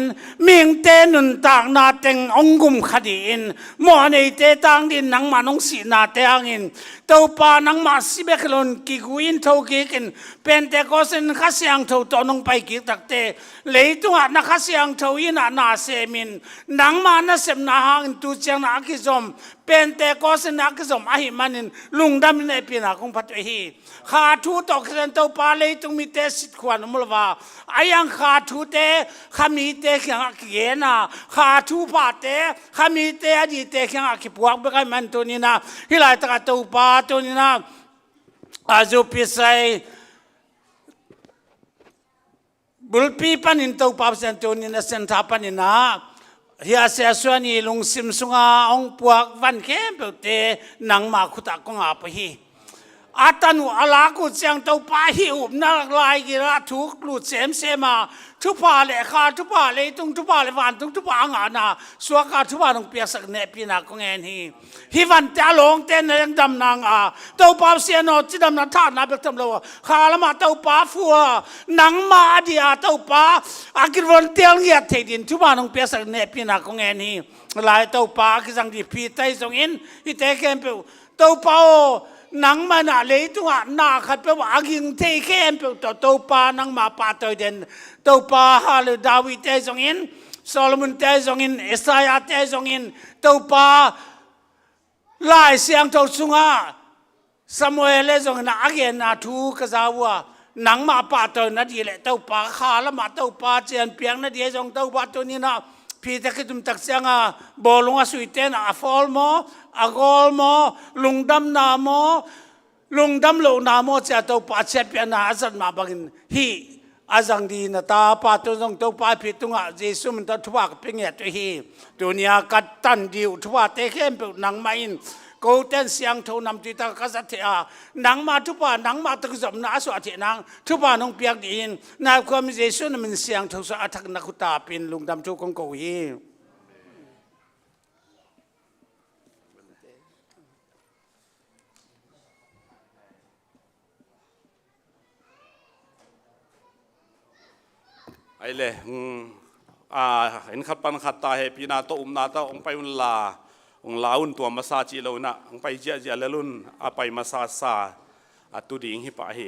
มิงเตนุนตากนาเต็งองกุมขดีอินหมอในเตตังดินหนังมันองสีนาเตงอินตัวปานังมาสิเบกลนกิกุอินทกิกินเป็นแต่ก็สินข้าเสียงทตนงไปกิตักเตเลยตัวนักข้าเสียงทอินนาเซมินหนังมานาเสมนาหางตุเจียงนาคิซอมเป็นแต่ก็สินนาคิซอมอหิมันินลุงดำในปีนาคงพัดฮีขาทูตอกเซนตัวปาเลยต้องมีเตสิขวานมุลวาอายังขาทูเตขามีเตเขียงอักเยนะขาทูปาเตขามีเตอดีเตเขียงอักปวกเบกมันตัวนี้นะฮิลายตะกัตัวปาตัวนี้นะอาจูพิสัยบุลปีปันินตัวปาเซนตัวนี้นะเซนทาปันินะเฮียเสียส่วนนี้ลงซิมสุงาองปวกวันเข้มเปเตนังมาขุตะกงอาไปฮีอาตันุอาลากุเจียงตัวป้าหิวนักลายกิระทุกลุดเสมเสมาทุพาเลขาทุพาเลตุงทุพาเลวันตุงทุพางานาสวกาทุพาลงเปียสักเนปีนักกงเงินฮิวันจะลงเต้นยังดำนางอาตัวป้าเสียนอจิดำนาท่านาเบกทำเลวขาละมาตัวป้าฟัวนังมาดีอาตัวป้าอากิรวันเตียงเงียดเทดินทุพาลงเปียสักเนปีนักกงเงินลายตัวป้ากิจังดีพีไตทรงอินอิเตเกมเปตัวป้านังมันอะไรตัวนาขัดไปว่ากิงเทเข้มเปตัวปานังมาปาตัวเด่นตัวปาฮาลดาวิดเตจงอินโซโลมอนเตจงอินเอสายาเตจงอินตัวปาลายเสียงตัวสุงาสมัยเลจงนาเกนนาทูกษาวะนังมาปาตัวนัดยีเลตัวปาขาละมาตัวปาเจียนเปียงนัดยีจงตัวปาตัวนี้นะ พี่ตะกิตุมตักเสียงบอลงสุยเตนฟอลโมกอลโมลุงดำนาโมลุงดำโลนาโมจะตัวป้าเช็ดเปียนาอาจันมาบังฮีอาจังดีนะตาป้าตัวตรงตัวป้าพิตุงเจสุมันตัวทว่าเป็นเงี้ยตัวฮีตัวเนี้ยกัดตันดิวทว่าเตะเข้มเป็นนังไม่อินกูเต้นเสียงโทนำจิตากษัตริย์นังมาทุบ้านนังมาตะกุศลนาสวัสดิ์นังทุบ้านน้องเปียกดินนาความเจสุนมันเสียงทุสอัฐนักตาเป็นลุงดำจูของกูฮีไอ้เลยเห็นขัดปันขัดตาเฮปีนาโตนาโตองไปอุนลาองลาอุนตัวมาซาจีเรานะองไปเจเลลุนไปมาซาซาตุดิ่งฮิปะเฮ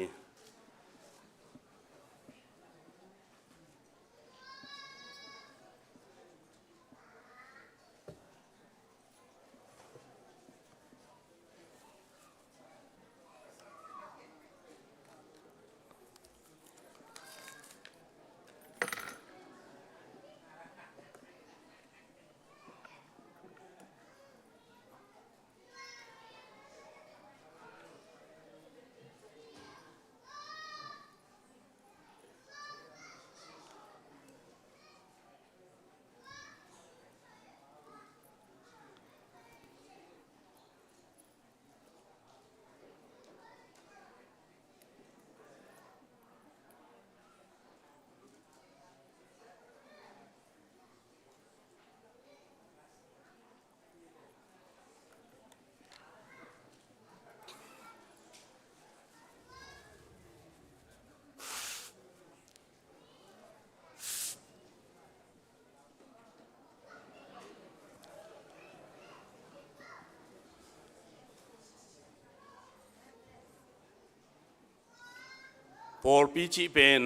พอปีจีเป็น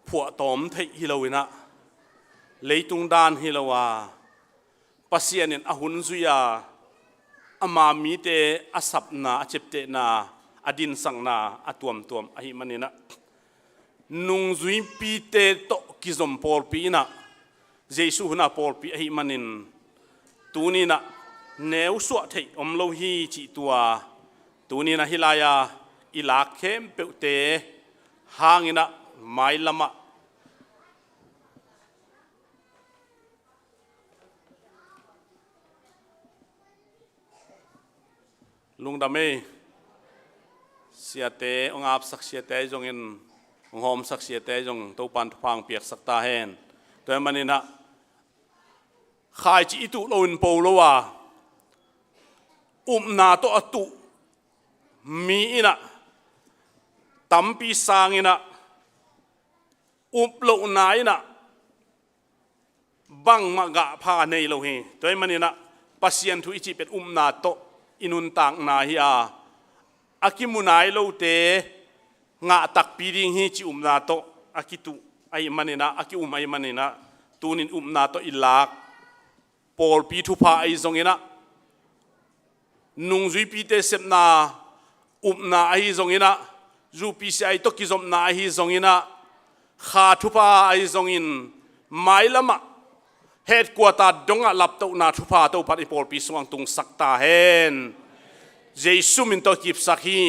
ผัวตอมเทฮิโลวินะเลยตุงดานฮิโลวาปัสยานินอหุนซุยาอามามีเตอสับนาอเจ็บเตนาอดินสังนาอตวมตวมอหิมันนี่นะนุงซุยปีเตโตกิซอมพอลปีนะเจสุหนาพอลปีอหิมันนินตูนี่นะเนวสวดเทอมโลฮีจิตัวตูนี่นะฮิลายาอิลาเข้มเปเตหางอินะไม่ละมะลุงดำเมเสียเตองอาบสักเสียเตจงอินองหอมสักเสียเตจงตัวปันพังเปียกสักตาเฮนตัวมันนี่นะขายจีตุโลนโปโลวานาโตอตุมีอินะตัมปีสางอินะโลนายนะบังมะกะพาในโลเฮตัวมันนี่นะปัสยันทุอิจิเป็นนาโตอินุนต่างนาฮิอาอากิมุนายโลเตงะตักปีดิงฮิจินาโตอากิตุไอมันนี่นะอากิไอมันนี่นะตูนินนาโตอิลากปอลปีทุพาไอซงอินะนุงจุยปีเตเซปนานาไอซงอินะจูปีเซไอโตกิซอมนาไอซงอินะขาทุพาไอซงอินไม่ละมะเฮดกวาตาดงะลับโตนาทุพาโตปัดอิปอลปีสว่างตุงสักตาเฮนเจสุมินโตกิบสักฮี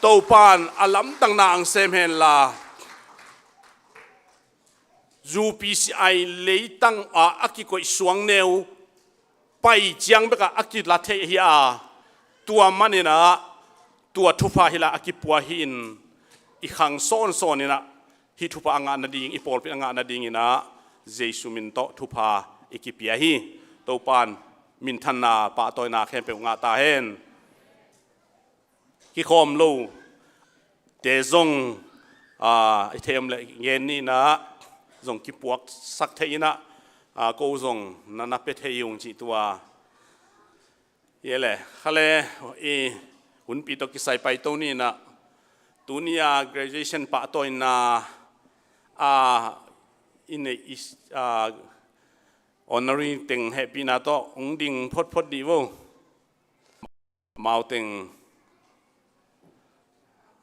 โตปานอลัมตังนางเซมเฮนลาจูปีเซไอเลยตังอากิโกยสวงเนวไปจังเบกะอากิลาเทฮิอาตัวมันนี่นะตัวทุพาฮิลาอากิปัวหินอีขังโซนนี่นะฮิทุพาอ่างนาดิงอีปอลเป็นอ่างนาดิงนี่นะเจสุมินโตทุพาอีกิปียฮีโตปานมินทันนาปะตอยนาแค่เป็นงาตาเฮนกิคอมลูเตซงไอเทมเลยเย็นนี่นะซงกิปวกสักเทนะกูซงนันนับเป็ดเฮียงจีตัวเยแหละเขาเลยหุ่นปีตกิใส่ไปตัวนี้นะตัวนี้graduation ปะตอยนาอินเนhonorary ติงเฮปีนาโตองดิงพดดีวมาเอาติง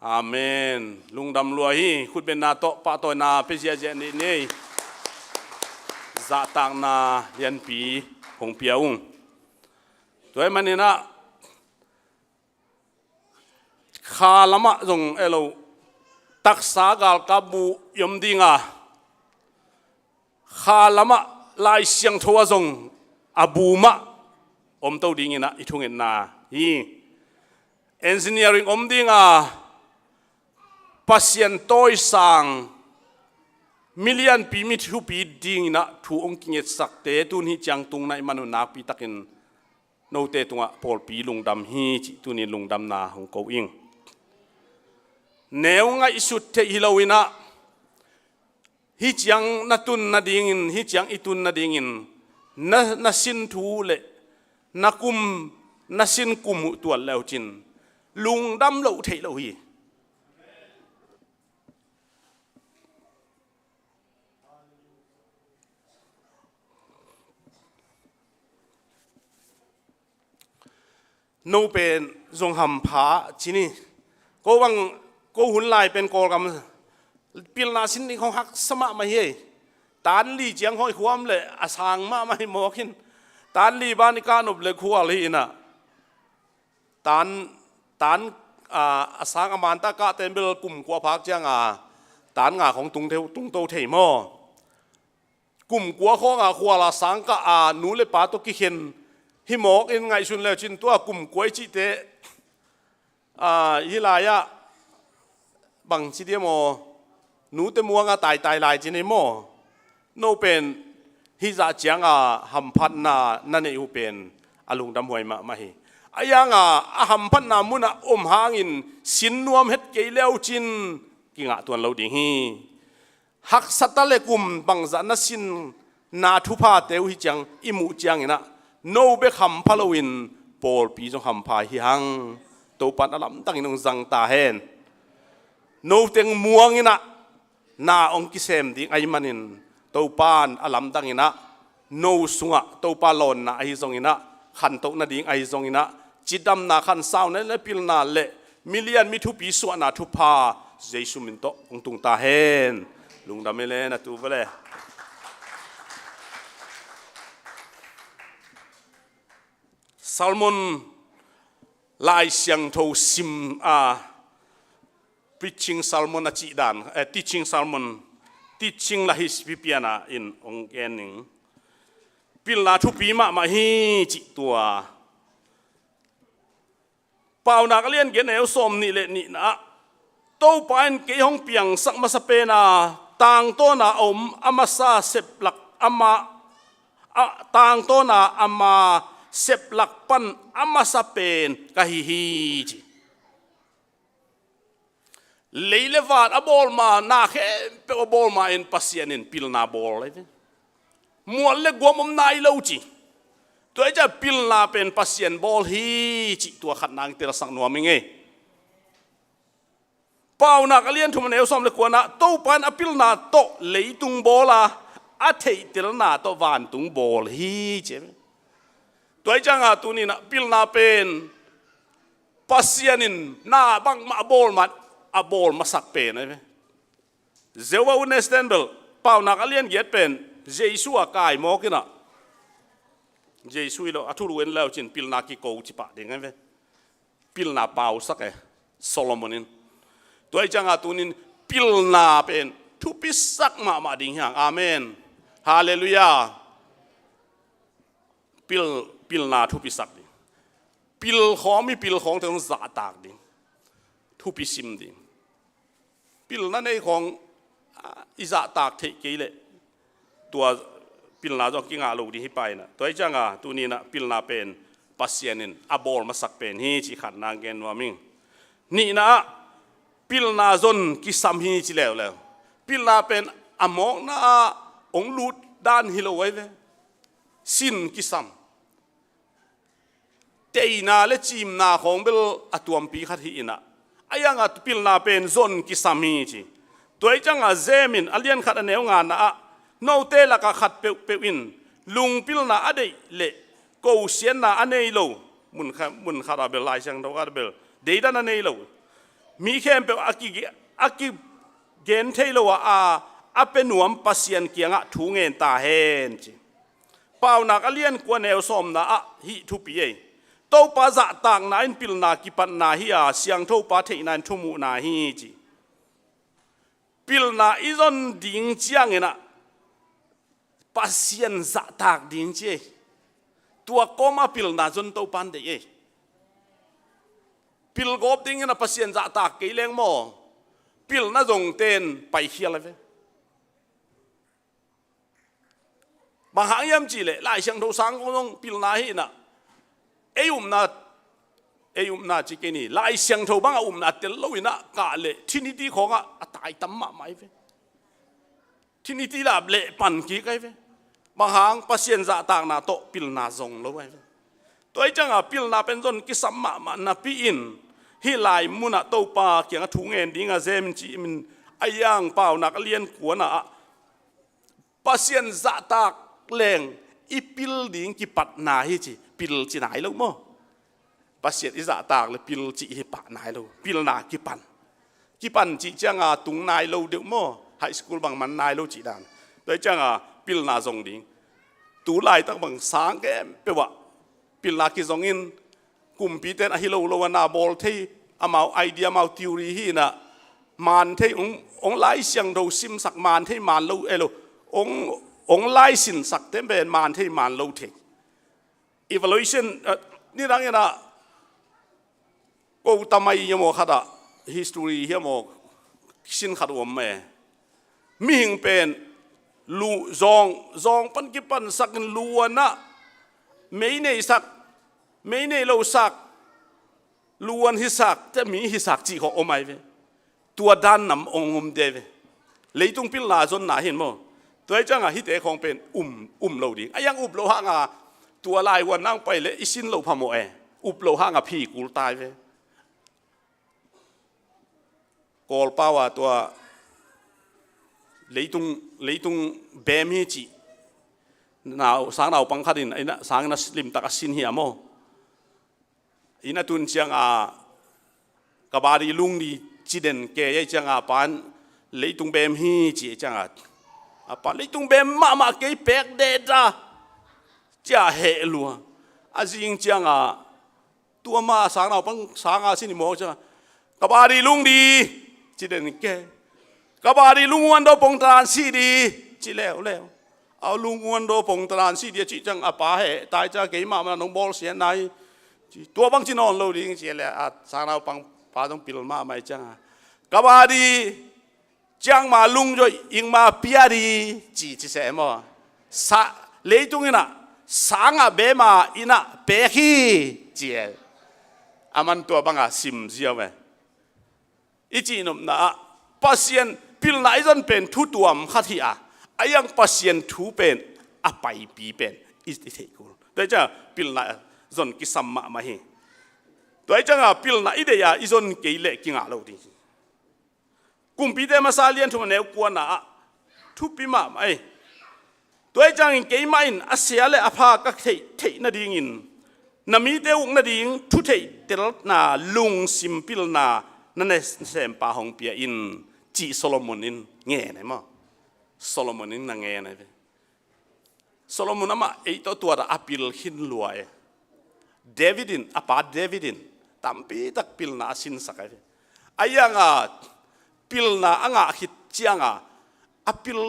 อาเมนลุงดำรวยคุณเป็นนาโตปะตอยนาเปเซียเจนี่ za tang na lian pi hong piaung toy manina kha lama zong elo taksa gal kabu yom dinga kha lama lai siang thowa zong abuma om to dingina ithungin na hi engineering om dinga pasien toy sang million pi mi thu pi ding na thu ong kinget sak te tun hi chang tung nai manu nak pi takin no te tunga pol pi lungdam hi chi tunin lungdam na hong ko ing neu nga isut te hilowina hi chang na tun na dingin hi chang itun na dingin na sin thu le na kum na sin kum tual leu chin lungdam lo thei lo hi no pen zong ham pha chini ko wang ko hun lai pen kol kam pil na sin ni khong hak sama ma he tan li chiang hoi khuam le asang ma mai mo khin tan li ba ni ka nop le khual hi na tan asang aman ta ka ten bel kum kwa phak chiang tan nga khong tung to thei mo kum kwa kho nga khwala sang ka nu le pa to ki khen hi mok in ngai sun le chin tua kum koi chi te hi la ya bang chi de mo nu te muanga tai lai chin mo no pen hi za chiang ham phat na ne u pen alung dam hoi ma hi ayanga ham phat na muna hangin sin nuam het ke leu chin kinga tuan lo ding hi hak satale kum bang za na sin na thu pha teu hi chang imu chiang ina no be kham Halloween pol pi jong ham pha hi hang to pan alam tang inong zang ta hen no teng muang ina na ong ki sem ding ai manin to pan alam tang ina no sunga to pa lon na ai zong ina khan to na ding ai zong ina chidam na khan saw na le pil na le million mi thu pi su na thu pha jesu min to ong tung ta hen lungdam le na tu vale Salmon lai siang tho sim preaching salmon chi dan teaching salmon teaching la his pipiana in ong ening pil na thu pi ma hi chi tua pau na ka lien gen eu som ni le ni na to pain ke hong piang sak ma sa pe na tang to na om amasa sep lak ama tang to na ama sep lak pan amasa pen kahihi leilevat abol ma na khe pe abol ma in pasien in pil na bol le mual le gom nai lo chi to ja pil na pen pasien bol hi chi tua khat nang ter sang nuam nge pau na kalien thuman eu som le ko na to pan apil na to leitung bola a thei tel na to van tung bol hi che toy changa tuni na pil na pen pasianin na bang ma bol mat a bol masak pen ai zewa understand bel pau na alien get pen jesu a kai mo kina jesu lo athuru en lao chin pil na ki ko chi pa ding ai pil na pau sak e solomonin toy changa tunin pil na pen thu pisak ma ding hang amen hallelujah pil na thu pisak ding pil khom mi pil khong teng za tak ding thu pi sim ding pil na nei khong iza tak the ke le tua pil na jo kinga lo di hi pai na toy changa tu ni na pil na pen pasianin abol masak pen hi chi khat na gen wa ming ni na pil na zon ki sam hi chi lew pil na pen amok na ong lut dan hi lo wai ve sin ki sam tei na le chim na khong bel atuam pi khat hi ina ayanga pil na pen zon ki sami chi toy changa zemin alian khat aneu nga na no te la ka khat pe in lung pil na ade le ko sian na anei lo mun khara bel lai chang do ga bel de da na nei lo mi khem pe aki gen thei lo a pe nuam pasien kianga thu ngen ta hen chi pau nak alian kwa neu som na a hi thu pi e to pa za tang na in pil na ki pan na hi a siang tho pa thei nan thu mu na hi chi pil na izon ding chiang ena pasien za tak ding che tua koma pil na zon to pan de e pil gop ding ena pasien za tak ke leng mo pil na zong ten pai hial ve bang hang yam chi le lai siang tho sang ko pil na hi na eyum na chi ke ni lai siang tho bang na tel lo ina ka le trinity khonga atai tam ma mai ve trinity la le pan ki kai ve bang hang pasien za tak na to pil na zong lo vai ve toi changa pil na pen zon ki sam ma na pi in hi lai muna to pa kyang thu ngen dinga zem chi min ayang pau nak lian ko na pasien za tak leng ipil ding ki pat na hi chi pil chi nai lo mo pasien iza tak le pil chi hi pa nai lo pil na ki pan chi changa tung nai lo de mo high school bang man nai lo chi dan doi changa pil na zong ding tu lai tak bang sang ke pe wa pil na ki zong in kum pi ten a hi lo na bol thei amau idea mau theory hi na man thei ong lai siang do sim sak man thei man lo elo ong lai sin sak tem ben man thei man lo thei evaluation ni rang ena ko tamai yamo khada history hiamo sin khadom me mi hing pen lu zong pan ki pan sak luana mei nei lo sak luan hi sak te mi hi sak chi ko omai ve tua dan nam ongum de ve leitung pil na zon na hin mo toi changa hi te khong pen lo ding ayang lo ha nga tua lai wan nang pai le isin lo phamo e lo ha nga phi kul tai ve kol pawa tua leitung bem hi chi nào sáng nào bằng khát in ina sáng na slim tak asin hi amo ina tun chiang kabari lung di chiden ke ye chiang pan leitung bem hi chi chiang pan leitung bem ma ke pek de da cha he lua azing chiang tua ma sáng nào bằng sáng sin mo chiang kabari lung di chiden ke kabari lung wan do pong tran si di chi leo ao lung wan do pong tran si dia chi chang apa he tai cha ke ma nong bol sian nai chi tua bang chi non lo ding chi le sang nau pang pa dong pil ma mai chang kabadi chang ma lung jo ing ma pia di chi se mo sa le tung ina sang be ma ina pe hi chi aman tua bang sim zia we ichi nom na pasien pil na izon pen thu tuam khathi ayang pasien thu pen apai pi pen is the take doi cha pil na zon ki samma ma hi doi cha pil na ideya izon ke le kinga lo di kum pi de masalian thu ne kwa na thu pi ma mai doi cha in ke ma in asia le apha ka thei na ding in nami de uk na ding thu thei tel na lung sim pil na ne sem pa hong pia in chi Solomon in nge ne ma Solomon in na nge ne Solomon ama ei to tua da apil hin lua Davidin apa Davidin tampi tak pil na sin sakai ayanga pil na anga hit chianga apil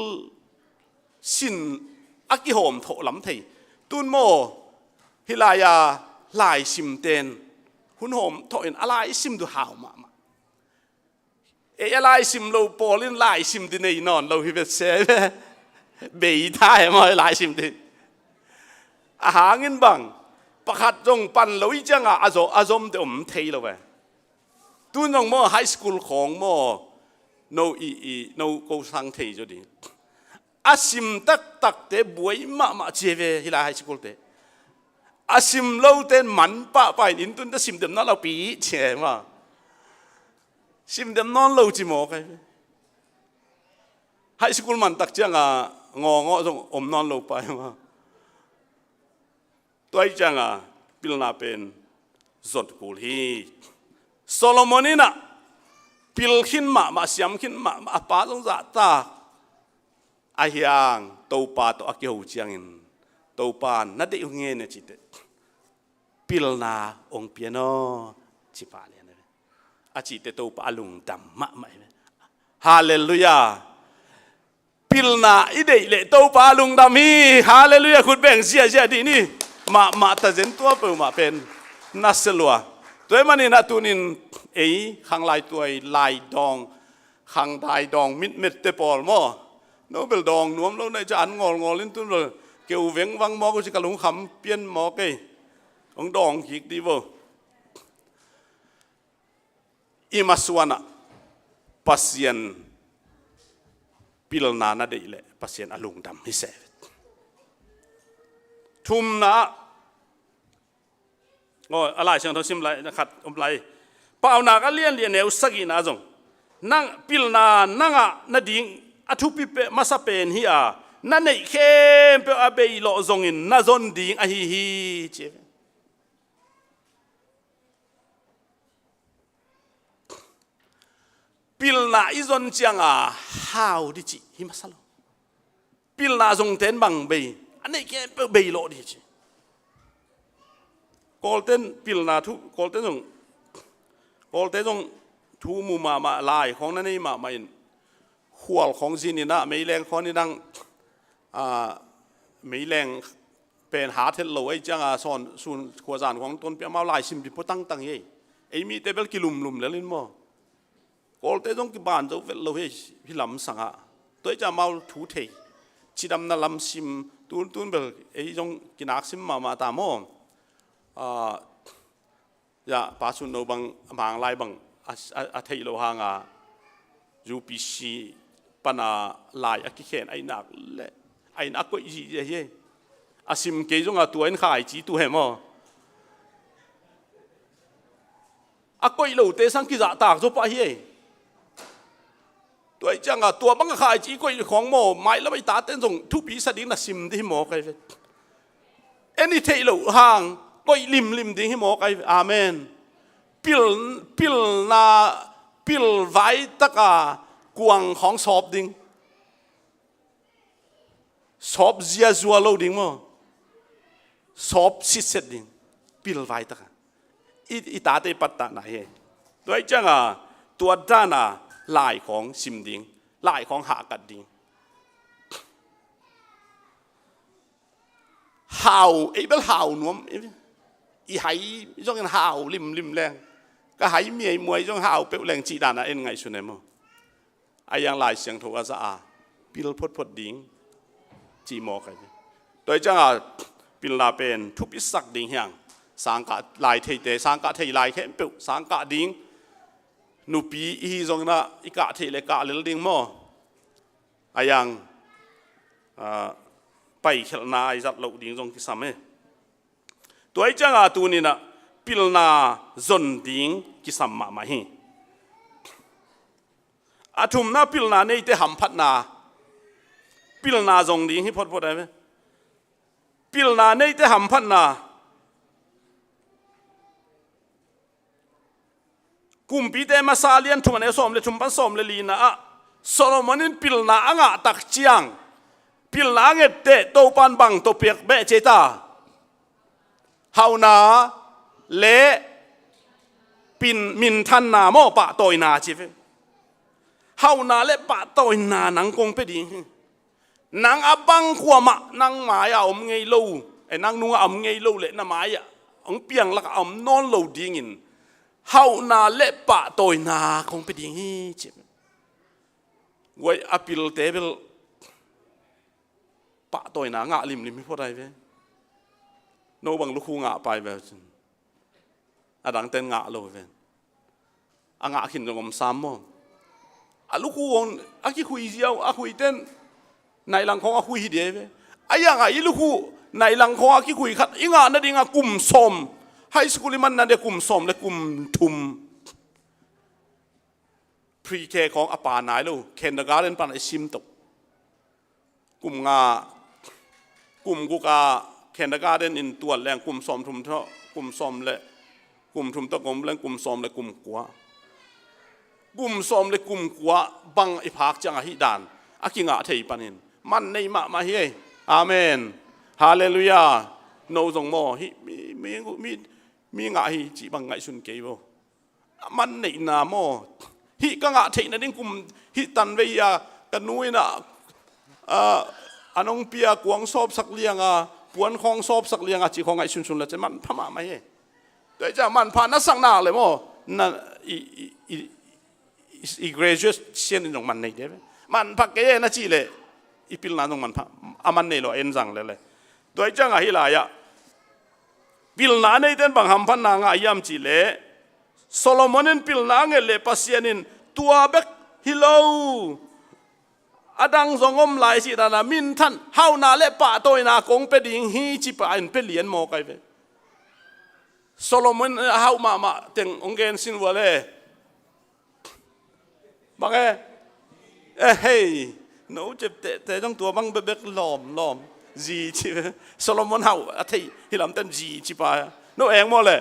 sin aki hom tho lam thei tun mo hilaya lai sim ten hun hom tho in alai sim du haw ma lai sim lo polin lai sim di nei non lo hi vet se be thai mo lai sim di hangin bang pakhat jong pan loi changa azom te thei lo we tu nong mo high school khong mo no ko sang thei jo di asim tak te buai ma cheve hila high school te asim lo ten man pa in tun ta sim dem na lo pi che ma sim dem non lo chi mo kai high school man tak changa ngo jong non lo pa ma toi changa pilna pen zot kul hi Solomonina pilkhin ma siam khin ma apa jong za ta อาเฮียงตัวปาตัวอากิหูเจียงอินตัวปานนัดเดียวเงี้ยเนี่ยจิตปิลนาองเปียโนจิปาเลยนะอาจิตตัวปาลุงดำมะไม่ฮาเลลูยาปิลนาอีเดย์เล่ตัวปาลุงดำฮีฮาเลลูยาคุณแบ่งเสียดีนี่มาตัดเส้นตัวเปล่ามาเป็นนัสลัวตัวมันนี่นะตัวนี้ข้างลายตัวลายดองข้างลายดองมิดเตปอลมั้งโนเบลดองนวมแล้วในจานงอลิ้นตุ้นเลยเกี่ยวเวงวังมอก็จะกระลุงคำเปลี่ยนมอเกยองดองหิกดีบ่อิมาสวนะปัสยันปิลนานาเดย์เล่ปัสยันอลุงดำฮิเซฟทุมนะโอ้อะไรเชิงทศิมไรนะครับไรป่าวนาก็เลียนเนวสักินาจงนั่งปิลนานั่งอ่ะนาดิ่งอทุปิเปมาสเปนฮีอานั่นไอ้เข้มเปอเบยโลจงอินน่าจนดิ่งอะฮีเจปิลนาอีจนจังอ่ะฮาวดิจิฮิมาสโลปิลนาจงเต้นบังเบยอันนี้เข้มเปอเบยโลดิจิกอลเต้นปิลนาทุกอลเต้นจงทูมูมาลายของนั่นนี่มาอินหัวของสินี่นะไม่แรงของนี่ดังไม่แรงเป็นหาเทลโลไอ้จังสอนส่วนขวานของต้นเปียมาลายซิมดิพตั้งเย่ไอ้มีเตเบลกิลุมแล้วลินมั้งกอลเต้จงกิบานจะเวลโลเฮพี่ลำสังอ่ะตัวจะมาถูเทชิดำนั่นลำซิมตุนเบลไอ้จงกินักซิมมาตามมั้งอย่าปัจจุบันเราบางลายบางอาทิตย์เราหางยูปีซีปนาลายกิเคนไอ้นักเล่ไอ้นักก็อีเย่อาซิมเกจงตัวเอ็นขายจีตัวเหรอก็อีเราเตะสังกิจตากจบไปเย่ตัวจังตัวบังขายจีก็อีของโมไม่แล้วไปตาเต้นส่งทุกปีสดิ้งน่ะซิมที่หมอใครเอ็นนี่เทเราหางก็ลิมดิ้งให้หมอไอ้อาเมนปิลนาปิลไว้ตะกากวงของสอบดิ้งสอบเจียจัวโลดิ้งมั้งสอบสิเสดิ้งปิลไว้ตะกาอีตาเตปัตตาไหนโดยจังตัวด้านลายของซิมดิ้งลายของหากัดดิ้งหาวไอ้เบลหาวนวมอีหายจ้องกันหาวริมแรงก็หายเมียมวยจ้องหาวเปลวแรงจีดานะเอ็นไงสุนัยมั้งไอ้ยังลายเสียงโทอาซาปิลพดดิ้งจีมอกันโดยจังปิลลาเป็นทุบอิสักดิ้งเฮียงสังกัดลายเทเตสังกัดเทลายเข้มเปลวสังกัดดิ้งนูปีอีจ้องนะอีกะเทเลกะเลลดิ้งมั้งไอ้ยังไปเขลนาไอ้จัดเราดิ้งจ้องที่สามตัวไอ้จังตัวนี้นะปิลนาจนดิ้งกิสัมมาฮีอาทุมนาปิลนาเนี่ยเตหัมพัดนาปิลนาจงดิ้งให้พอได้ไหมปิลนาเนี่ยเตหัมพัดนากุมปีเตมาซาเลียนทุมันเอสอมเลทุมปันสอมเลลีนะโซโลมอนินปิลนาอ่ะตักเจียงปิลนาเงเตโตปันบังโตเปียกเบเจตาเฮานาเละปินมินทันนาโมปะตอยนาจีเฟเฮานาเละปะตอยนานังกงไปดีนังอับังขวามะนังหมายอมไงลูไอ้นังนุ่งอมไงลูเละน่ะหมายองเปียงลักอมนอนลูดีงินเฮานาเละปะตอยนาคงไปดีจีไว้อปิลเตเบลปะตอยนางะลิมไม่พอได้เว้โนบังลูกคู่งะไปแบบอดังเต้นงะโลเว้งะขินตรงอมซ้ำมั้งลูกคู่งคิคุยเดียวคุยเต้นในหลังของคุยเดียวเว้ยังไงลูกคู่ในหลังของคิคุยขัดงะนั่นเองกลุ่มสมไฮสคูลมันนั่นเดียกลุ่มสมและกลุ่มทุมพรีเคของอปานายลูกเคนเดอร์การ์เดนปันไอซิมตกกลุ่มงากลุ่มกุกาเคนเดอร์การ์เดนอินตัวแรงกลุ่มสมทุมเท่ากลุ่มสมและกลุ่มทุมตะกมและกลุ่มสมและกลุ่มกัวกลุ่มสมและกลุ่มกัวบังไอพักจังหิดานอากิงะเทียปันิน มันในมาเฮอาเมนฮาเลลูยาโนจงโมฮิมีงาฮิจีบังไงสุนเกย์บ่มันในนาโมฮิก็งาเทนดิ้งกุมฮิตันเวียกันนุ้ยนะอันองเปียกวงซอบสักเลียงปวนของซอบสักเลียงจีของไงสุนละจะมันพม่าไม่เฮแต่จะมันผ่านนักสังนาเลยโมนั่นอีเกรจเชียนตรงมันในเด้มันพักเกยนะจีเลยอีพิลนาตรงมันพักมันในเราเอ็นจังเลยโดยจังอะไรล่ะพิลนาในเดินบางคำพันนางายามจีเลยโซโลมอนินพิลนางเลยปัสยานินตัวเบกฮิโลอดังสงมหลายสิตานามินท่านเฮานาเล่ป่าตัวนาคงเป็นดิ่งฮีจิปาอินเป็นเหรียญโมกันไปโซโลมอนเฮามาเต็งองเกนสินวัวเลยบังเฮ้ยหนูจะแต่ต้องตัวบังเบกหลอมจีจิโซโลมอนเฮาอะที่ฮิลามเต็นจีจิปาโนเองโมเลย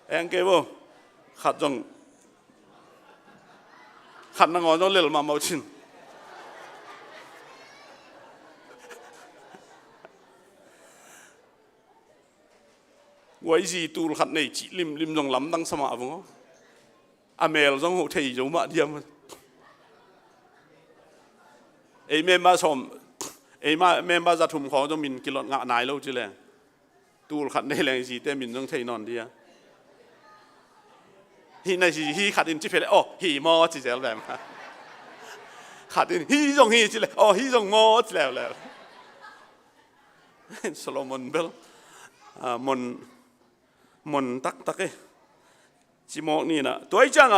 เองเก็บบ่ขัดจงขัดนางอนต้องเลี้ยมาเมาชินไว้จีตูขัดในจีริมจงล้ำตั้งสมาบุ้งอเมริกาจงหัวเทียจงมาเดียมไอเมมบาชมไอมาเมมบาจะทุ่มของจงมินกิโลงะนายแล้วจีเลยตูขัดในแรงจีเต็มมินจงเทียนอนเดียฮีในจีฮีขัดอินจีเพลโอ้ฮีมอจีเจลแบบขัดอินฮีจงฮีจีเลยโอ้ฮีจงมอจีแล้วโซโลมอนเบลมนตักเอจิโมนี่นะตัวจัง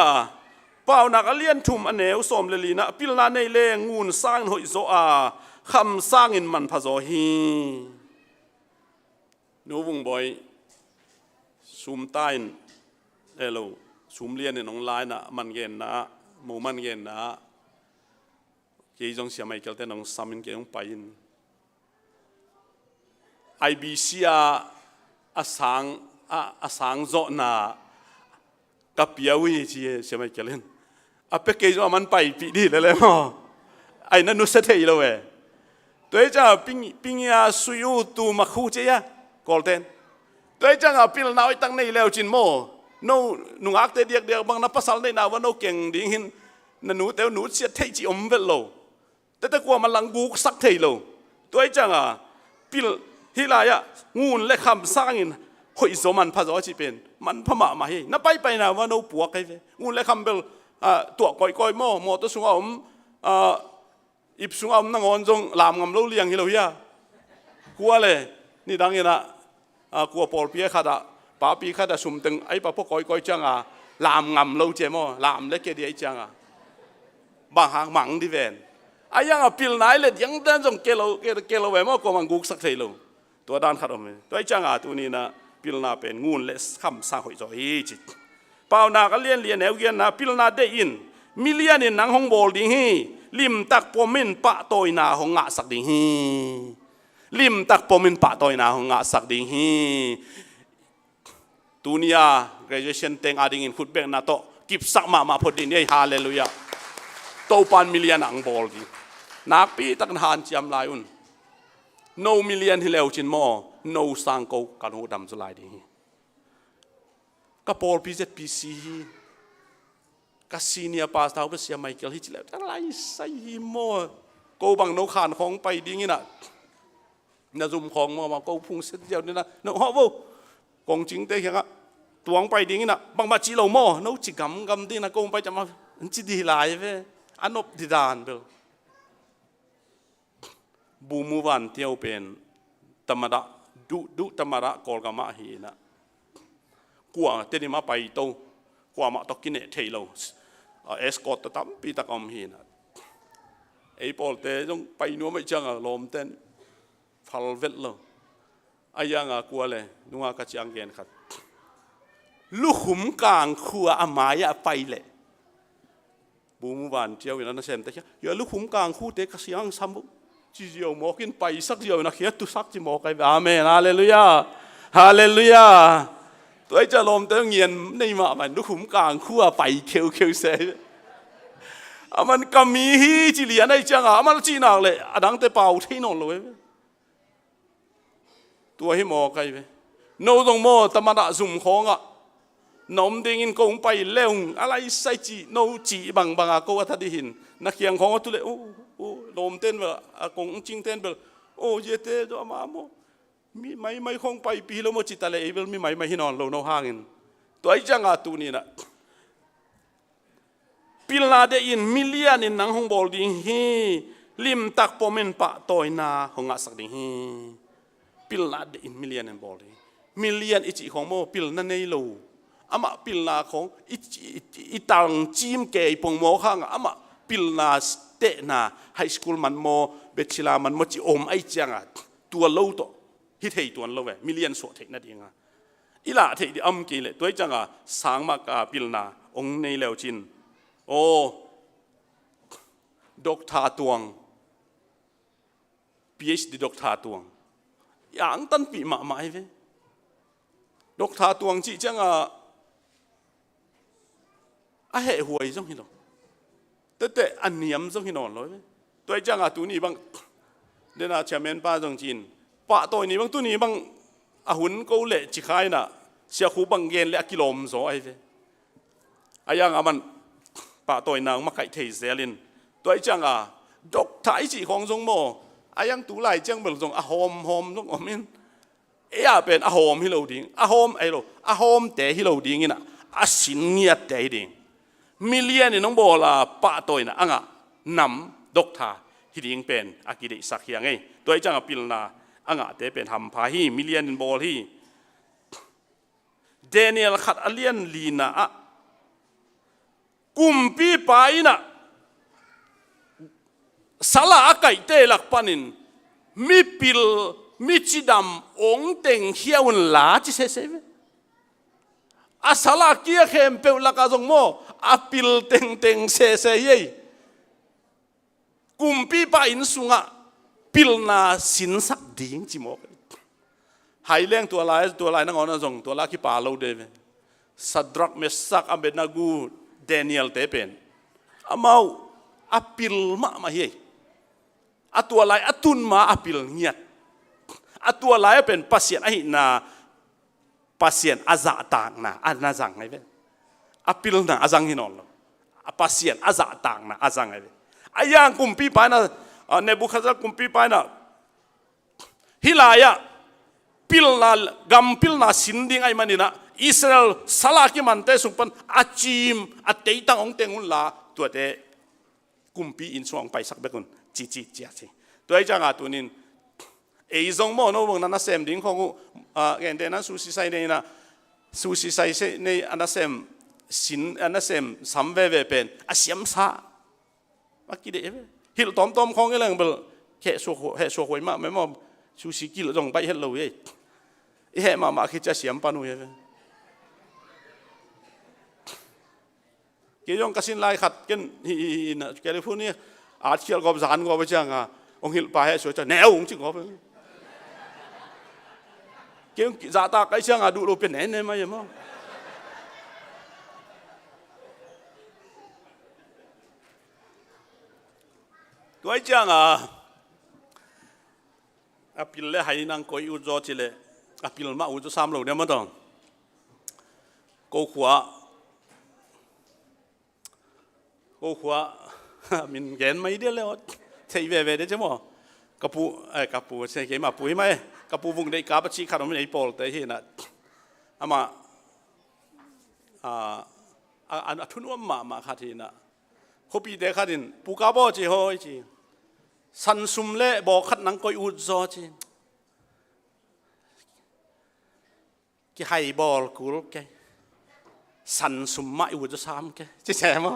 เป่านักเลี้ยนทุ่มอันเนวสมเลลีนะพิลนาในเลงูนสร้างหอยโซคำสร้างอินมันพะโซฮีนูวงบอยซูมใต้เลูซูมเลียนในน้องลายนะมันเย็นนะหมูมันเย็นนะเกี่ยจงเสียไม่เกี่ยวแต่น้องสามินเกี่ยงไปอินIBC อาสังโจนากับเปียวิจีเสียไม่เกี่ยวเลยเป็กเกจว่ามันไปปีดีเลยมั้งไอ้นั่นนุสเทียเลยตัวเจ้าปิงยาสุยุตูมาคู่เจียกอลเทนตัวเจ้าพิลนาอีตั้งในเลวจินโมนุ่งอักเดียกบางนับภาษาในนาว่าโนเก่งดิ้งหินนั่นหนูแต่หนูเสียเทียจีอมเวลโลแต่กลัวมันหลังบุกสักเทียโลตัวเจ้าพิลฮิลายะงูนและคำสร้างอินหอยโซมันพะโซจิเป็นมันพม่ามาเฮนับไปนะว่าโนปัวกันงูนและคำเบลตัวก้อยโมตัวสุงอมอิบสุงอมนั่งอนจงลามงำเลี้ยงฮิโลยากลัวเลยนี่ดังยังนะกลัวปอลเปียขัดป้าปีขัดสุ่มตึงไอ้ป้าพวกก้อยจังลามงำเลี้ยงโมลามเล็กเดียจังบางหางหมังดิเวนไอ้ยังพิลนายเลยยังเดินจงเกลเวมก็มันกุกสักเทโลตัวด้านขัดอมตัวจังตัวนี้นะพิลนาเป็นงูเล็กคำสร้างหอยจอยจิตเปล่านาก็เลียนแนวเกียนนะพิลนาได้ยินมิเลียนินนังหงโบลดิ้งฮีลิมตักปมินปะโตยนาหงงะสักดิ้งฮีลิมตักปมินปะโตยนาหงงะสักดิ้งฮีตัวนี้graduation เต็งอาดิ้งอินขุดเบงนาโตกิบสักมาพอดีเนี่ยฮาเลลูยาโตปันมิเลียนนังโบลดิ้งนักปีตักหันจำลายno million ที่เลวจินโม no สังกูกันหูดำจุลายดีก็พอลพิเศษพีซีก็ซีเนียปาสตาวเสียไม่เกี่ยวที่จิเลวแต่ไรใส่โมกูบังนกขานของไปดีงี้นะน่าซุ่มของมากูพุ่งเสียเดียวนี่นะนกฮอบูกงจริงเตะยังตัวงไปดีงี้นะบางมาจีโลโมนกจิกำดีนะกูไปจะมาจีดีหลายเว้อันนบดีดานเบลบูมูวันเที่ยวเป็นธรรมดาดุธรรมดากอลกามาฮีนะกว่าเตนิมาไปโตกว่ามาตกินเทโลเอสกอตตั้มปีตะกอมฮีนะไอ้พอลเตจงไปนัวไม่จังลมเต้นฟัลเวตโลไอ้ยังกลัวเลยนัวกระจังเกนขัดลูกขุมกลางขัวอามายะไปเลยบูมูวันเที่ยวอย่างนั้นเซนแต่เยอะลูกขุมกลางคู่เด็กกระเสียงซ้ำจีเดียวมอกินไปสักเดียวนะเขียนตุสักจีมอกันอาเมนฮาเลลูยาฮาเลลูยาตัวไอ้จะลมเตงเงียนในมามันลูกขุมกลางคู่ไปเคียวเซ มันก็มีฮีจิเลียนไอ้จังอ่ะมันจีนักเลยดังแต่เป่าที่นอนเลยตัวให้หมอใครไปโน้ตรงโมตมันอะสุ่มของอ่ะนมเด้งอินกงไปเลี้ยงอะไรใส่จีโนจีบังอะก็ว่าทัดหินนักเขียงของก็ตุเลยโอ้ลมเต้นแบบอากงจริงเต้นแบบโอ้เยเต้ตัวมาโมมีไม่คงไปปีแล้วโมจิตอะไรเอเวลมีไม่ให้นอนเราโนห่างอินตัวไอ้จังอะตัวนี้นะพิลาเดอินมิลเลียนอินนังหงบอลดิฮีลิมตักปอมเนปะตอยนาหงอาสักดิฮีพิลาเดอินมิลเลียนอินบอลดิมิลเลียนอิจิของโมพิลนั่นในโลอามาพิลนาของอิตังจิมเกย์ปงโมข้างอามาพิลนาเตนาไฮสคูลมันโมเบชิลามันโมจิอมไอจังอ่ะตัวโลโตฮิตเฮตัวโลเวมิลเลียนสวดเทนั่นเองอ่ะอีหล่าเทดิอัมกีเลยตัวจังอ่ะสางมากาพิลนาองในเลวจินโอ้ดอกทาตวง PhD ดอกทาตวงอย่างตันปีมาไม่เว้ดอกทาตวงจีจังอ่ะอะเหตุหวยจงหินหรอแต่อันเนียมจงหินนอนเลยตัวจังอ่ะตัวนี้บางเดี๋ยวนะเชมเมนป้าจงจีนป้าตัวนี้บางตัวนี้บางอาหุ่นกูเละจิคายน่ะเสียคูบังเย็นเละกิโลมโซไอ้เว้อายังอ่ะมันป้าตัวนางมาไก่เทเซลินตัวจังอ่ะดอกท้ายจีของจงโมอายังตัวไหลจังเบิลจงอะโฮมจงอมินเอ้ยเป็นอะโฮมฮิโลดิงอะโฮมไอ้โลอะโฮมแต่ฮิโลดิงนี่นะอาสินเนียแต่ดิงมิเลียนนี่น้องบอกละป้าตัวน่ะอ่ะนำดอกท้าฮิดิงเป็นอากิริสักอย่างไงตัวจังอ่ะพิลนาอ่ะแต่เป็นทำพาฮีมิเลียนบอลฮีเดเนียลขัดอเลียนลีน่ะกุมปีไปน่ะสลาไก่เตลักปนินมีปิลมีจิดำองเต็งเขียวหลาจิเสเสวอาสลาเกียเข้มเปลักอาจงโมอาปิลเต็งเสเสยกุมปีไปอินสุงะปิลนาสินสักดิ่งจิโมหายเลี้ยงตัวลายนั่งอ่อนจงตัวลายขี้ป่าเราเดวสัดรักเมสักอัมเบนากูเดนิเอลเตเป็นอามาอาปิลมาเฮอาตัวลายอาตุนมาอาปิลเงียดอาตัวลายเป็นปัสเซียนไอ้นาปัสเซียนอาซาต่างนะอาณาจังไงเว้อาปิลนะอาจังหินอนloอาปัสเซียนอาซาต่างนะอาจังไงเว้อายังกุมปีไปนะเนบุคาซากุมปีไปนะฮิลายะปิลนากัมปิลนาสินดิ้งไอ้มันนี่นะอิสราเอลสลากิมันเตสุปันอาจิมอาเตยตังองเตงุนลาตัวเตกุมปีอินสวงไปสักเบกุนจีเจีตัวไอ้จังอาตัวนี้ไอ้จงโมโนวงนั้นนะเซมดิ้งของเงินเดนั้นสุสิไซเนี่ยนะสุสิไซเนี่ยอันนั้นเซมสินอันนั้นเซมสัมเวเป็นอาเซียมซาว่ากี่เด๋ฮิลตอมของไอ้เรื่องเบลแค่ชัวหวยมากไม่มอสุสิกิลจงไปเห็นเราเอ้ไอ้แห่มาคิดจะเสียมปานุยเกี่ยงกับสินลายขัดกันนะแกเลยพูดนี่อาเชียร์กอบสารกอบไปจังอ่ะองค์หิลปลายให้สวยจะแนวองค์จิงกอบเกี่ยงจ่าตาไก่เชียงอ่ะดูเราเป็นแหนเนี่ยมั้ยมั้งตัวไอ้จังอ่ะอาพิลเล่ให้นางคอยอุจจาระเลยอาพิลมาอุจจาระสามโลเนี่ยมันต้องกูขวามินเกนไม่ได้เลยใช่เว่ได้ใช่ไหมกับปูใช่เกี่ยมาปูใช่ไหมกับปูวงได้กับชีขาดมันไอ้ปอลแต่เห็นนะอามาอันทุนว่ามาขาดที่นะเขาปีเด็กขาดินปูกาบอจีโฮจีสันสุมเล่บอกขัดนังคอยอุดจอจีกี่ไฮบอลกูรู้แกสันสุมมาอุดจะซ้ำแกใช่ไหม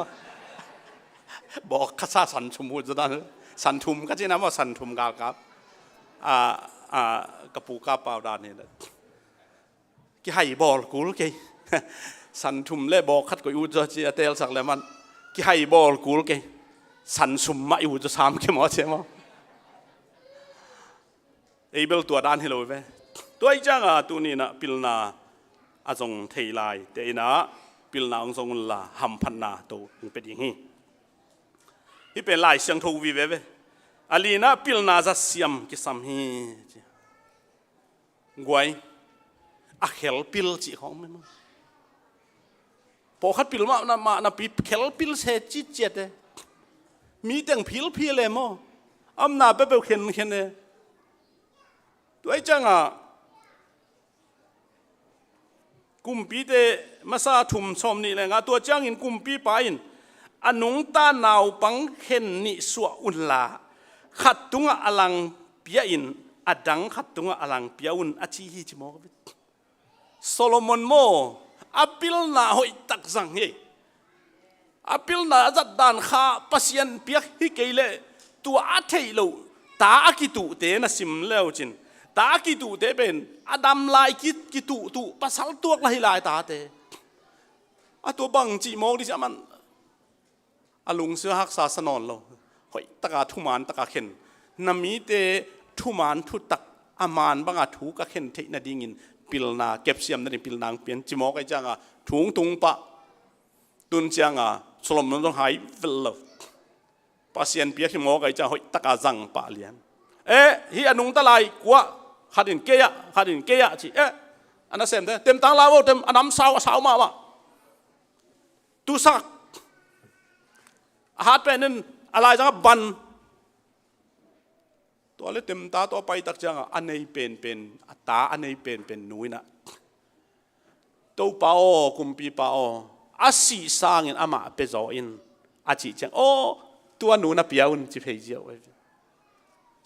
บอกข้าซาสันทุมอุดจะนั่นสันทุมก็ใช่นะว่าสันทุมกากับกระปูกาเปล่าดานนี่แหละกี่ไฮบอลกูรู้แกสันทุมเล่บอกขัดคอยอุดจอจีเตลสักเลยมันกี่ไฮบอลกูรู้แกสันสุมมาอุดจะซ้ำแกหมอใช่ไหมไอ้เบลตัวด้านให้เราไปตัวไอ้จังตัวนี้นะพิลนาอาจงเทลายแต่นะพิลนาองทรงละหัมพันนาตัวเป็นอย่างนี้ hi pen lai siang tho vi ve alina pilna za siam ki sam hi guai a khel pil chi khong me po khat pil ma na pi khel pil se chi chet mi teng phil phil le mo am na pe pe khen khen ne toi changa kumpi te masa thum som ni le nga to chang in kumpi pa in anung ta naw pang khen ni suwa un la khat tunga alang pia in adang khat tunga alang pia un achi hi chi mo Solomon mo apil na hoi tak zang he apil na zat dan kha pasien pia hi keile tua a thei lo ta ki tu te na sim leo chin ta ki tu te ben adam lai ki tu pasal tuak lai lai ta te a to bang chi mo di man alung se hak sa sanon lo hoi taka thuman taka khen nami te thuman thu tak aman banga thu ka khen the na dingin pilna kepsiam na pilnang pian chi mo kai changa thung tung pa tun changa Solomon dong hai vel pasien pia ki mo kai cha hoi taka zang pa lian hi anung ta lai kwa hadin keya chi ana sem te tem tang lawo tem anam sao ma tu sak hat pen alai jang ban to le tem ta to pai tak changa anei pen ata anei pen nuina to pao kumpi pao asi sang in ama pe zo in achi chang tua nu na piaun chi phei jiao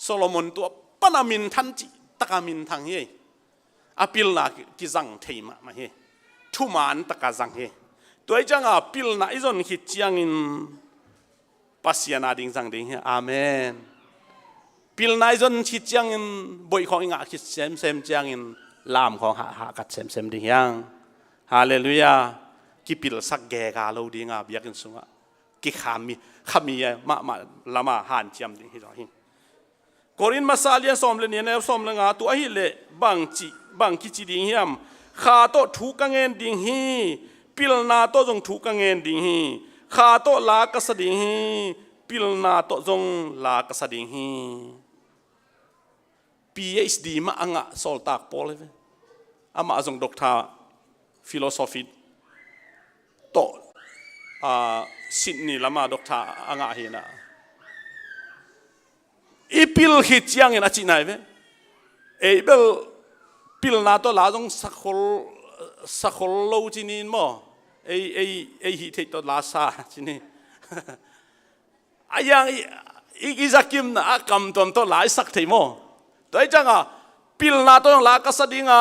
Solomon tua panamin than chi takamin thang he apil na ki zang thei ma he thuman taka zang he toi changa pil na izon hi chiang in pasiana ding zang ding he amen pil na izon chi chiang in boi khong nga ki sem chiang in lam khong ha kat sem ding yang hallelujah ki pil sak ge ga lo dinga biakin sunga ki khami ma lama han chiam ding hi ro hi Korin masalian som le ne som le nga tu a hi le bang ki chi ding hiam kha to thu ka ngen ding hi pil na to jong thu ka ngen ding hi kha to la ka sa ding hi pil na to jong la ka sa ding hi PhD ma anga sol tak pol le ama jong doctor philosophy to Sydney lama doctor anga hi na ipil hi chiang in achi nai ve bel pil na to la jong sakhol lo chinin mo hi thei to la sa chini ayang izakim na akam tom to lai sak thei mo toi changa pil na to la ka sadinga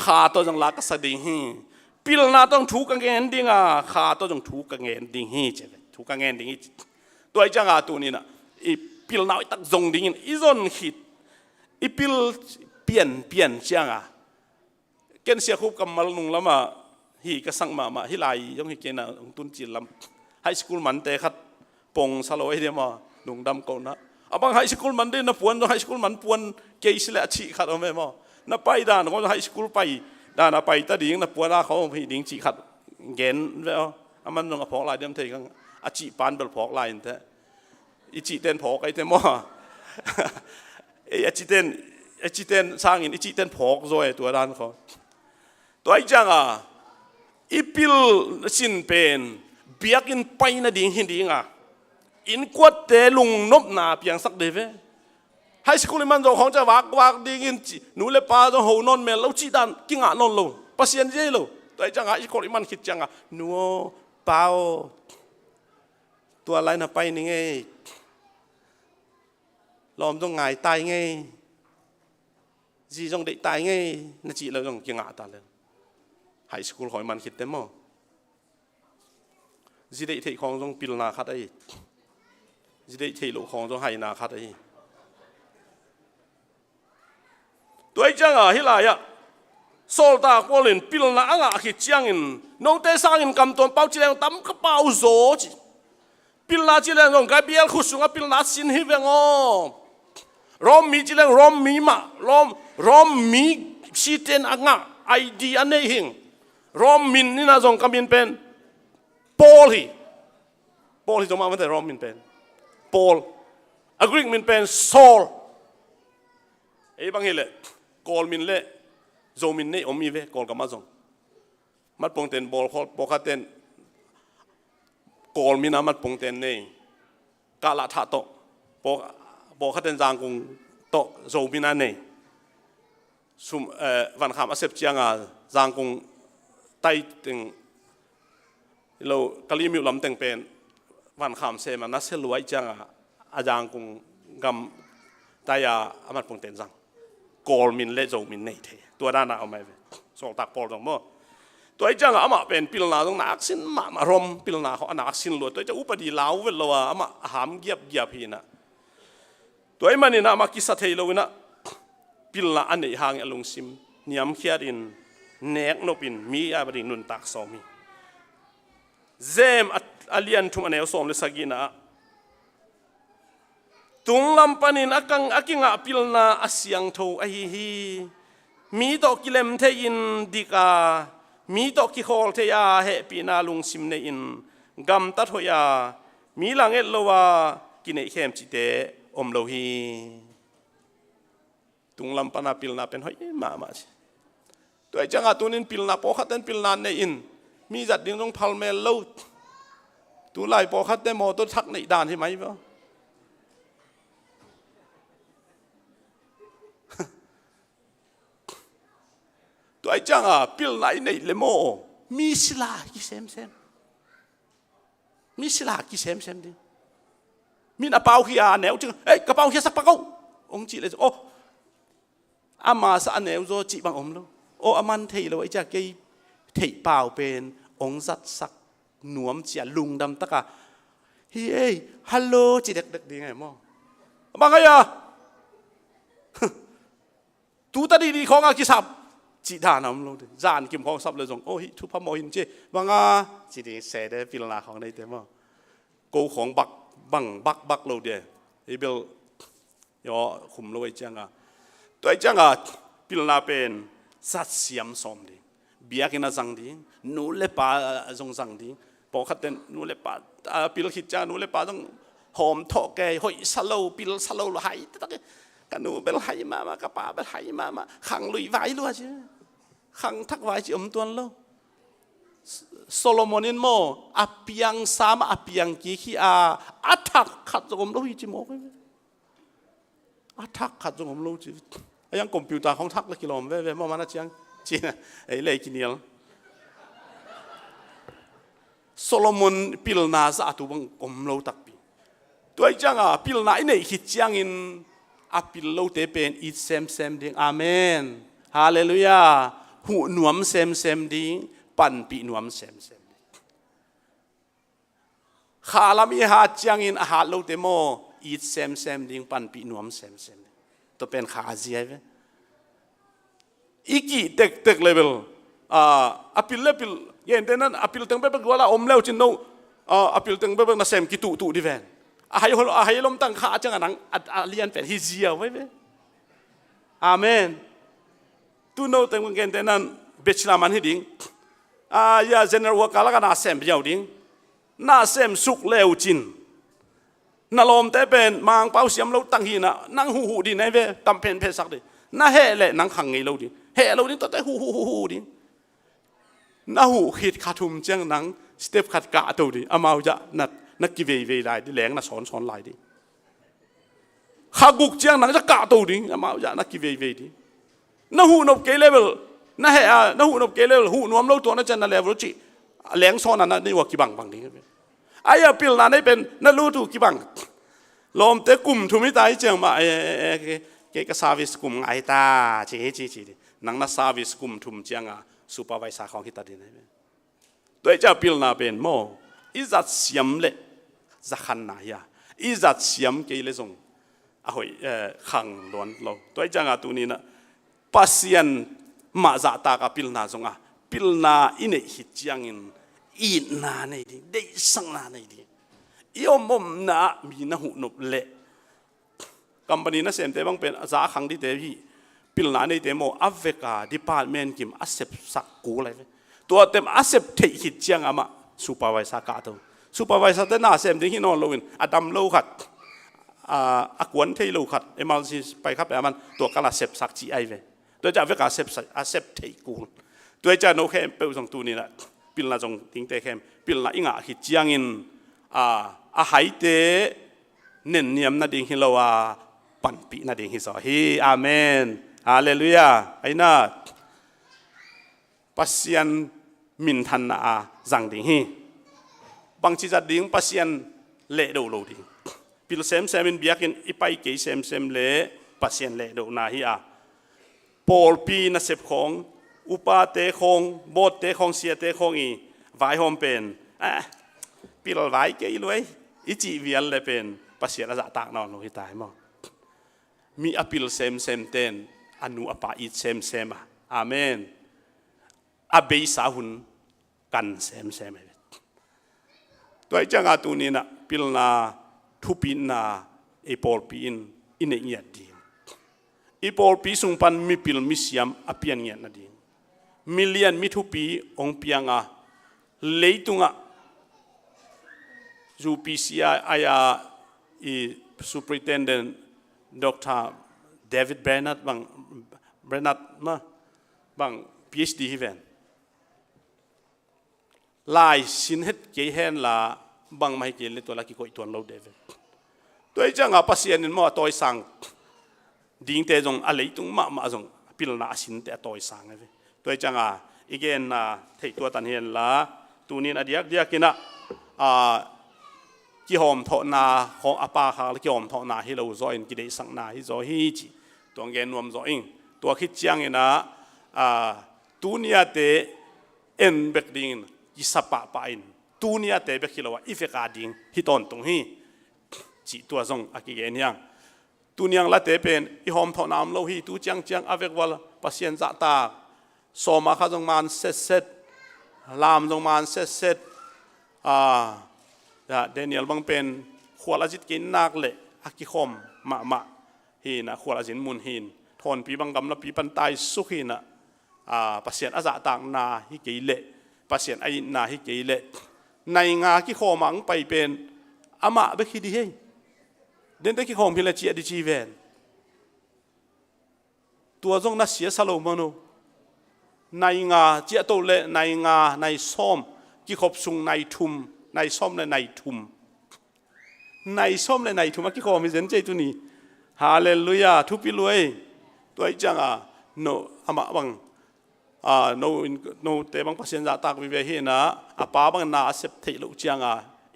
kha to jong la ka sading hi pil na to thu ka ngen dinga kha to jong thu ka ngen ding hi che thu ka ngen ding hi toi changa tu ni na pil nào tak zong ding in izon hit ipil pian chianga ken sia khup kamal nung lama hi ka sang ma hi lai yong hi kena tun chi lam high school man te khat pong saloi de ma nung dam ko na abang high school man de na puan high school man puan ke isle chi khat o me mo na pai dan ko high school pai da na pai ta ding na puan a kho hi ding chi khat gen ve aman nong a phok lai dem thei kang a chi pan bel phok lai te ichi ten phok ai te mo ichi ten sang in ichi ten phok rồi tua dan kho toi chang ipil sin pen biak in pai na ding hin ding in kwat te lung nop na piang sak de ve high school man zo khong cha wak ding in nu le pa zo ho non mel lo chi dan kinga non lo pasien je lo toi chang i khol man khit chang nuo pao tua lai na pai ni nge lom trong ngày tai nghe gì trong đệ tai nghe nó chỉ là trong kia ngã ta lên high school hỏi man khít tem mò gì đệ thầy khong trong pil na khát ấy gì đệ thầy lộ khong trong hay na khát ấy tôi chẳng hi lại sol ta qua lên pil na ngã khít chiang in nông tế sang in cầm tuần bao chỉ là tắm cái bao gió chỉ pil na chỉ là trong cái biel khu xuống pil na xin hi về ngô rom mi chỉ là rom mi mà rom mi si tên anga ID anh ấy hình rom min ni na zong kamin pen Paul hi trong mà vấn đề rom min pen Paul Greek min pen Saul ei bang hele kol min le zo min nei omi ve kol kama zong mat pong ten bol khol pokaten kol min amat pong ten nei kala tha to pokaten jang kung to zo min an nei sum van kham asep chianga jang kung tai ting lo kalimi lam teng pen van kham se ma na se luai changa ajang kung gam taya amat pong ten jang kol min le zo min nei theตัวด้านน่ะเอาไหมส่งตักปอลตรงมั้งตัวไอ้จังอ่ะมาเป็นพิลนาตรงนักสินมารมพิลนาเขานักสินล้วนตัวจะอุปดีลาวเวลว่ามาหามเกียบพี่นะตัวไอ้มันนี่นะมากิสัตย์เลวนะพิลนาอันไหนห่างอลงซิมนิยมเขียดินเนกโนปินมีอะไรดิ่งนุนตักสอมีเจมอัลเลียนทุกอันเอาสอมเลสกินะตุงลำปนินอากิงอ่ะพิลนาอาเซียงโทไอ้ฮีมีตอกิเลมเทอินดิกามีตอกิโคลเทียเฮปีนาลุงซิมเนอินกัมตัดหอยามีหลังเอลวากินเอเข้มจิเตอมโลฮีตุงลำปนาปิลนาเป็นหอยมาสิตัวไอ้จังอาตุนินปิลนาปอขัดเต้นปิลนาเนอินมีจัดดิ้งตรงพัลเมลลูตัวไล่ปอขัดเต้นมอตัวทักในด่านใช่ไหมเปล่าตัวไอ้จังอ่ะพิลไหนในเลโมมีศิลากิเซมมีศิลากิเซมดิมีน่ะเปล่าขี้อาแนวจึงเอ้ยกระเป๋าขี้สักปะกูองค์จีเลยโอ้อามาสะแนวโจจีบังอมแล้วโอ้อามันเทเลยไอ้จักไอ้เทเปล่าเป็นองค์สัตสักหนวมเจียลุงดำตะกะเฮ้ยฮัลโหลจีเด็กดีไงมั่งบังไงอ่ะตูตาดีของอากิสับจีดานำลงดิจานกิมของซับเลยจงโอ้ยทุพมอหินเจบังอ่ะจีดีเสด็จพิลนาของในเต็มว่าโกของบักเราเดียไอ้เบลยอขุมเราไอ้จังอ่ะตัวไอ้จังอ่ะพิลนาเป็นสัตเสียมสมดิเบียกินจังดินูเลปาจงจังดิพอขัดเต้นนูเลปาพิลขิดจ้านูเลปาต้องหอมทอแกหอยสโลพิลสโลหายตะกี้กันนูเบลหายมากระป๋าเบลหายมาขังลุยไว้ด้วยใช่ขังทักไว้จีอมตัวแล้วโซโลมอนินโมอภิยังสามอภิยังกี่ขี้อัทักขัดจงมรู้จีโมกอัทักขัดจงมรู้จียังคอมพิวเตอร์ของทักละกิโลเมตรมันน่าจะยังจีนะไอ้เล่กินเนียลโซโลมอนพิลนาซาตุบังกมรู้ตักปีตัวจังพิลนาไอ้เนี่ยคิดจังอินอภิลโลเตเป็นอีเซมดิ้งอาเมนฮาเลลูยาหูหนวมเซมดิ้งปันปีหนวมเซมข้าลามีหาจังอินอาหารโลเตโมอีเซมดิ้งปันปีหนวมเซมตัวเป็นขาเสียไปอีกี่เด็กเลเวลอภิลเลปิลเย็นแต่นั้นอภิลตั้งไปเป็นว่าละอมเลี้ยวจินโนอภิลตั้งไปเป็นนาเซมกิตุดิเวนให้ลมตั้งขาจังนังเลียนเป็นฮิเซียไว้ไหมอาเมนตูโน่ตั้งเงินแต่นั้นเบชนามันให้ดิ้งอย่าเจเนอร์วัวกาลกันนาเซมเดียวดิ้งนาเซมสุกเลวจินนาลมแต่เป็นมังเป้าเสียมเราตั้งหินะนั่งหูดินไอ้เว้กำเพนเพสักดิน่าเฮเล่นั่งขังไงเราดิเฮเราดิตัวแต่หูดิน่าหูขีดขาดทุมจังนังสเต็ปขัดกะตัวดิอามาจะนักกิเวได้ดิแหลงน่ะสอนลายดิขากุกจังนังจะกะตัวดิอามาจะนักกิเวดิน่าหูนบเกเลเวลน่าเฮน่าหูนบเกเลเวลหูนวมเราตัวนั้นจะน่าเลเวลจีแหลงซ้อนนั่นนี่ว่ากี่บังดิไอ้พิลนาได้เป็นน่ารู้ถูกกี่บังลมแต่กลุ่มทุมิตายเจียงมาเกก็ซาวิสกลุ่มไอตาจีนังน่าซาวิสกลุ่มทุมเจียงซูเปอร์ไวซาของคิดตัดดินตัวเจ้าพิลนาเป็นโมอีจัดเสียมเละจะขันนายอีจัดเสียมเกลส่งหอยขังล้วนเราตัวเจ้าตัวนี้นะปัสยันมาจากตากพิลนาส่งพิลนาอินเอหิจยังอินนาในดีได้สังนาในดียอมมนามีน่าหูนบเละกัมปนีน่าเสียมแต่บางเป็นอาจารย์ขังที่เตวีพิลนาในเตโมอัฟเวกาดิพาร์ตเมนต์กิมอาเซปสักกูอะไรตัวเต็มอาเซปเทหิตเจียงอามาซูเปอร์ไวซากาตัวซูเปอร์ไวซาเตน่าเสียมที่ฮินอนโลวินอดัมโลขัด อากวนเที่ยวขัดเอมาสิไปครับแต่มันตัวกระเสพสักจีไอเวตัวจะเวกาเสพเสพเที่ยวกูตัวจะโนเข้มเปิลส่งตัวนี้ละปิลละจงทิ้งเตะเข้มปิลละอิงหิจียงอินหายเตเน้นเนียมนาดิ่งฮิโลวาปันปีนาดิ่งฮิสอฮีอาเมนฮาเลลูยาไอ้น่าปัสยันมินทันนาจังดิ่งฮีบางทีจะดิ่งปัสยันเละดูโลดิ่งปิลเซมมินเบียกินอีไปเกยเซมเละปัสยันเละดูนาฮีอาปอลปีนาเสพของอุปาเตะของโบเตะของเสียเตะของอีไว้หอมเป็นปิลไว้เกยเลยอีจีเวียนเลยเป็นปัสยันอาจตากนอนลงที่ตายมั้งมีอปิลเซมเต้นอนุอปาอิเซมอาเมนอาเบยสาหุนกันเซมตัวจังอาตูนี้นะปิลนาทุปินนาเอปอลปีนอินเนียดีอีปอลปีสุงปันมีปิลมิสยามอภิญญาณดีมิเลียนมิทุปีองเปียงาเลตุงะจูปีซีอายาอีsuperintendent Dr. David Bernard ma bang PhD hiven lai sin het ke hen la bang mai ke le to la ki ko ton lo David toi changa pasien in mo toy sang ding te jong a leitung ma jong pil na sin te toy sang ave toi changa again na thei to tan hen la tunin adiak diakina ki hom tho na hong apa kha ki hom tho na hi lo zo in ki dei sang na hi zo hi chi tong gen nuam zo ing to khi chiang ina tunia te en bek ding ki sapa pa in tunia te bek hilowa ifeka ding hi ton tung hi chi to zong aki gen yang tuniang la te pen i hom tho nam lo hi tu chiang avek wal pasien za ta so ma kha jong man set lam jong man set Daniel bang pen khwal ajit kin nak le aki khom ma hi na khwal ajin mun hin thon pi bang gam la pi pan tai su hi na pasien aza tang na hi ke le pasien ai na hi ke le nai nga ki khomang pai pen ama be khi di he den te ki khom hi la chi di chi ven tua jong na sia salo mano nai nga chi to le nai nga nai som ki khop sung nai thumนายส้มและนายทุมนายส้มและนายทุมกี่ข้อมีเส้นใจตัวนี้ฮาเลลูยาทุบไปเลยตัวจังโนอามาบังโนเตบังพัศยันตากวิเวหินะอาป้าบังนาเสพติลูกจัง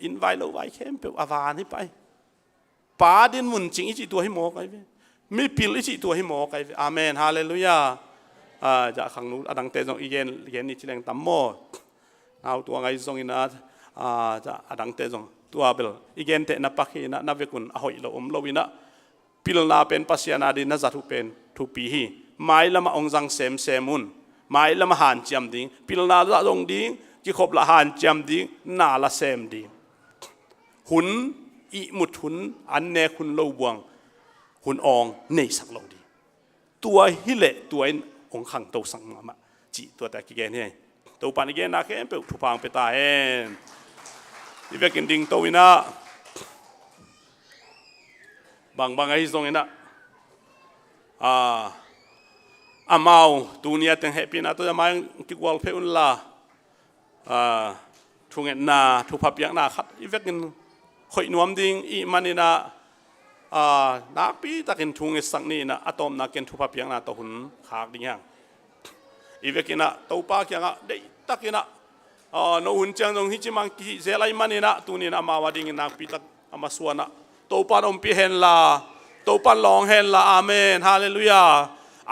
อินไว้ลูกไว้เข้มเปล่าอาวานให้ไปป้าดินมุนจริงอีจีตัวให้หมอกไอ้ไม่ปิลอีจีตัวให้หมอกไอ้อาเมนฮาเลลูยาจะขังนู้อดังเตจงอีเย็นนี่ชิเลงตั้มโมเอาตัวไงทรงอินาจะอดังเตจงตัวเบลอีเกนเตนับปักหินะนับเวกุนอหอยโลโลวินะปิลนาเป็นปัสยานาดินะจัตุเป็นทุปีฮีไม่ละมาองจังเซมุนไม่ละมาหันจำดิ้งปิลนาละลงดิ้งที่ขบละหันจำดิ้งนาละเซมดิ้งหุนอิมุดหุนอันเนคุนโลบวงหุนอองในสักโลดีตัวฮิเลตัวองขังโตสังมาจีตัวแต่กิเกนเนี่ยตัวปานิเกนนาเกนเปิดทุพังเปตาเองที่เวกินดิ้งโตวินะบางไอ้ตรงนี้นะอามาตัวนี้ตั้งแฮปปี้นะตัวจะมาคิดว่าเพอุนลาทุ่งเงินนาทุพับยังนาขัดที่เวกินหอยนวมดิ้งอีมันนี่นะนักปีตะกินทุ่งเงินสักนี่นะอะตอมนักกินทุพับยังนาตัวหุ่นขากดิ้งยังอีเวกินนะตัวป้ายังอ่ะเด็กตะกินนะโนหุ่นจังตรงที่จิมังกิเซลัยมันนี่นะตัวนี้นะมาว่าดิ้งนักปีตะอามาสวนนะตัวปานอมปีเห็นละตัวปานลองเห็นละอาเมนฮาเลลูยา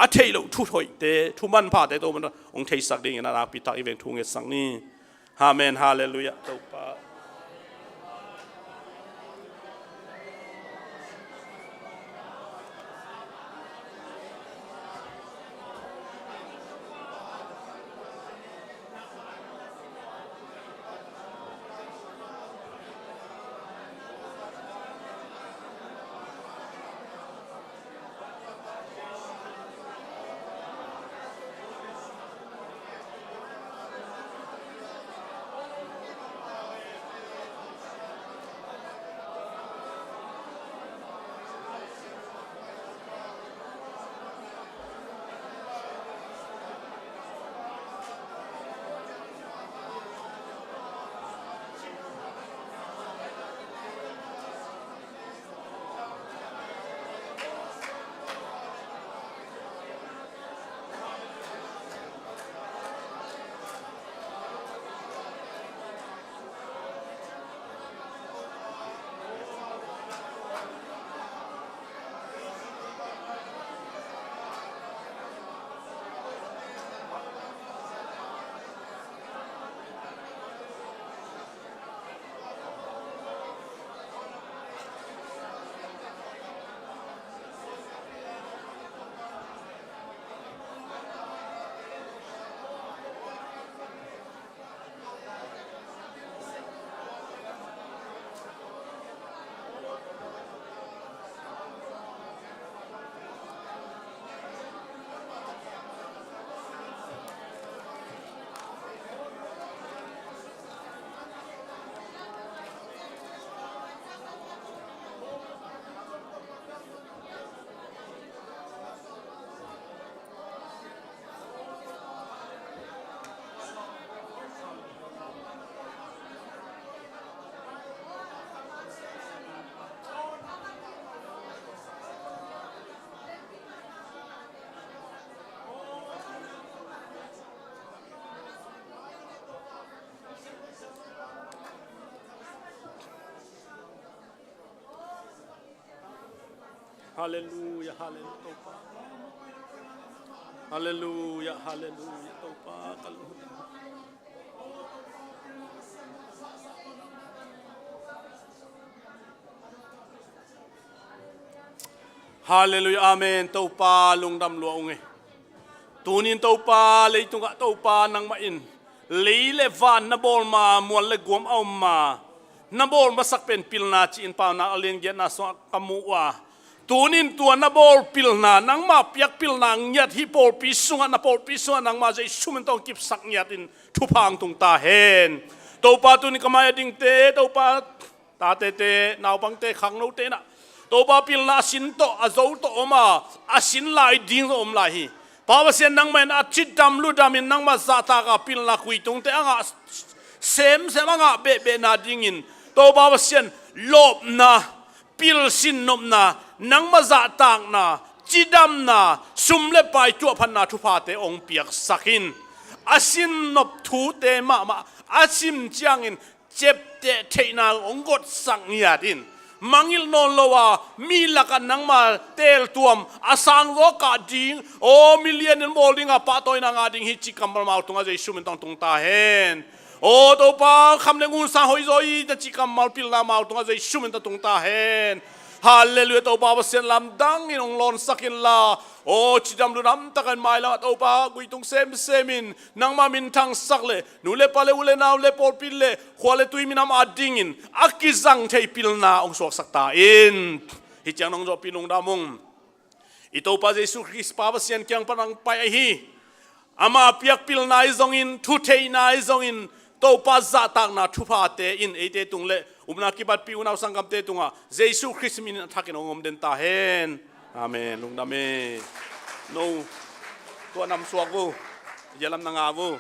อาเทโลทุถอยเตทุมันพาเตตัวมันองเทสักดิ่งนะนักปีตะอีเวนทุ่งเงินสักนี่อาเมนฮาเลลูยาตัวปา Hallelujah, hallelujah. Hallelujah, hallelujah. Topa kaluhut. Hallelujah, amen. Topa lungdam luong eh. Tunin topa leitunga topa nang main. Leile van na bol ma mual le guam au ma. Na bol masak pen pilna ci in pa na alien gen na so kamuwa. Tunin tua na bol pilna nang ma piak pilna nyat hi pol pisunga na pol pisunga nang ma jai sumen tong kip sak nyat in thupang tung ta hen. Topa tunin kamaya ding te topa ta te naw pang te khang no te na. Topa pilna sin to azol to oma asin lai ding om lai hi. Pawa sen nang men achit dam lu dam in nang ma zata ka pilna kuitung te anga sem anga be na dingin. Topa sen lop na pil sin nop na nang ma zatang na chidam na sumle pai tu phan na thu pha te ong piak sakin. Asin nop thu te ma asim chiangin chep te theina ong got sang yadin. Mangil non lowa mi laka nang ma tel tuam asang ro ka ding o million in molding a pa toy na nga ding hi chikam mal tunga jai sumen tong tung ta hen o to pa kham le ngun sa hoi zoi da chikam mal pil na mal tunga jai sumen ta tung ta hen hallelujah to pa sen lam dang in ong lon sakin la o chidam lu nam takan mai la to pa gui tung semin nang ma min thang sakle nu le pale ule naw le por pil le khwale tui minam adingin akizang thei pil na ong sok sakta in hi chang nong jo pilung damong ito pa Jesus Christ pa sian kyang panang pai hi ama piak pil na izong in thu thei na izong in to pa za tak na thu pha te in ate tung le umna kibat pi unaw sangam te tunga Jesus Christ min thakin ongom den ta hen amen lung dame no to nam suak wo jalam na nga wo